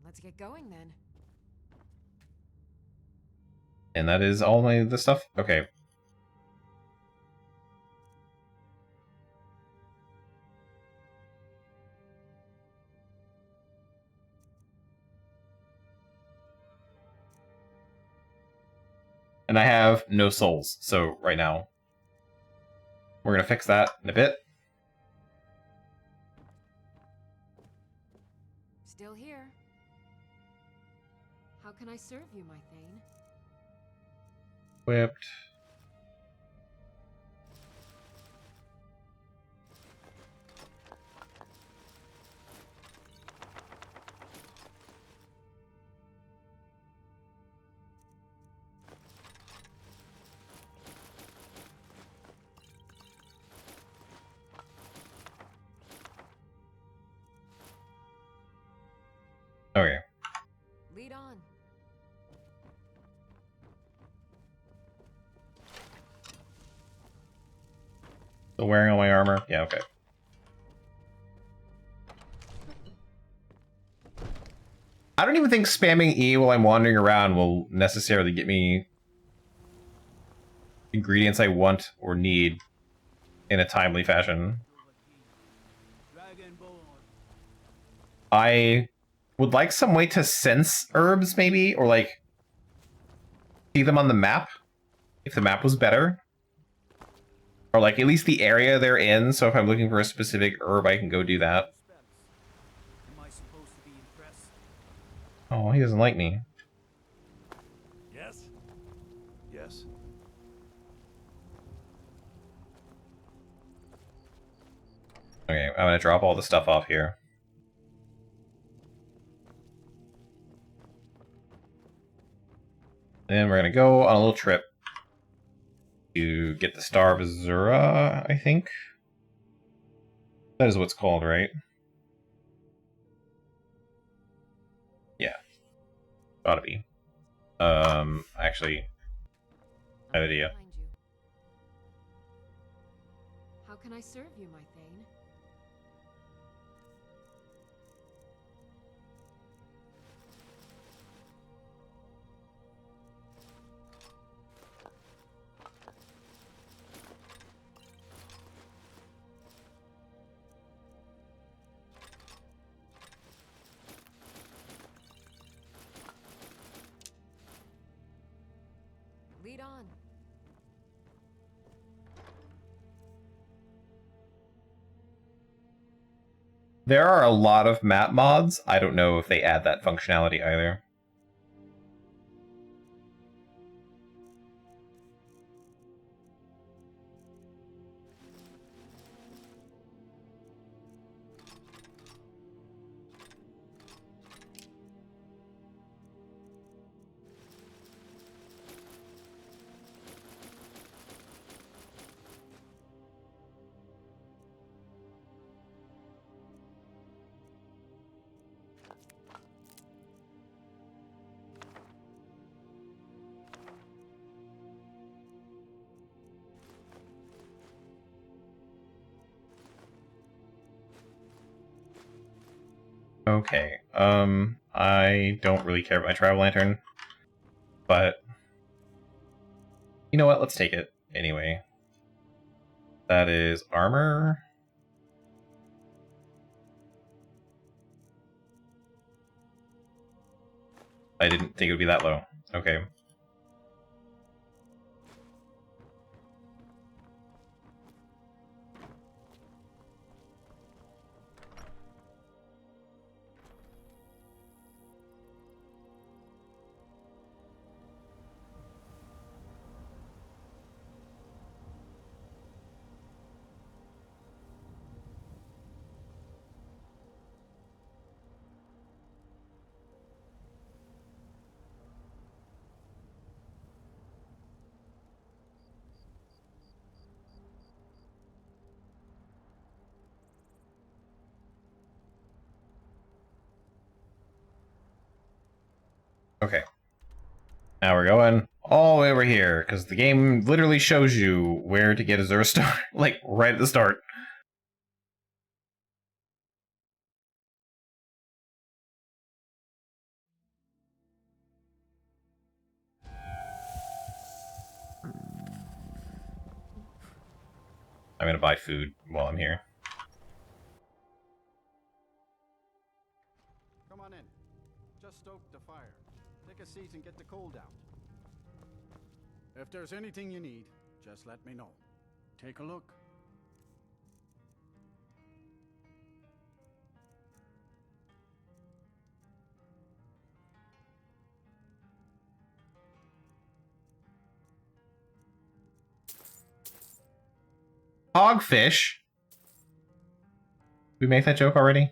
Let's get going then. And that is all the stuff? Okay. And I have no souls, so right now. We're gonna fix that in a bit. Still here. How can I serve you, my Thane? Equipped. Okay. Lead on. Still wearing all my armor? Yeah, okay. I don't even think spamming E while I'm wandering around will necessarily get me ingredients I want or need in a timely fashion. I would like some way to sense herbs, maybe, or like see them on the map, if the map was better. Or like at least the area they're in, so if I'm looking for a specific herb, I can go do that. Oh, he doesn't like me. Yes? Yes. Okay, I'm gonna drop all the stuff off here. Then we're gonna go on a little trip to get the Star of Azura, I think. That is what's called, right? Yeah. Gotta be. Actually, I have an idea. How can I serve you, my Thane? Lead on. There are a lot of map mods. I don't know if they add that functionality either. Okay, I don't really care about my travel lantern, but you know what, let's take it anyway. That is armor. I didn't think it would be that low. Okay. Okay. Now we're going all the way over here, because the game literally shows you where to get a Zero Star, like, right at the start. I'm gonna buy food while I'm here. Come on in. Just stoke the fire. Take a seat and get the coal down. If there's anything you need, just let me know. Take a look. Hogfish? Did we make that joke already?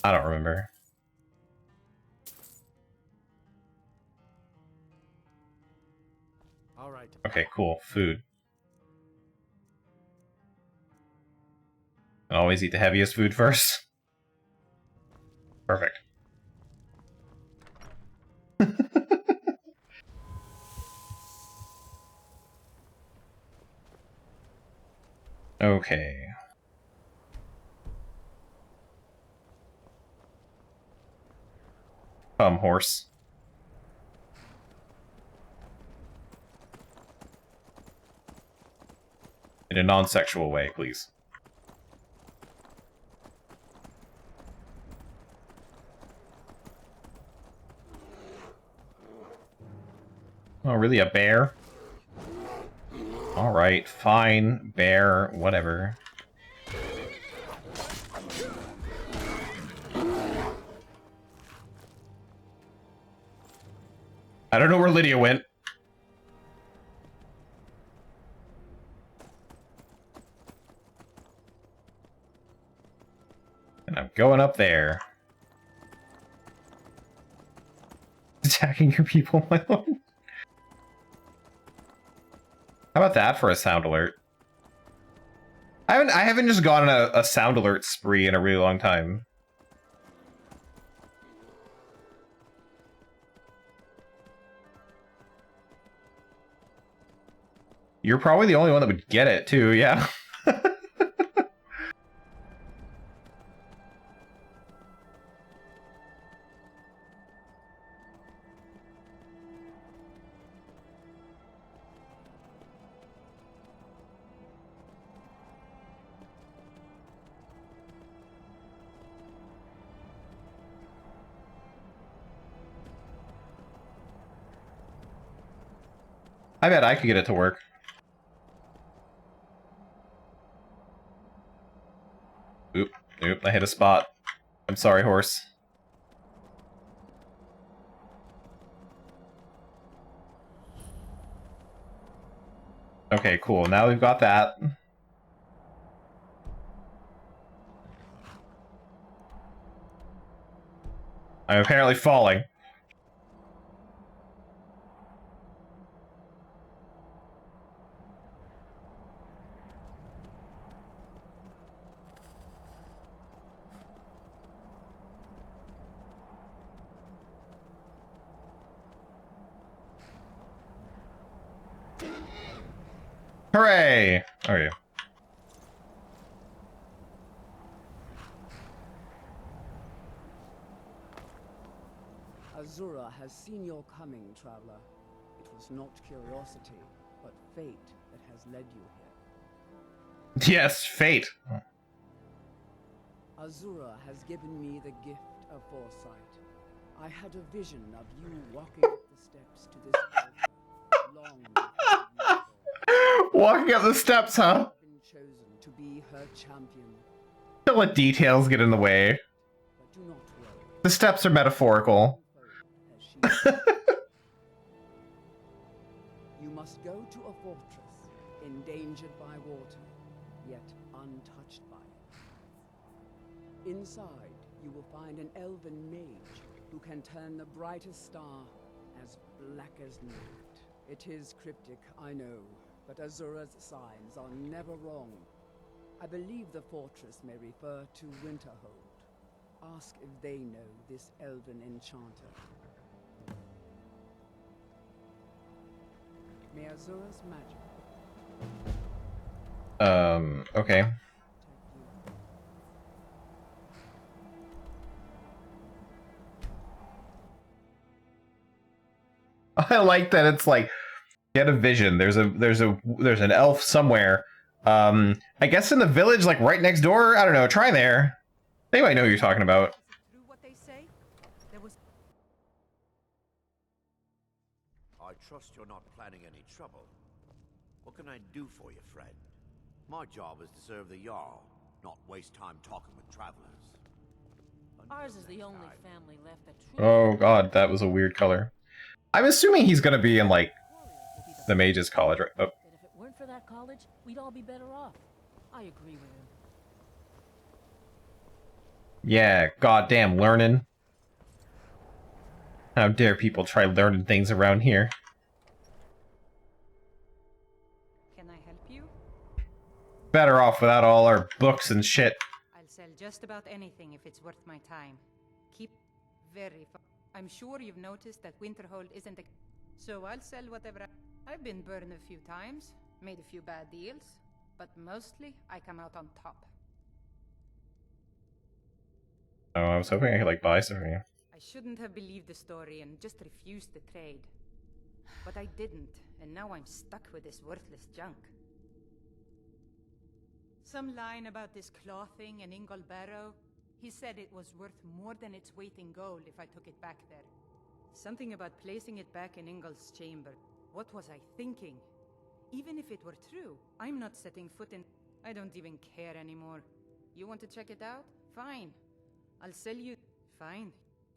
I don't remember. All right. Okay, cool. Food. And always eat the heaviest food first. Perfect. Okay. Come, horse. In a non-sexual way, please. Oh, really? A bear? Alright, fine. Bear, whatever. I don't know where Lydia went. And I'm going up there. Attacking your people, my lord. How about that for a sound alert? I haven't just gone on a sound alert spree in a really long time. You're probably the only one that would get it too, yeah. I bet I could get it to work. Oop, I hit a spot. I'm sorry, horse. Okay, cool. Now we've got that. I'm apparently falling. Hooray! Oh yeah. Azura has seen your coming, traveler. It was not curiosity, but fate that has led you here. Yes, fate. Azura has given me the gift of foresight. I had a vision of you walking up the steps to this altar, long before you Walking up the steps, huh? have been chosen to be her champion. Don't let details get in the way. But do not worry. The steps are metaphorical. You must go to a fortress, endangered by water, yet untouched by it. Inside, you will find an elven mage who can turn the brightest star as black as night. It is cryptic, I know, but Azura's signs are never wrong. I believe the fortress may refer to Winterhold. Ask if they know this elven enchanter. May Azura's magic. Okay. I like that it's like get a vision. There's an elf somewhere. I guess in the village, like right next door. I don't know. Try there. They might know what you're talking about. I trust you're not planning any trouble. What can I do for you, friend? My job is to serve the Jarl, not waste time talking with travelers. Ours is the only family left that Oh god, that was a weird color. I'm assuming he's gonna be in like the mage's college, right? Oh. that if it weren't for that college, we'd all be better off. I agree with him. Yeah, goddamn learning. How dare people try learning things around here? Can I help you? Better off without all our books and shit. I'll sell just about anything if it's worth my time. Keep very far. I'm sure you've noticed that Winterhold isn't a... So I'll sell whatever I've been burned a few times, made a few bad deals, but mostly I come out on top. Oh, I was hoping I could like buy some from you. I shouldn't have believed the story and just refused the trade. But I didn't, and now I'm stuck with this worthless junk. Some line about this clothing in Ingol Barrow. He said it was worth more than its weight in gold if I took it back there. Something about placing it back in Ingol's chamber. What was I thinking? Even if it were true, I'm not setting foot in... I don't even care anymore. You want to check it out? Fine. I'll sell you... Fine.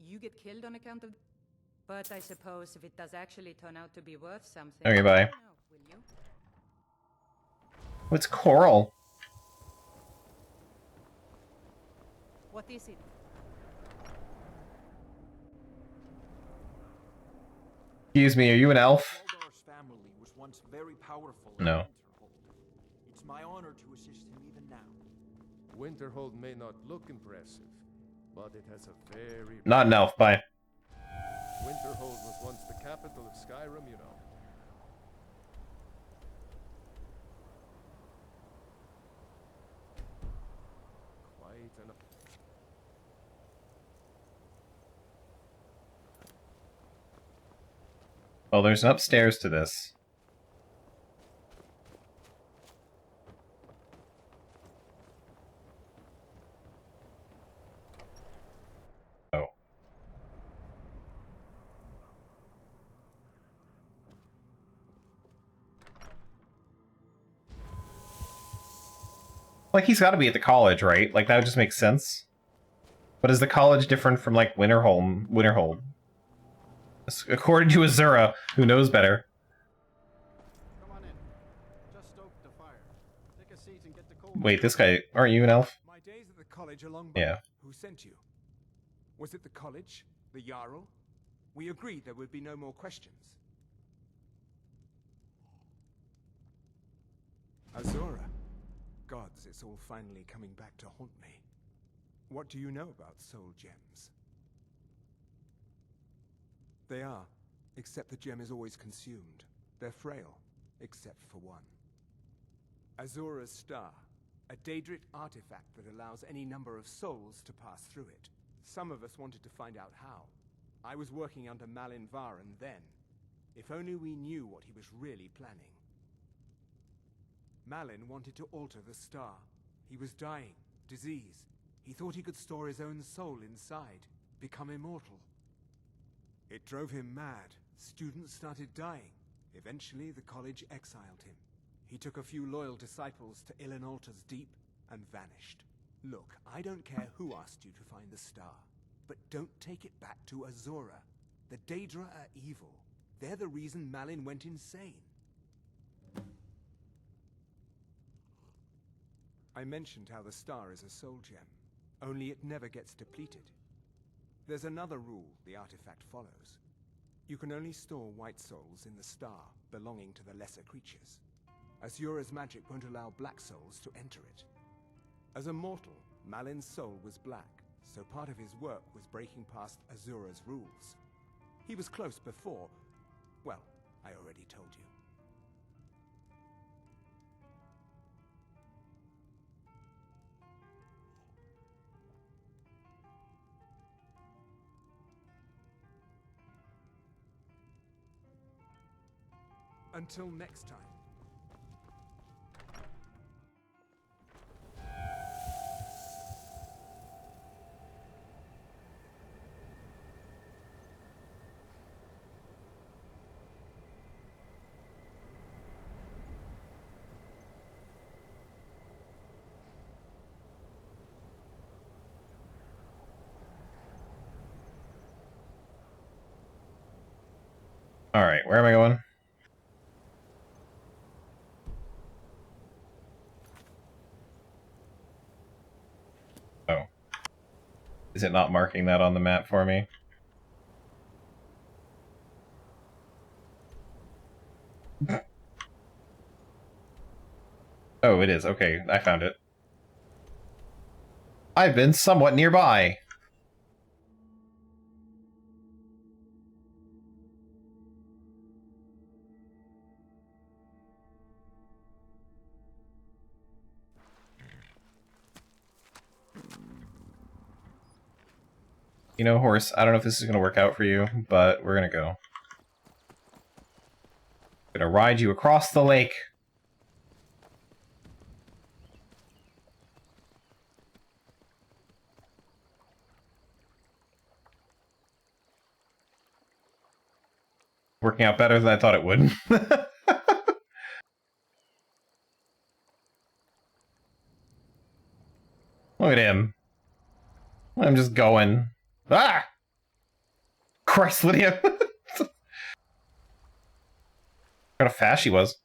You get killed on account of... But I suppose if it does actually turn out to be worth something... Okay, bye. Know, will you? What's coral? What is it? Excuse me, are you an elf? Baldar's family was once very powerful. No. It's my honor to assist him even now. Winterhold may not look impressive, but it has a very... Not an elf, bye. Winterhold was once the capital of Skyrim, you know. Quite enough. Well, there's an upstairs to this. Oh. Like, he's got to be at the college, right? Like, that would just make sense. But is the college different from, like, Winterhold? According to Azura, who knows better. Come on in. Just stoke the fire. Take a seat and get the coal. Wait, this guy... Aren't you an elf? My days at the college are long by. Yeah. Who sent you? Was it the college? The Jarl? We agreed there would be no more questions. Azura. Gods, it's all finally coming back to haunt me. What do you know about soul gems? They are, except the gem is always consumed. They're frail, except for one. Azura's Star, a Daedric artifact that allows any number of souls to pass through it. Some of us wanted to find out how. I was working under Malin Varen then. If only we knew what he was really planning. Malin wanted to alter the star. He was dying, disease. He thought he could store his own soul inside, become immortal. It drove him mad. Students started dying. Eventually, the college exiled him. He took a few loyal disciples to Ilinalta's Deep and vanished. Look, I don't care who asked you to find the star, but don't take it back to Azura. The Daedra are evil. They're the reason Malin went insane. I mentioned how the star is a soul gem, only it never gets depleted. There's another rule the artifact follows. You can only store white souls in the star belonging to the lesser creatures. Azura's magic won't allow black souls to enter it. As a mortal, Malin's soul was black, so part of his work was breaking past Azura's rules. He was close before. Well, I already told you. Until next time. Alright, where am I going? Oh. Is it not marking that on the map for me? Oh, it is. Okay, I found it. I've been somewhat nearby. You know, Horse, I don't know if this is going to work out for you, but we're going to go. I'm going to ride you across the lake. Working out better than I thought it would. Look at him. I'm just going. Ah! Christ, Lydia! How fast she was.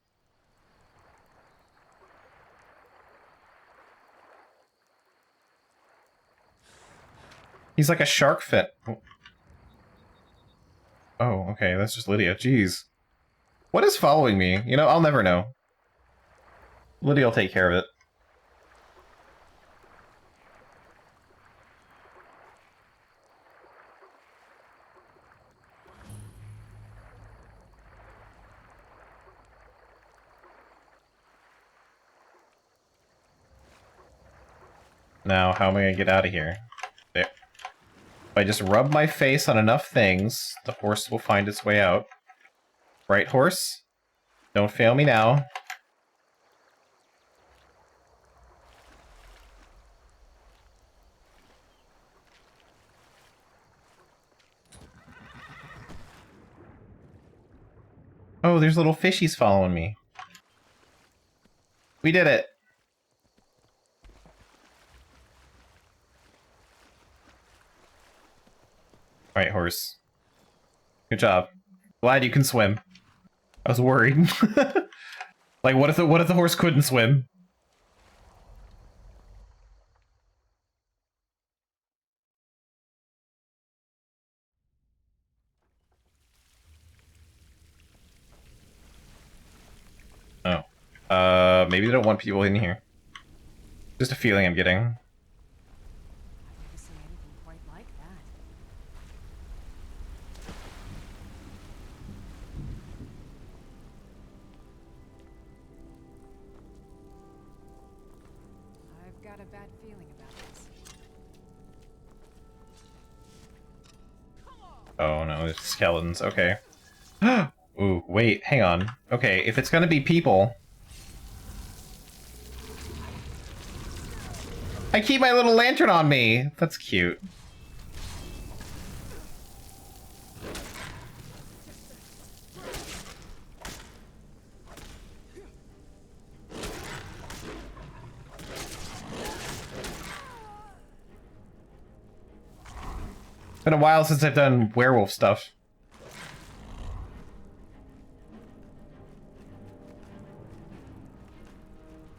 He's like a shark fin. Oh, okay, that's just Lydia. Jeez. What is following me? You know, I'll never know. Lydia will take care of it. Now, how am I gonna get out of here? There. If I just rub my face on enough things, the horse will find its way out. Right, horse? Don't fail me now. Oh, there's little fishies following me. We did it! horse. Good job. Glad you can swim. I was worried. Like, what if the horse couldn't swim? Oh. Maybe they don't want people in here. Just a feeling I'm getting. I've never seen anything quite like that. I've got a bad feeling about this. Oh no, there's skeletons. Okay. Ooh, wait, hang on. Okay, if it's gonna be people... I keep my little lantern on me! That's cute. It's been a while since I've done werewolf stuff.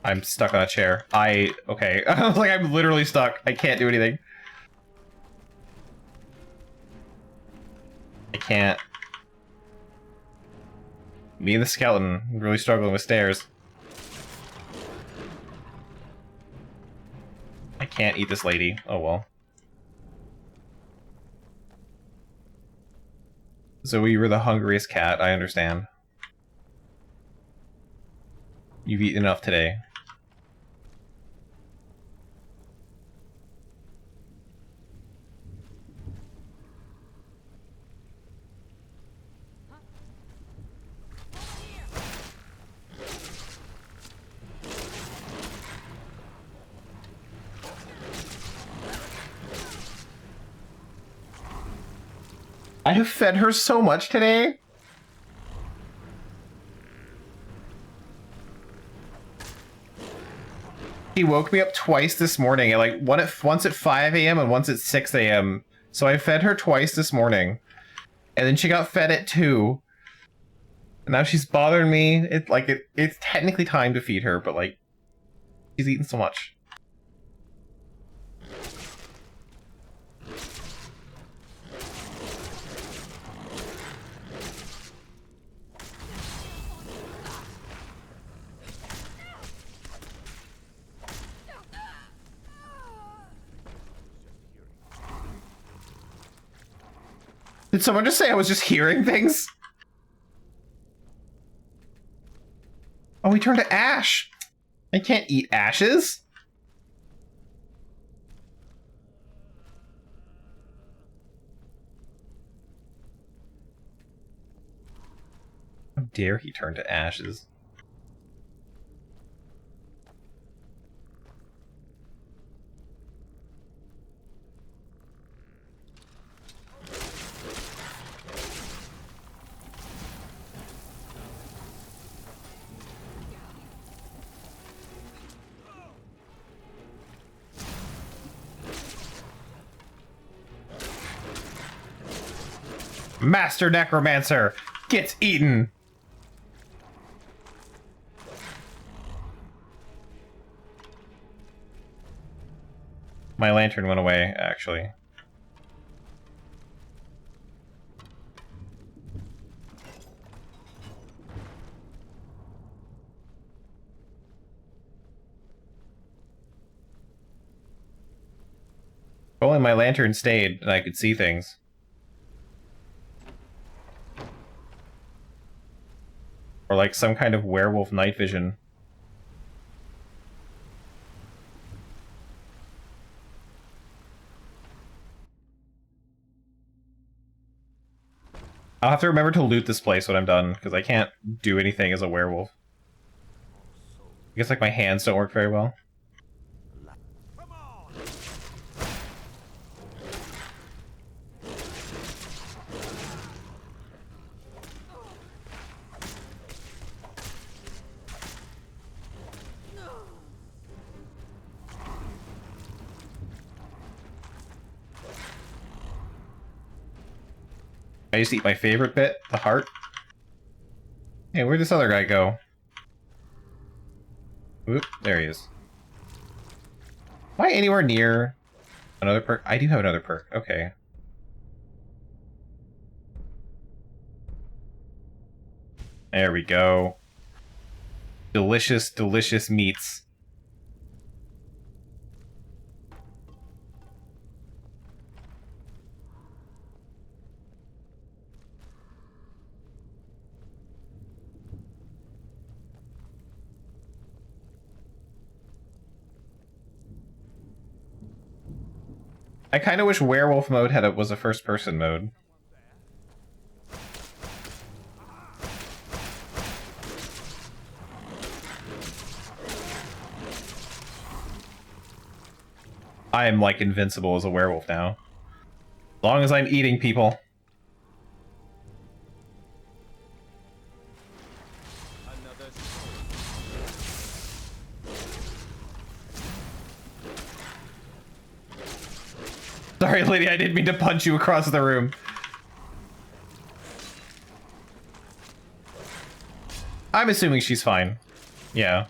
I'm stuck on a chair. Okay. I was like, I'm literally stuck. I can't do anything. I can't. Me and the skeleton really struggling with stairs. I can't eat this lady. Oh well. Zoe, you're the hungriest cat, I understand. You've eaten enough today. I have fed her so much today. He woke me up twice this morning, at like once at 5 a.m. and once at 6 a.m. So I fed her twice this morning. And then she got fed at 2. And now she's bothering me. It's technically time to feed her, but like she's eaten so much. Did someone just say I was just hearing things? Oh, he turned to ash. I can't eat ashes. How dare he turn to ashes? Master Necromancer gets eaten. My lantern went away, actually. If only my lantern stayed and I could see things. Or like some kind of werewolf night vision. I'll have to remember to loot this place when I'm done, because I can't do anything as a werewolf. I guess like my hands don't work very well. I just eat my favorite bit, the heart. Hey, where'd this other guy go? Oop, there he is. Am I anywhere near another perk? I do have another perk. Okay. There we go. Delicious, delicious meats. I kind of wish werewolf mode was a first-person mode. I am, like, invincible as a werewolf now. As long as I'm eating people. Sorry, lady, I didn't mean to punch you across the room. I'm assuming she's fine. Yeah.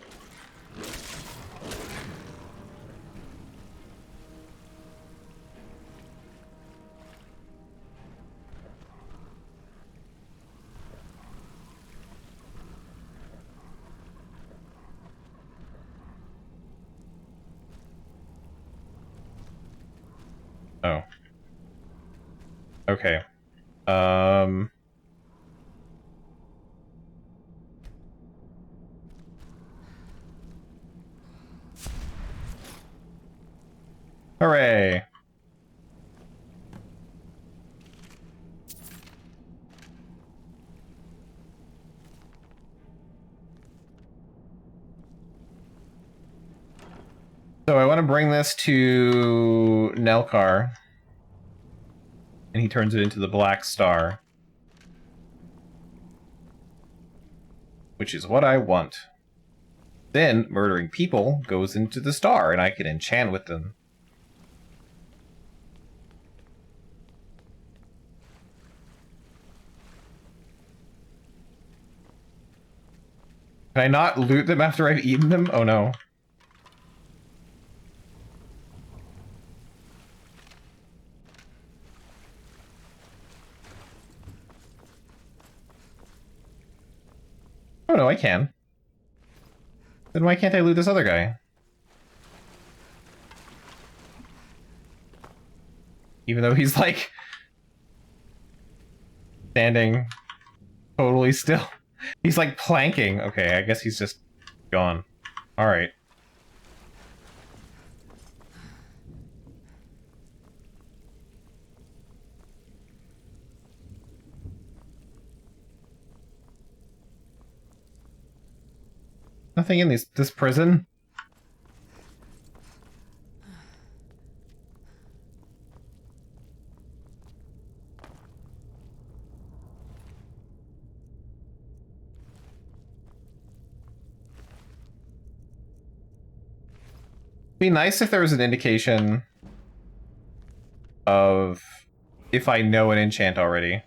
Oh. Okay. Hooray. So I want to bring this to Nelkar. And he turns it into the Black Star. Which is what I want. Then, murdering people goes into the star, and I can enchant with them. Can I not loot them after I've eaten them? Oh no. Oh no, I can. Then why can't I loot this other guy? Even though he's like... standing totally still. He's like planking. Okay, I guess he's just gone. Alright. Nothing in this prison? Be nice if there was an indication of if I know an enchant already.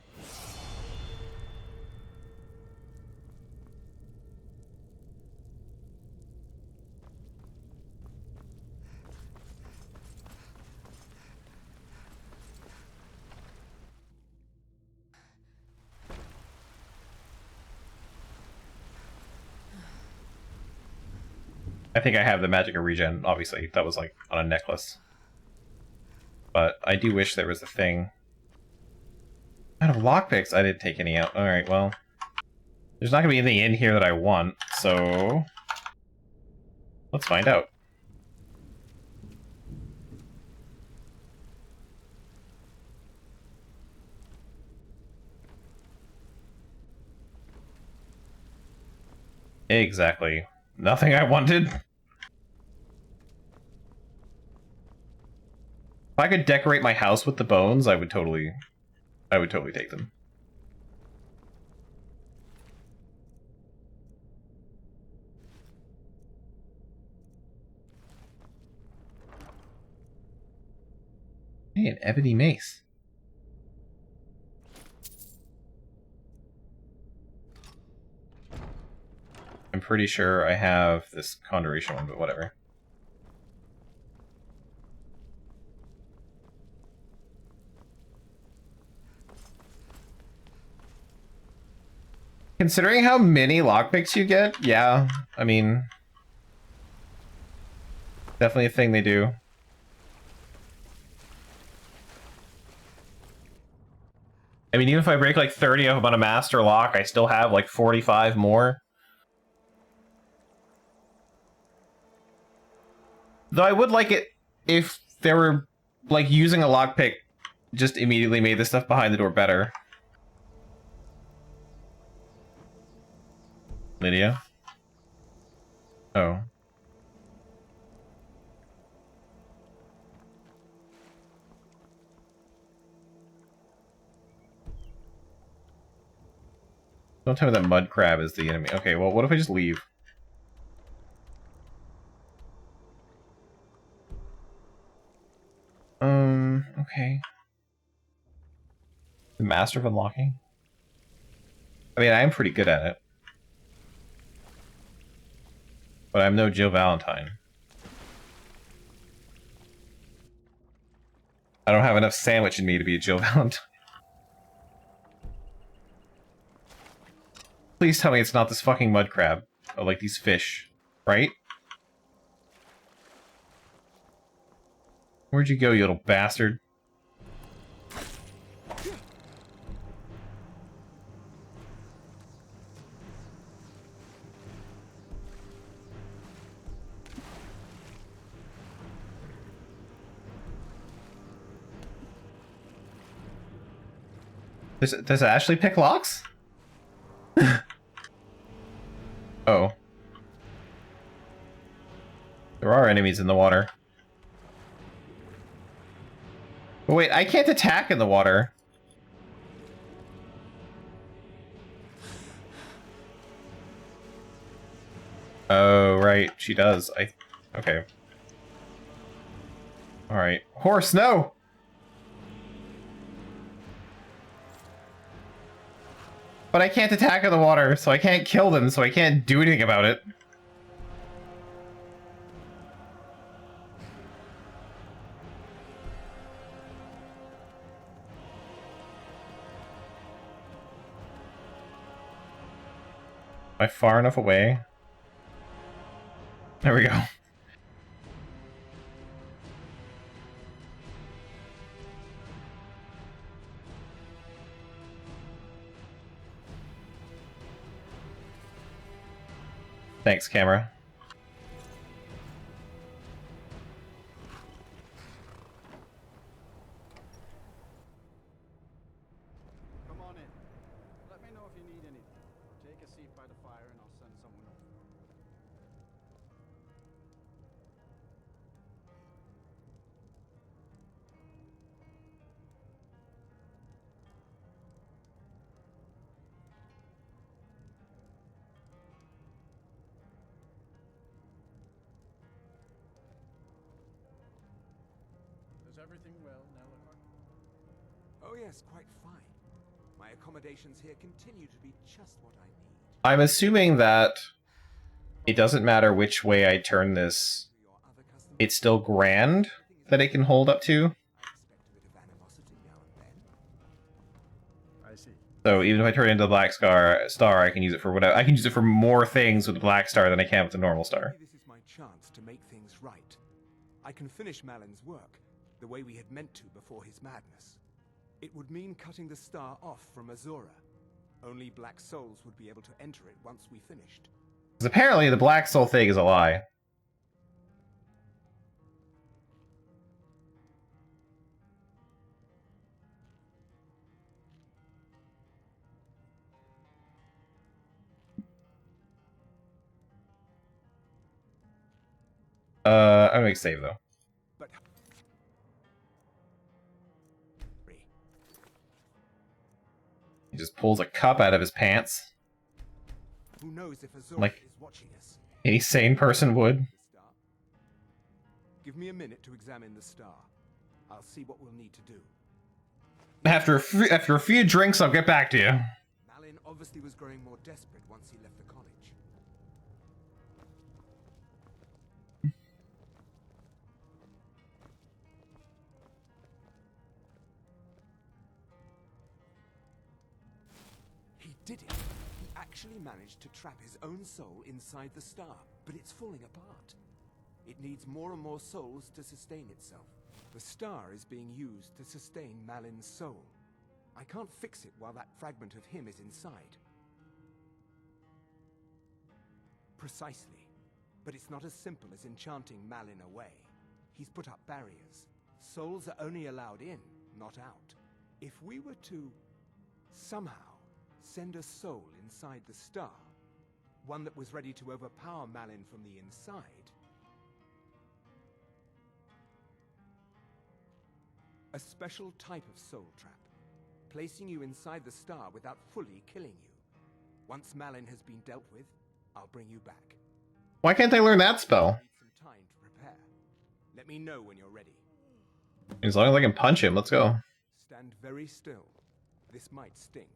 I think I have the magic of regen, obviously. That was like on a necklace. But I do wish there was a thing. Out of lockpicks, I didn't take any out. Alright, well. There's not gonna be anything in here that I want, so... let's find out. Exactly. Nothing I wanted. If I could decorate my house with the bones, I would totally take them. Hey, an ebony mace. I'm pretty sure I have this Conjuration one, but whatever. Considering how many lockpicks you get, yeah, I mean, definitely a thing they do. I mean, even if I break like 30 of them on a master lock, I still have like 45 more. Though I would like it if they were, like, using a lockpick just immediately made the stuff behind the door better. Lydia? Oh. Don't tell me that mud crab is the enemy. Okay, well, what if I just leave? Okay. The master of unlocking? I mean, I am pretty good at it. But I'm no Jill Valentine. I don't have enough sandwich in me to be a Jill Valentine. Please tell me it's not this fucking mud crab. Or like these fish. Right? Where'd you go, you little bastard? Does it actually pick locks? Oh. There are enemies in the water. But wait, I can't attack in the water. Oh, right. She does. Okay. Alright. Horse, no! But I can't attack in the water, so I can't kill them, so I can't do anything about it. Am I far enough away? There we go. Thanks, camera. Come on in. Let me know if you need anything. Take a seat by the fire and I'll send someone over. Is everything well, Nellicott? Oh yes, quite fine. My accommodations here continue to be just what I need. I'm assuming that it doesn't matter which way I turn this. It's still grand that it can hold up to. I see. So even if I turn it into the black star, I can use it for whatever. I can use it for more things with the black star than I can with the normal star. This is my chance to make things right. I can finish Malin's work the way we had meant to before his madness. It would mean cutting the star off from Azura. Only black souls would be able to enter it once we finished. Because apparently the black soul thing is a lie. I'm gonna make save though. But He just pulls a cup out of his pants. who knows if Azura Like is watching us? any sane person would. Give me a minute to examine the star. I'll see what we'll need to do. After a few drinks, I'll get back to you. Malin obviously was growing more desperate once he left the college. did it. He actually managed to trap his own soul inside the star, but it's falling apart. It needs more and more souls to sustain itself. The star is being used to sustain Malin's soul. I can't fix it while that fragment of him is inside. Precisely. But it's not as simple as enchanting Malin away. He's put up barriers. Souls are only allowed in, not out. If we were to somehow send a soul inside the star, one that was ready to overpower Malin from the inside, a special type of soul trap, placing you inside the star without fully killing you. Once Malin has been dealt with, I'll bring you back. Why can't I learn that spell? Need some time to prepare. Let me know when you're ready. As long as I can punch him, let's go. Stand very still. This might sting.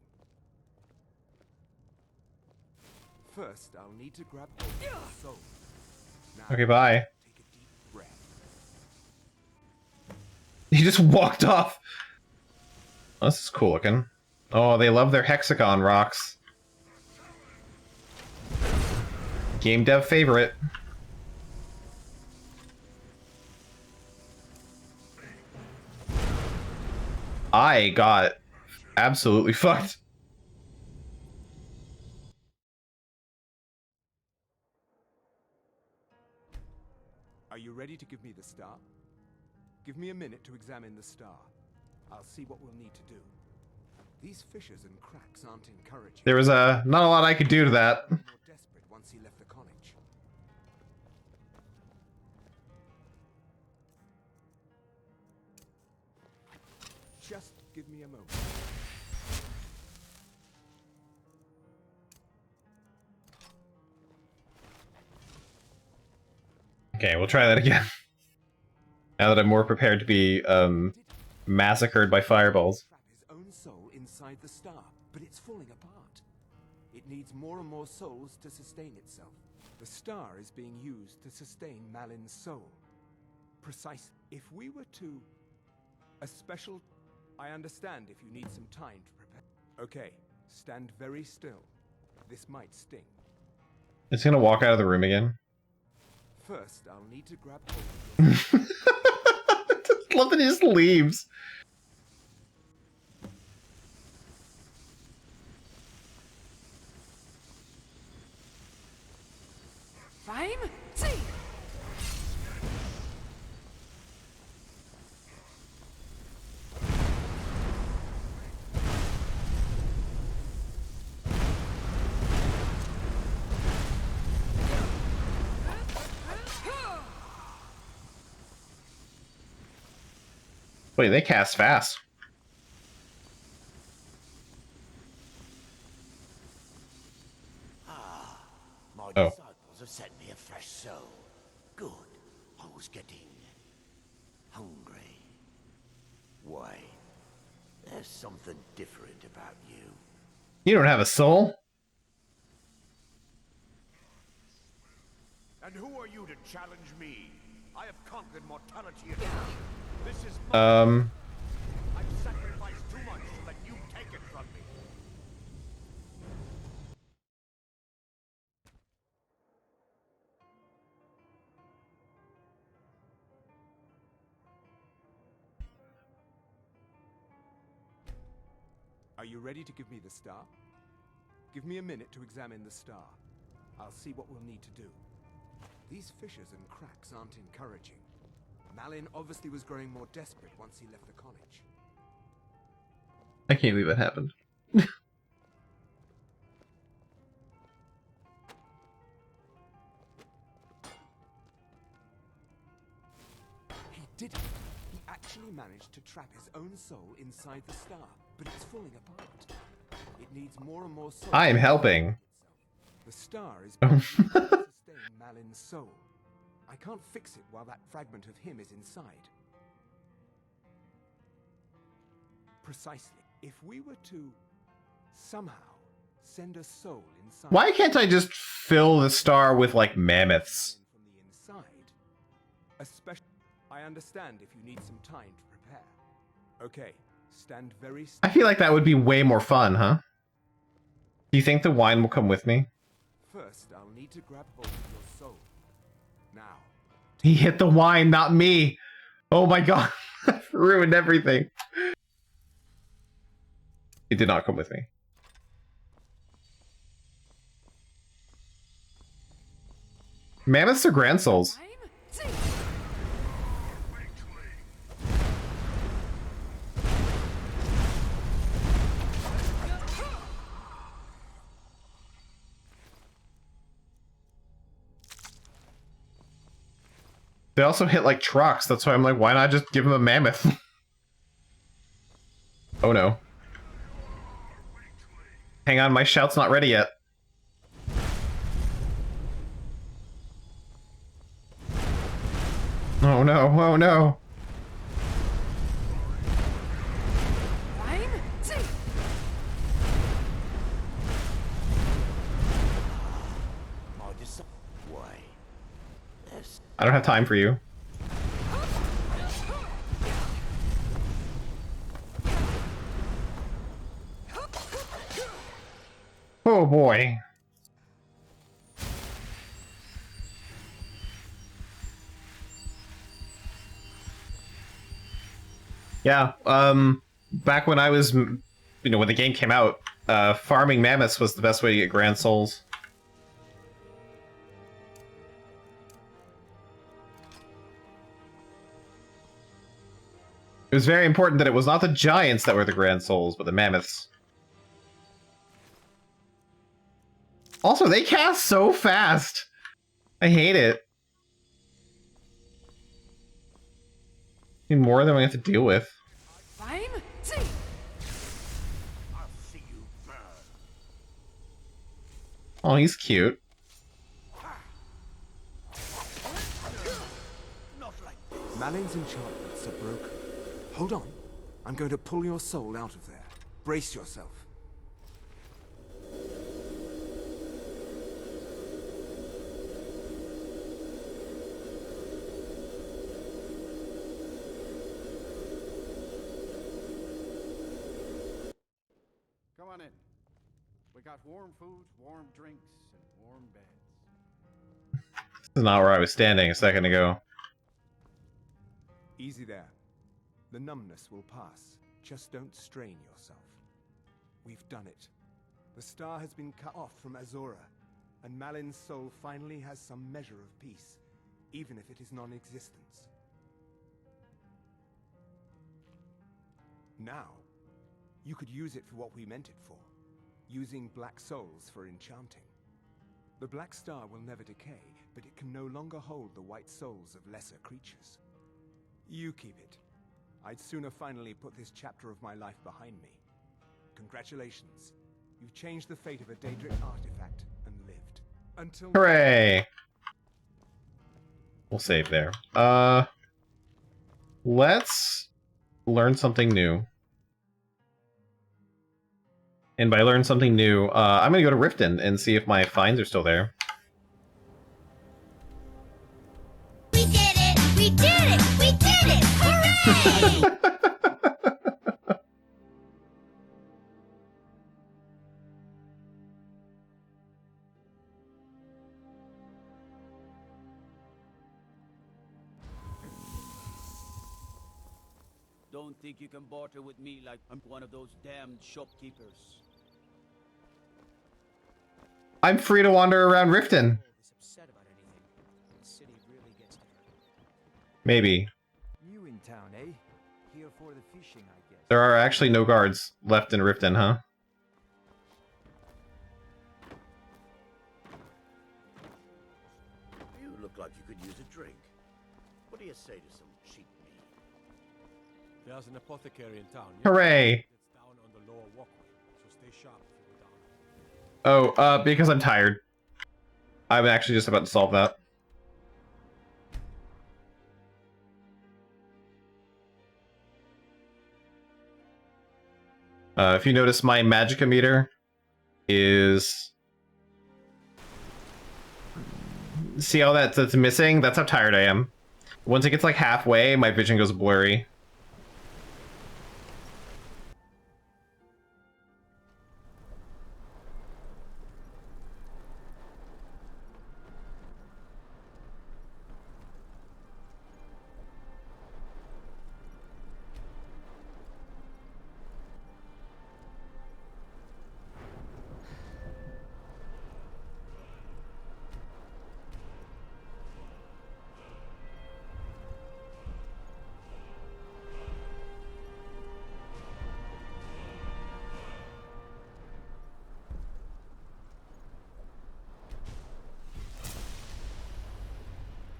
First, I'll need to grab hold of your soul. Now, Okay, bye. take a deep breath. He just walked off. Oh, this is cool looking. Oh, they love their hexagon rocks. Game dev favorite. I got absolutely fucked. Are you ready to give me the star? Give me a minute to examine the star. I'll see what we'll need to do. These fissures and cracks aren't encouraging. There was not a lot I could do to that. More desperate once he left the college. Just give me a moment. Okay, we'll try that again. Now that I'm more prepared to be massacred by fireballs. Trap his own soul inside the star, but it's falling apart. It needs more and more souls to sustain itself. The star is being used to sustain Malin's soul. Precise. If we were to... a special... I understand if you need some time to prepare. Okay, stand very still. This might sting. It's gonna walk out of the room again. First, I'll need to grab hold of your... I love that he just leaves. Fine? See! Wait, they cast fast. My Oh. disciples have sent me a fresh soul. Good. I was getting hungry. Wait. There's something different about you. You don't have a soul? And who are you to challenge me? I have conquered mortality itself. This is I've sacrificed too much to let you take it from me. Are you ready to give me the star? Give me a minute to examine the star. I'll see what we'll need to do. These fissures and cracks aren't encouraging. Malin obviously was growing more desperate once he left the college. I can't believe that happened. He did it. He actually managed to trap his own soul inside the star, but it's falling apart. It needs more and more souls. I am helping. The star is being used to sustain Malin's soul. I can't fix it while that fragment of him is inside. Precisely. If we were to somehow send a soul inside... Why can't I just fill the star with, like, mammoths? From the inside, especially... I understand if you need some time to prepare. Okay, stand very still. I feel like that would be way more fun, huh? Do you think the wine will come with me? First, I'll need to grab hold of your soul. Now. He hit the wine, not me. Oh my god. Ruined everything. It did not come with me. Mammoths are grand souls. They also hit like trucks. That's why I'm like, why not just give him a mammoth? Oh no. Hang on, my shout's not ready yet. Oh no, oh no. I don't have time for you. Oh boy. Yeah, back when I was, when the game came out, farming mammoths was the best way to get grand souls. It was very important that it was not the giants that were the grand souls, but the mammoths. Also, they cast so fast! I hate it. More than we have to deal with. Oh, he's cute. Malin's enchantments are broken. Hold on. I'm going to pull your soul out of there. Brace yourself. Come on in. We got warm food, warm drinks, and warm beds. This is not where I was standing a second ago. Easy there. The numbness will pass. Just don't strain yourself. We've done it. The star has been cut off from Azora, and Malin's soul finally has some measure of peace, even if it is non-existence. Now, you could use it for what we meant it for, using black souls for enchanting. The black star will never decay, but it can no longer hold the white souls of lesser creatures. You keep it. I'd sooner finally put this chapter of my life behind me. Congratulations. You've changed the fate of a Daedric artifact and lived. Until... Hooray! We'll save there. Let's learn something new. And by learn something new, I'm gonna go to Riften and see if my finds are still there. We did it! We did it! We did it! Hooray! Don't think you can barter with me like I'm one of those damned shopkeepers. I'm free to wander around Riften. Maybe. New in town, eh? Here for the fishing, I guess. There are actually no guards left in Riften, huh? You look like you could use a drink. What do you say to some cheap meat? There's an apothecary in town. Hooray! It's down on the lower walkway, so stay sharp if you go down. Oh, because I'm tired. I'm actually just about to solve that. If you notice, my magicka meter is... See how that's missing? That's how tired I am. Once it gets like halfway, my vision goes blurry.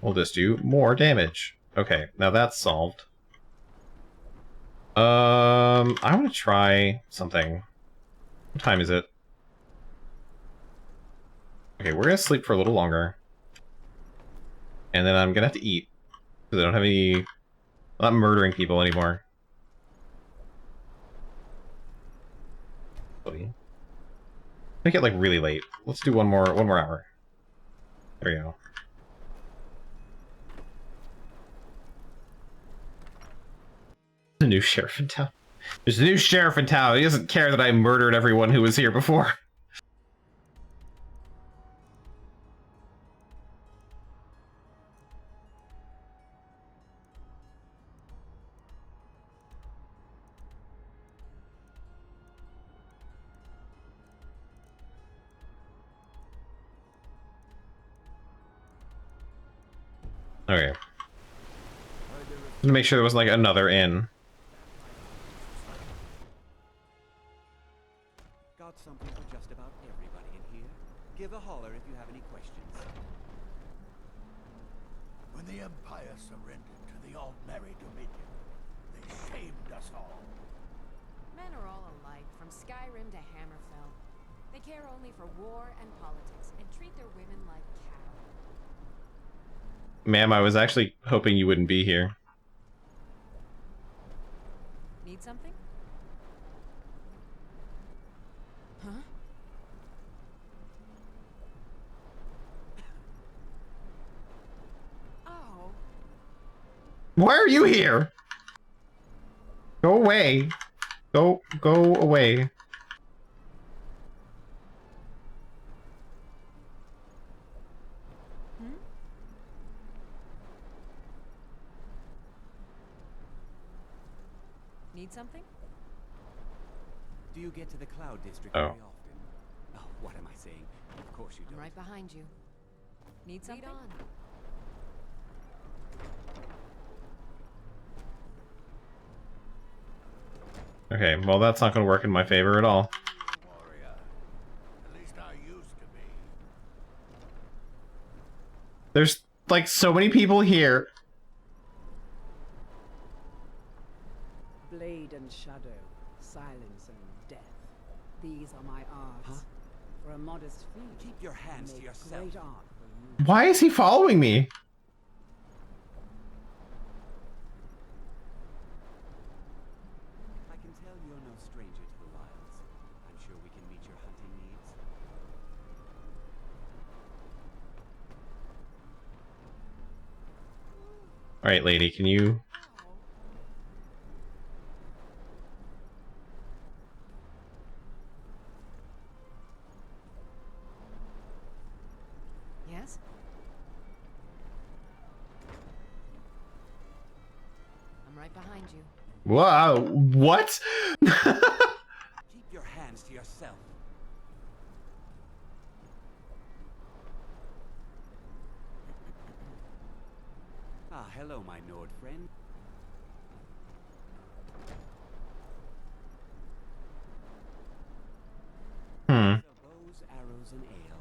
will just do more damage. Okay, now that's solved. I want to try something. What time is it? Okay, we're gonna sleep for a little longer. And then I'm gonna have to eat. Because I don't have any... I'm not murdering people anymore. Make it like really late. Let's do one more hour. There we go. The new sheriff in town. There's a new sheriff in town. He doesn't care that I murdered everyone who was here before. Okay. To make sure there wasn't like another inn. Got something for just about everybody in here. Give a holler if you have any questions. When the Empire surrendered to the Altmerry Dominion, they shamed us all. Men are all alike, from Skyrim to Hammerfell. They care only for war and politics, and treat their women like cattle. Ma'am, I was actually hoping you wouldn't be here. Need something? Huh? Oh. Why are you here? Go away. Go away. Need something? Do you get to the Cloud District Oh. very often? Oh, what am I saying? Of course you I'm don't. right behind you. Need something? Lead on. Okay, well that's not gonna work in my favor at all. At least I used to be. There's like so many people here. Blade and shadow, silence and death. These are my arts. For a modest fee, keep your hands to yourself. Great art. Why is he following me? I can tell you're no stranger to the wilds. I'm sure we can meet your hunting needs. Alright, lady, can you... Yes? I'm right behind you. Wow, what? Keep your hands to yourself. Ah, hello, my Nord friend. Bows, arrows, and ale.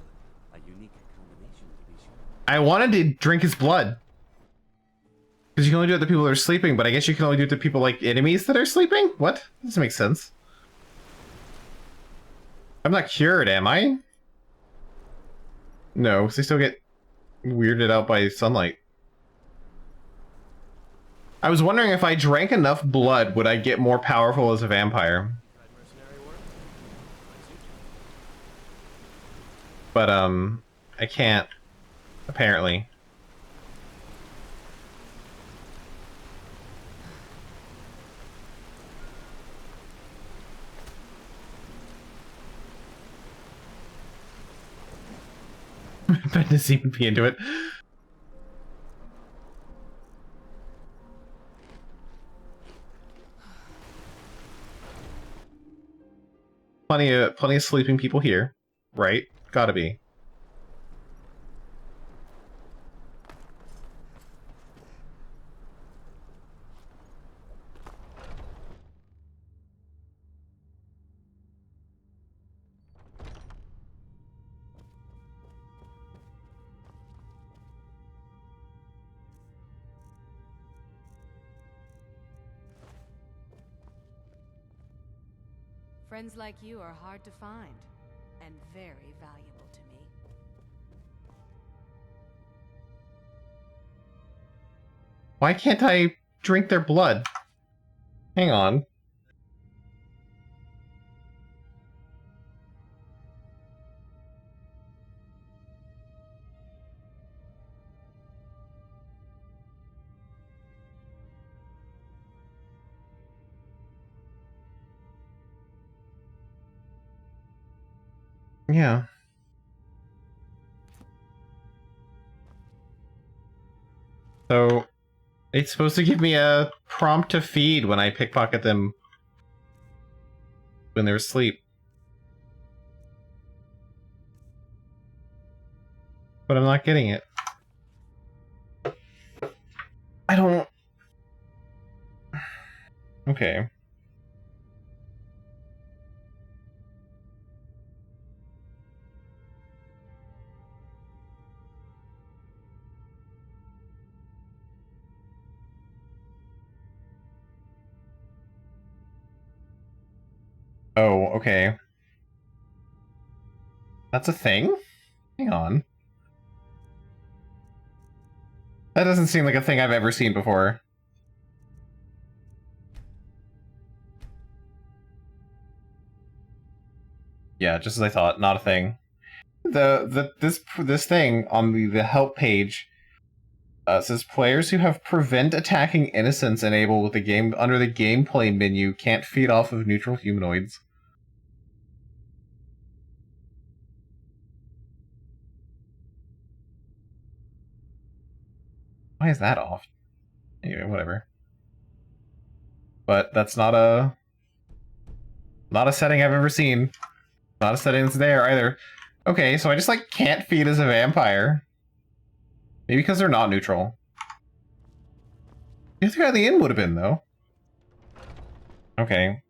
A unique combination, to be sure. I wanted to drink his blood. Because you can only do it to people that are sleeping, but I guess you can only do it to people like enemies that are sleeping? What? Doesn't make sense. I'm not cured, am I? No, because they still get weirded out by sunlight. I was wondering if I drank enough blood, would I get more powerful as a vampire? But, I can't, apparently. Ben doesn't even be into it. Plenty of sleeping people here, right? Gotta be. Friends like you are hard to find, and very valuable to me. Why can't I drink their blood? Hang on. Yeah. So, it's supposed to give me a prompt to feed when I pickpocket them when they're asleep. But I'm not getting it. I don't... Okay. Oh, okay. That's a thing? Hang on. That doesn't seem like a thing I've ever seen before. Yeah, just as I thought, not a thing. This thing on the help page says players who have prevent attacking innocents enabled with the game under the gameplay menu can't feed off of neutral humanoids. Why is that off? Anyway, whatever. But that's not a setting I've ever seen. Not a setting that's there either. Okay, so I just like can't feed as a vampire. Maybe because they're not neutral. The other guy at the inn would have been though. Okay.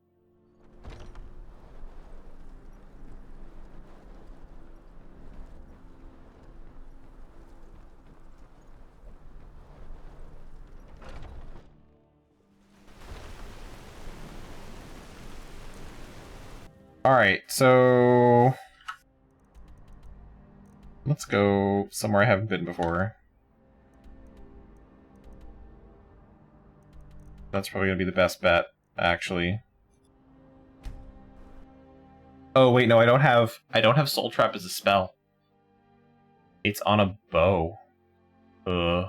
Alright, so... let's go somewhere I haven't been before. That's probably gonna be the best bet, actually. Oh wait, no, I don't have Soul Trap as a spell. It's on a bow. Ugh.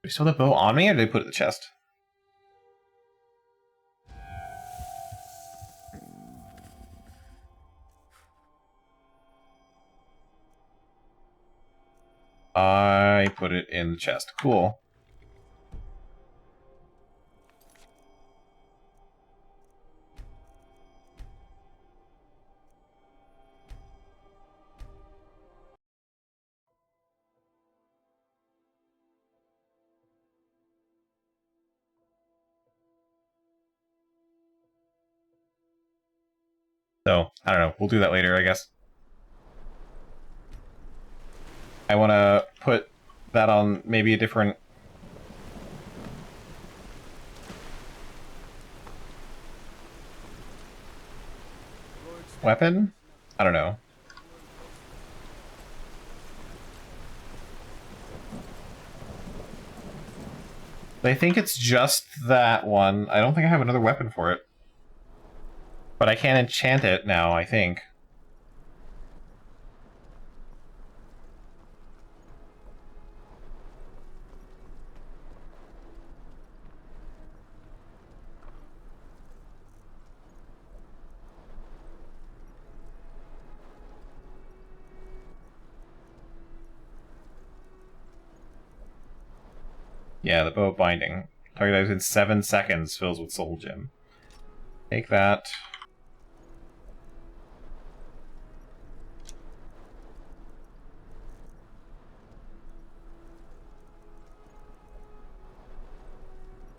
Do I still have the bow on me, or did I put it in the chest? I put it in the chest. Cool. So, I don't know. We'll do that later, I guess. I want to put that on maybe a different... weapon? I don't know. I think it's just that one. I don't think I have another weapon for it. But I can enchant it now, I think. Yeah, the bow binding. Target in 7 seconds fills with soul gem. Take that.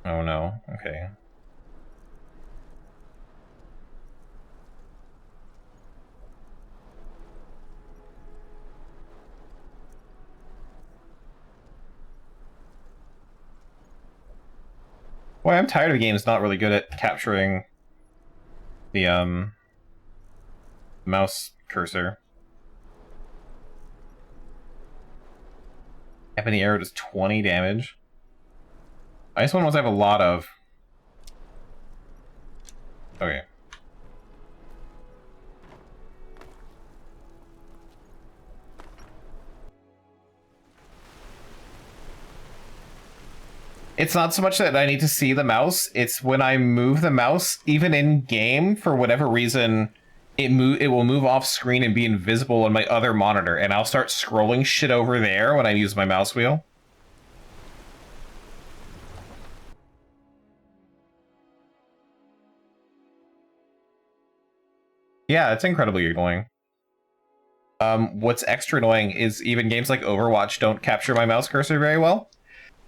Oh no, okay. Boy, I'm tired of games not really good at capturing the mouse cursor. Ebony arrow does 20 damage. I just want ones I have a lot of. Okay. It's not so much that I need to see the mouse, it's when I move the mouse, even in game, for whatever reason, it will move off screen and be invisible on my other monitor, and I'll start scrolling shit over there when I use my mouse wheel. Yeah, it's incredibly annoying. What's extra annoying is even games like Overwatch don't capture my mouse cursor very well.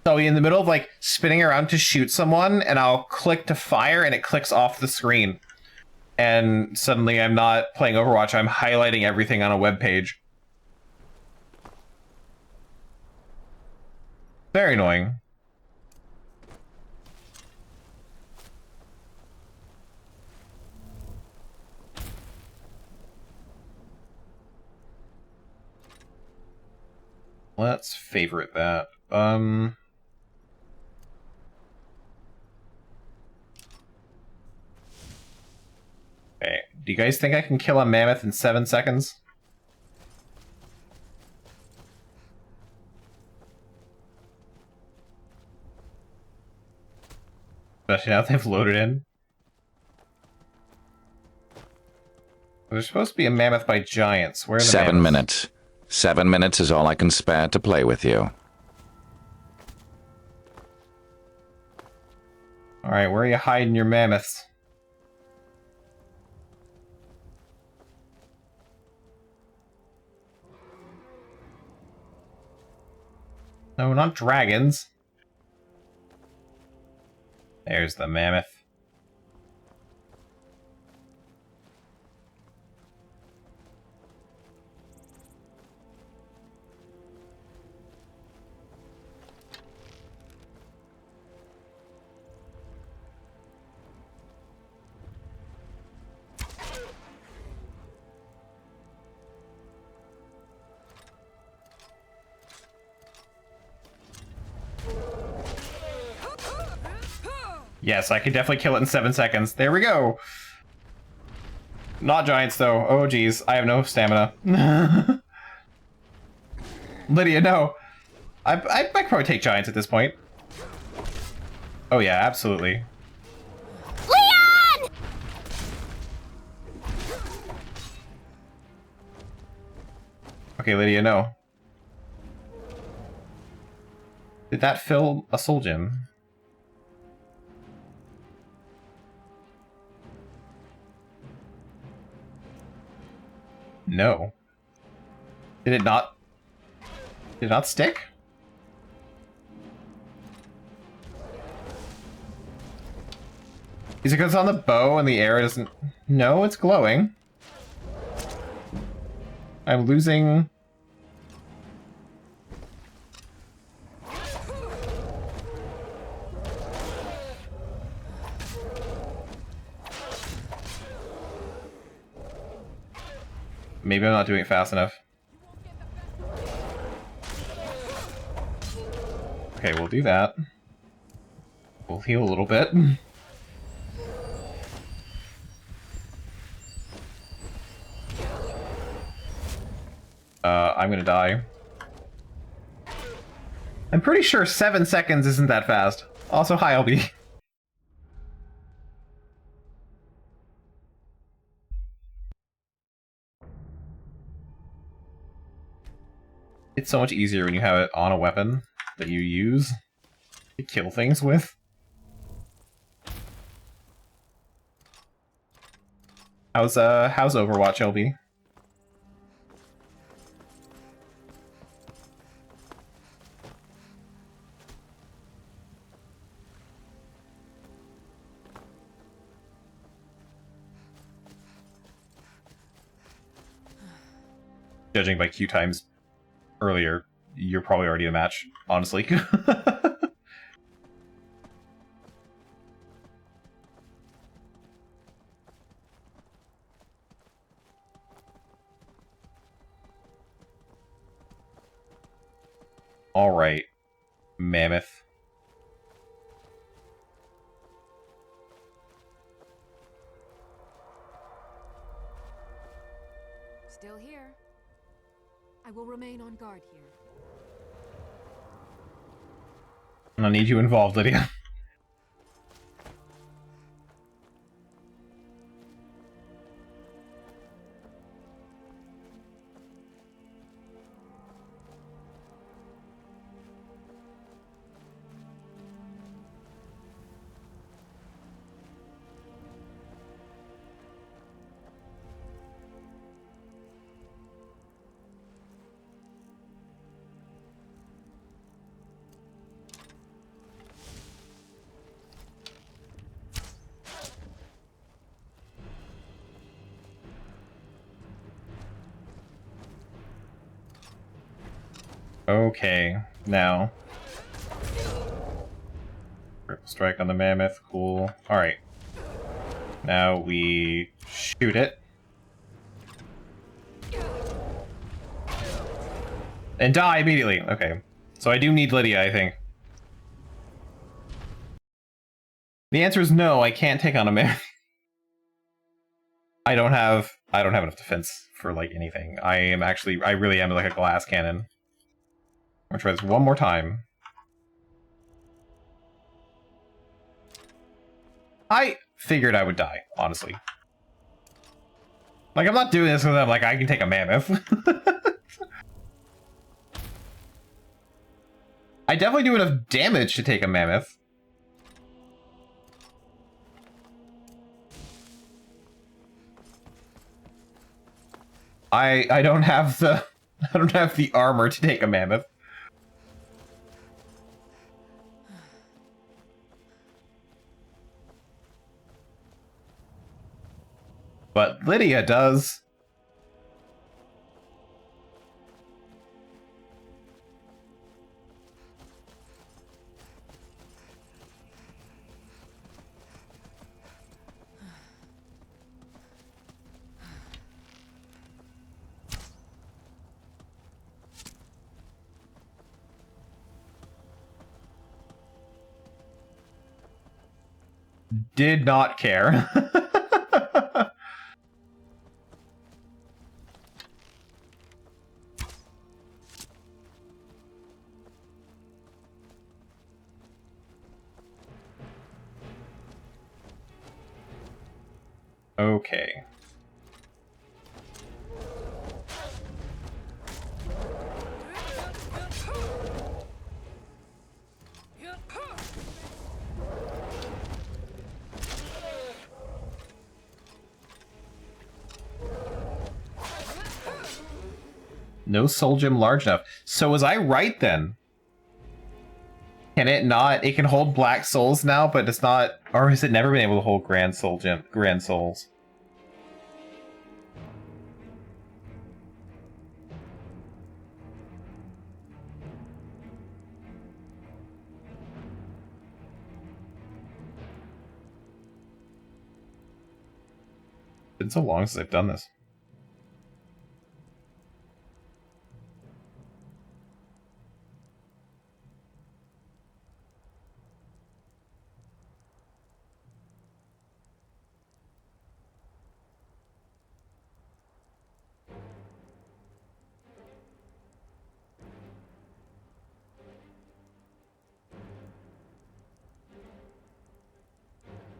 So in the middle of like spinning around to shoot someone, and I'll click to fire, and it clicks off the screen. And suddenly I'm not playing Overwatch, I'm highlighting everything on a web page. Very annoying. Let's favorite that. Okay, do you guys think I can kill a mammoth in 7 seconds? Especially now that they've loaded in. There's supposed to be a mammoth by giants. Where are the 7 mammoths? minutes. 7 minutes is all I can spare to play with you. Alright, where are you hiding your mammoths? No, not dragons. There's the mammoth. Yes, I could definitely kill it in 7 seconds. There we go! Not giants, though. Oh, geez. I have no stamina. Lydia, no! I could probably take giants at this point. Oh yeah, absolutely. Leon! Okay, Lydia, no. Did that fill a soul gem? No. Did it not? Did it not stick? Is it because it's on the bow and the arrow doesn't... No, it's glowing. I'm losing... Maybe I'm not doing it fast enough. Okay, we'll do that. We'll heal a little bit. I'm gonna die. I'm pretty sure 7 seconds isn't that fast. Also, hi, LB. It's so much easier when you have it on a weapon that you use to kill things with. How's Overwatch, LB? Judging by queue times earlier, you're probably already a match, honestly. Alright. Mammoth. Still here. I will remain on guard here. I need you involved, Lydia. Okay, now. Critical strike on the mammoth, cool. Alright. Now we shoot it. And die immediately! Okay. So I do need Lydia, I think. The answer is no, I can't take on a mammoth. I don't have enough defense for, like, anything. I really am like a glass cannon. I'm gonna try this one more time. I figured I would die, honestly. Like, I'm not doing this because I'm like, I can take a mammoth. I definitely do enough damage to take a mammoth. I don't have the armor to take a mammoth. But Lydia does. Did not care. Okay. No soul gem large enough. So was I right then? Can it not? It can hold black souls now, but it's not, or has it never been able to hold grand souls? It's been so long since I've done this.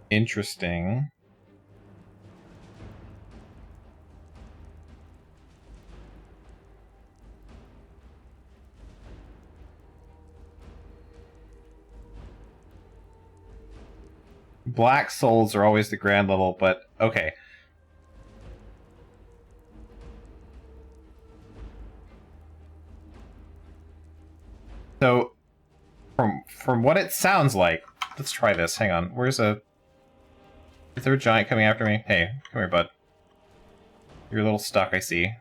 Interesting. Black souls are always the grand level, but okay. So, from what it sounds like, let's try this. Hang on. Is there a giant coming after me? Hey, come here, bud. You're a little stuck, I see.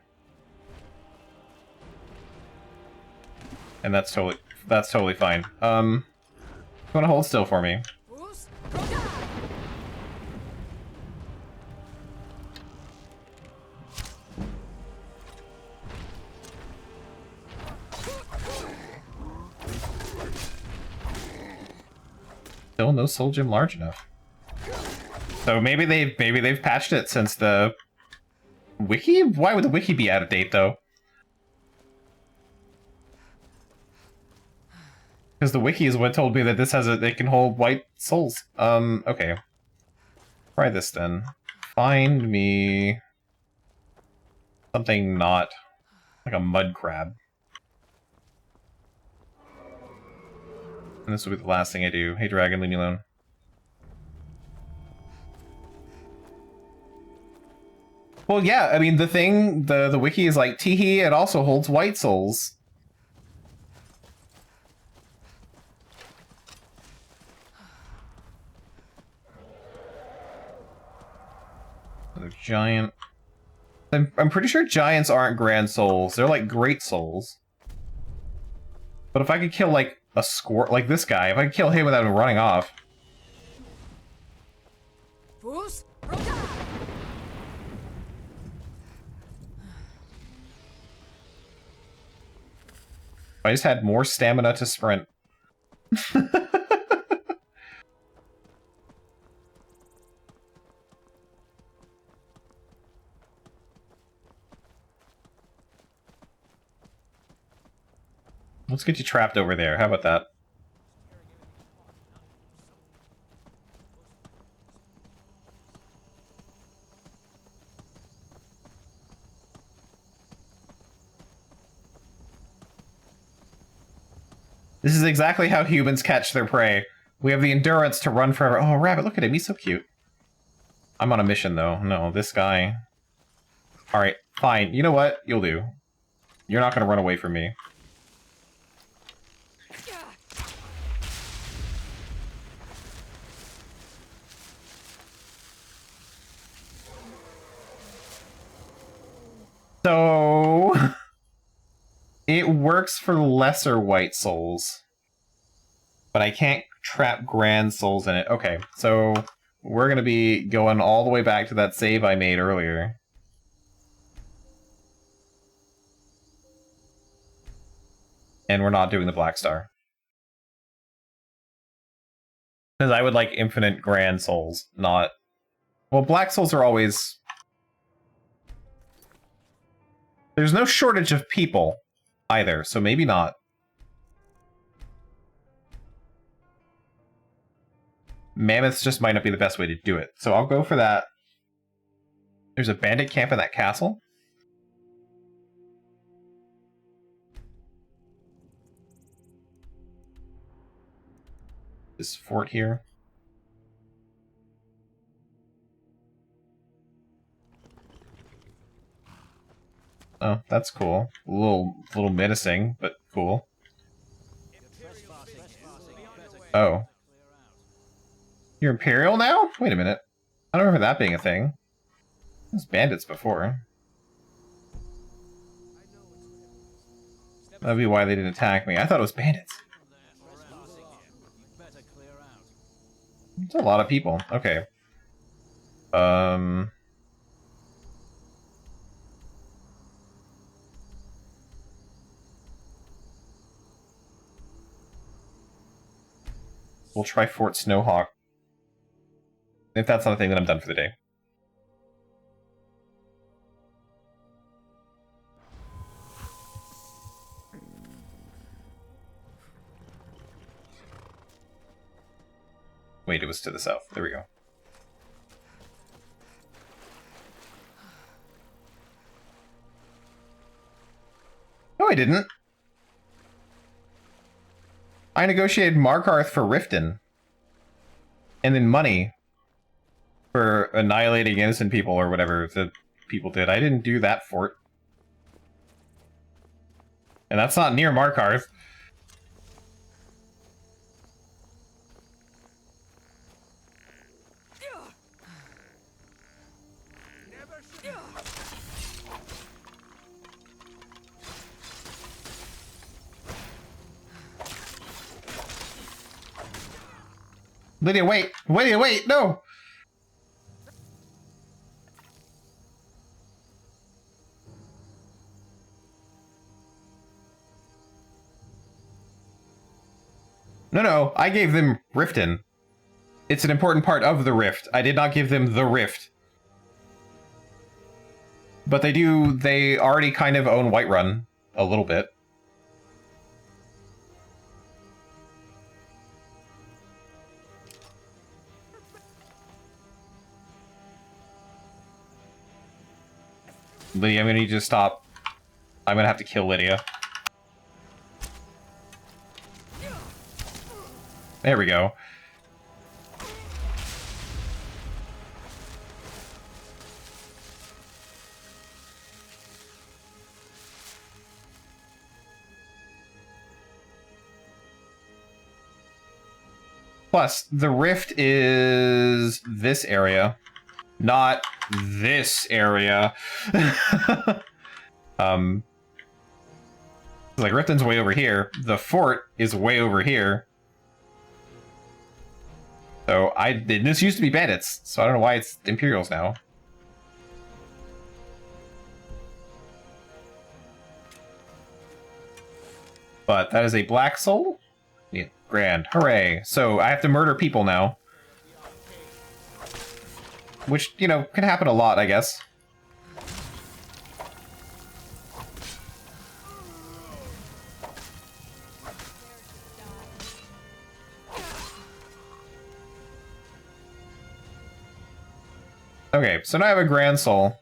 And that's totally fine. You wanna hold still for me? Still no soul gem large enough. So maybe they've patched it since the wiki? Why would the wiki be out of date though? Because the wiki is what told me that this has they can hold white souls. Okay. Try this then. Find me something not like a mud crab. And this will be the last thing I do. Hey dragon, leave me alone. Well, yeah, I mean, the wiki is like, teehee, it also holds white souls. Another giant. I'm pretty sure giants aren't grand souls. They're like great souls. But if I could kill, like, a score, like this guy, if I could kill him without him running off. I just had more stamina to sprint. Let's get you trapped over there. How about that? This is exactly how humans catch their prey. We have the endurance to run forever. Oh, rabbit, look at him. He's so cute. I'm on a mission, though. No, this guy... Alright, fine. You know what? You'll do. You're not going to run away from me. So... It works for lesser white souls. But I can't trap grand souls in it. Okay, so we're going to be going all the way back to that save I made earlier. And we're not doing the Black Star. Because I would like infinite grand souls, not... Well, black souls are always... There's no shortage of people either, so maybe not. Mammoths just might not be the best way to do it, so I'll go for that. There's a bandit camp in that castle. This fort here. Oh, that's cool. A little menacing, but cool. Oh. You're Imperial now? Wait a minute. I don't remember that being a thing. It was bandits before. That'd be why they didn't attack me. I thought it was bandits. It's a lot of people. Okay. We'll try Fort Snowhawk. If that's not a thing, then I'm done for the day. Wait, it was to the south. There we go. No, I didn't. I negotiated Markarth for Riften. And then money for annihilating innocent people or whatever the people did. I didn't do that fort. And that's not near Markarth. Lydia, wait! Lydia, wait! No! No, I gave them Riften. It's an important part of the rift. I did not give them the rift. But they already kind of own Whiterun a little bit. Lydia, I'm gonna need you to stop. I'm gonna have to kill Lydia. There we go. Plus, the rift is this area, not this area. Like, Riften's way over here. The fort is way over here. So, this used to be bandits, so I don't know why it's Imperials now. But that is a black soul? Yeah, grand. Hooray. So, I have to murder people now. Which, you know, can happen a lot, I guess. Okay, so now I have a Grand Soul.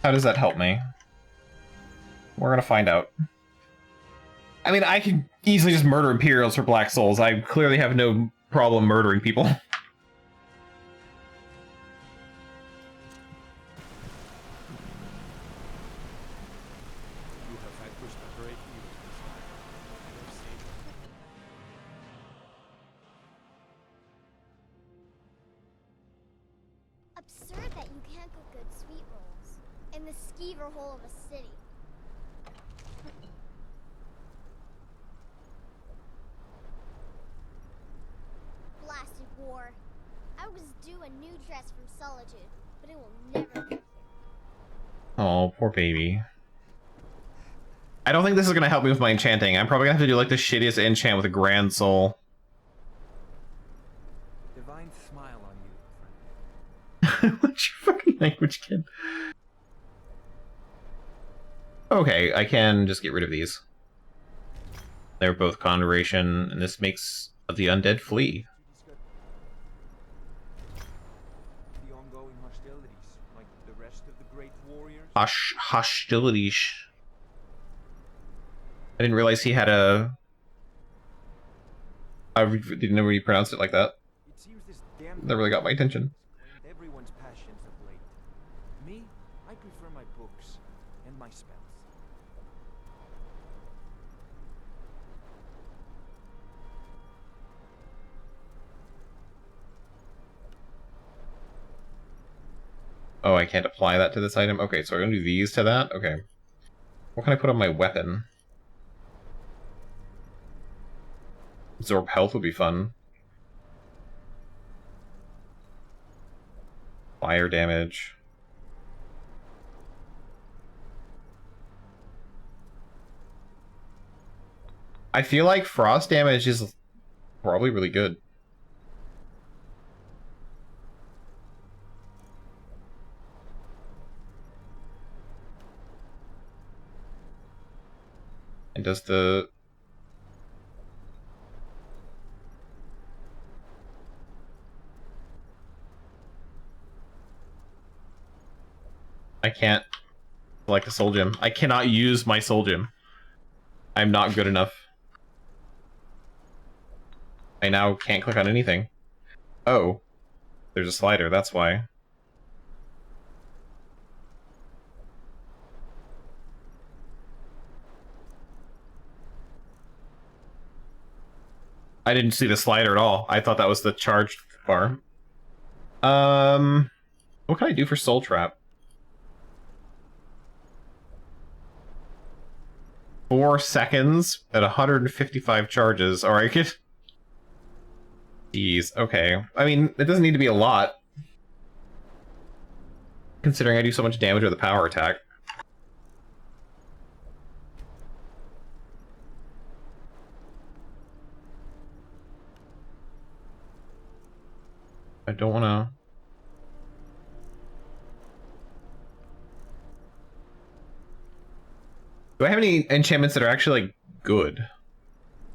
How does that help me? We're gonna find out. I mean, I can easily just murder Imperials for Black Souls. I clearly have no problem murdering people. Absurd that you can't cook good sweet rolls in the skeever hole of a city. Blasted war. I was due a new dress from Solitude, but it will never get here. Oh, poor baby. I don't think this is gonna help me with my enchanting. I'm probably gonna have to do like the shittiest enchant with a Grand Soul. Divine smile on you. What's your fucking language, kid? Okay, I can just get rid of these. They're both Conjuration, and this makes the undead flee. The ongoing hostilities, like the rest of the great warriors. Hostilities. I didn't realize he had a... I didn't know you pronounced it like that. It seems this damn That really got my attention. everyone's passions of late. Me, I prefer my books and my spells. Oh, I can't apply that to this item? Okay, so I'm gonna do these to that? Okay. What can I put on my weapon? Absorb health would be fun. Fire damage. I feel like frost damage is probably really good. And does the... I can't select a soul gem. I cannot use my soul gem. I'm not good enough. I now can't click on anything. Oh. There's a slider, that's why. I didn't see the slider at all. I thought that was the charged bar. What can I do for Soul Trap? 4 seconds at 155 charges, or I could... Jeez, okay. I mean, it doesn't need to be a lot. Considering I do so much damage with a power attack. I don't want to... Do I have any enchantments that are actually, like, good?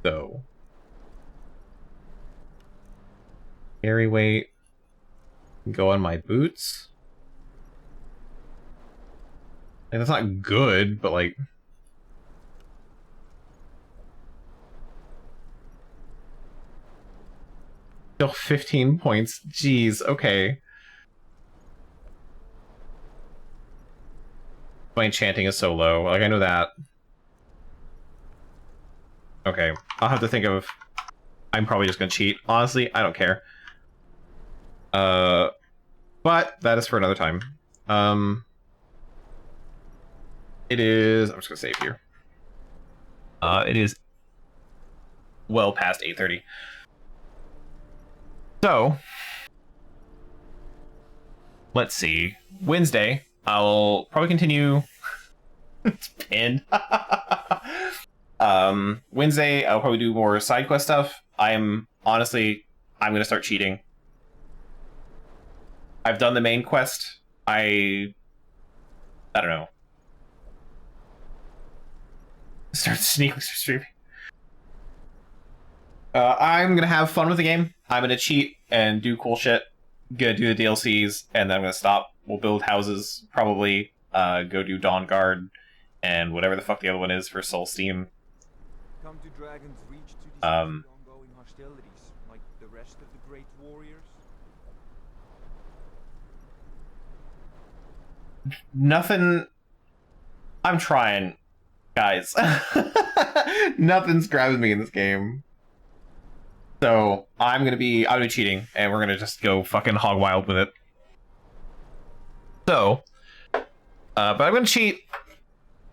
Though. Carry weight. Go on my boots. Like, that's not good, but, like... Still 15 points. Jeez, okay. My enchanting is so low. Like, I know that. Okay, I'll have to think of... I'm probably just gonna cheat. Honestly, I don't care. But that is for another time. It is... I'm just gonna save here. It is well past 8:30. So, let's see. Wednesday, I'll probably continue... It's pinned. Wednesday, I'll probably do more side quest stuff. I'm gonna start cheating. I've done the main quest. I don't know. Start sneaking streaming. I'm gonna have fun with the game. I'm gonna cheat and do cool shit. Gonna do the DLCs, and then I'm gonna stop. We'll build houses, probably. Go do Dawn Guard, and whatever the fuck the other one is for Soul Steam. Come to Dragon's Reach to discuss the ongoing hostilities, like the rest of the great warriors. Nothing. I'm trying, guys. Nothing's grabbing me in this game. So I'm gonna be cheating, and we're gonna just go fucking hog wild with it. So, but I'm gonna cheat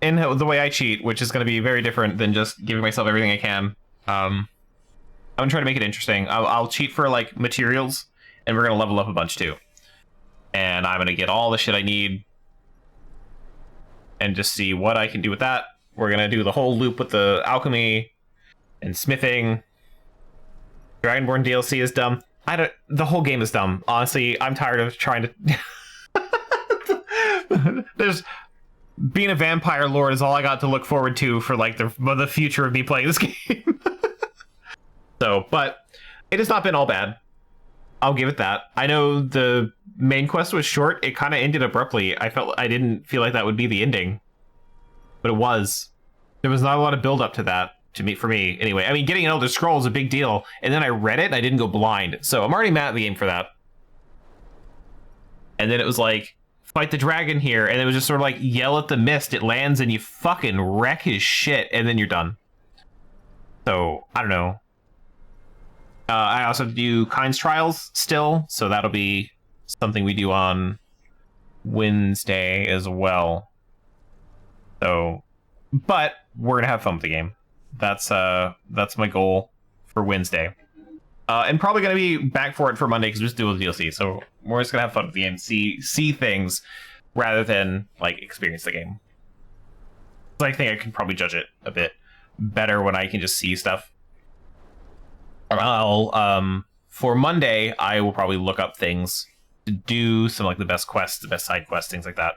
in the way I cheat, which is gonna be very different than just giving myself everything I can. I'm gonna try to make it interesting. I'll cheat for like materials, and we're gonna level up a bunch too. And I'm gonna get all the shit I need, and just see what I can do with that. We're gonna do the whole loop with the alchemy and smithing. Dragonborn DLC is dumb. The whole game is dumb. Honestly, I'm tired of trying to... There's... Being a vampire lord is all I got to look forward to for, like, the future of me playing this game. So, but it has not been all bad. I'll give it that. I know the main quest was short. It kind of ended abruptly. I didn't feel like that would be the ending. But it was. There was not a lot of build up to that. For me, anyway. I mean, getting an Elder Scroll is a big deal, and then I read it, and I didn't go blind. So I'm already mad at the game for that. And then it was like, fight the dragon here, and it was just sort of like, yell at the mist, it lands, and you fucking wreck his shit, and then you're done. So, I don't know. I also do Kind's Trials still, so that'll be something we do on Wednesday as well. So, but we're gonna have fun with the game. That's my goal for Wednesday. And probably gonna be back for it for Monday because we just do the DLC. So we're just gonna have fun with the game, see things rather than like experience the game. So I think I can probably judge it a bit better when I can just see stuff. For Monday, I will probably look up things to do, some like the best quests, the best side quests, things like that.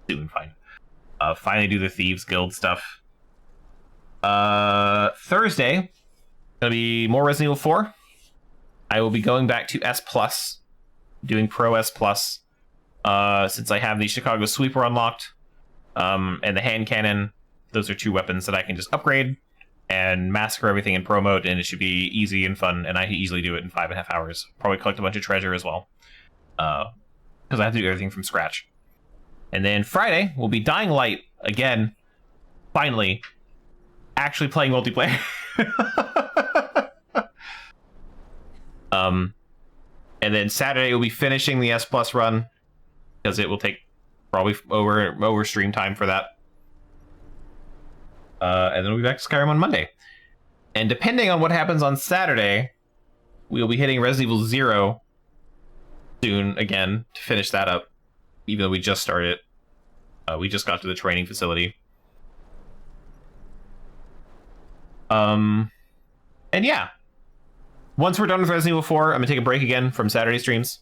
Soon, fine. Finally do the Thieves Guild stuff. Thursday, gonna be more Resident Evil 4. I will be going back to S+, doing Pro S+, since I have the Chicago Sweeper unlocked, and the hand cannon. Those are two weapons that I can just upgrade and massacre everything in Pro mode, and it should be easy and fun, and I can easily do it in 5.5 hours. Probably collect a bunch of treasure as well, because I have to do everything from scratch. And then Friday will be Dying Light again, finally, actually playing multiplayer. And then Saturday we'll be finishing the S+ run, because it will take probably over stream time for that. And then we'll be back to Skyrim on Monday. And depending on what happens on Saturday, we'll be hitting Resident Evil 0 soon again to finish that up. Even though we just started it. We just got to the training facility. And yeah. once we're done with Resident Evil 4, I'm gonna take a break again from Saturday streams.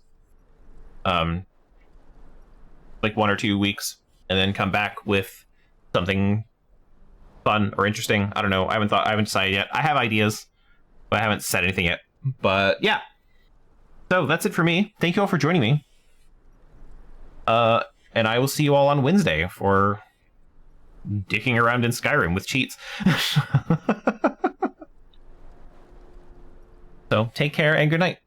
Like 1 or 2 weeks, and then come back with something fun or interesting. I don't know. I haven't decided yet. I have ideas, but I haven't said anything yet. But yeah. So that's it for me. Thank you all for joining me. And I will see you all on Wednesday for dicking around in Skyrim with cheats. So take care and good night.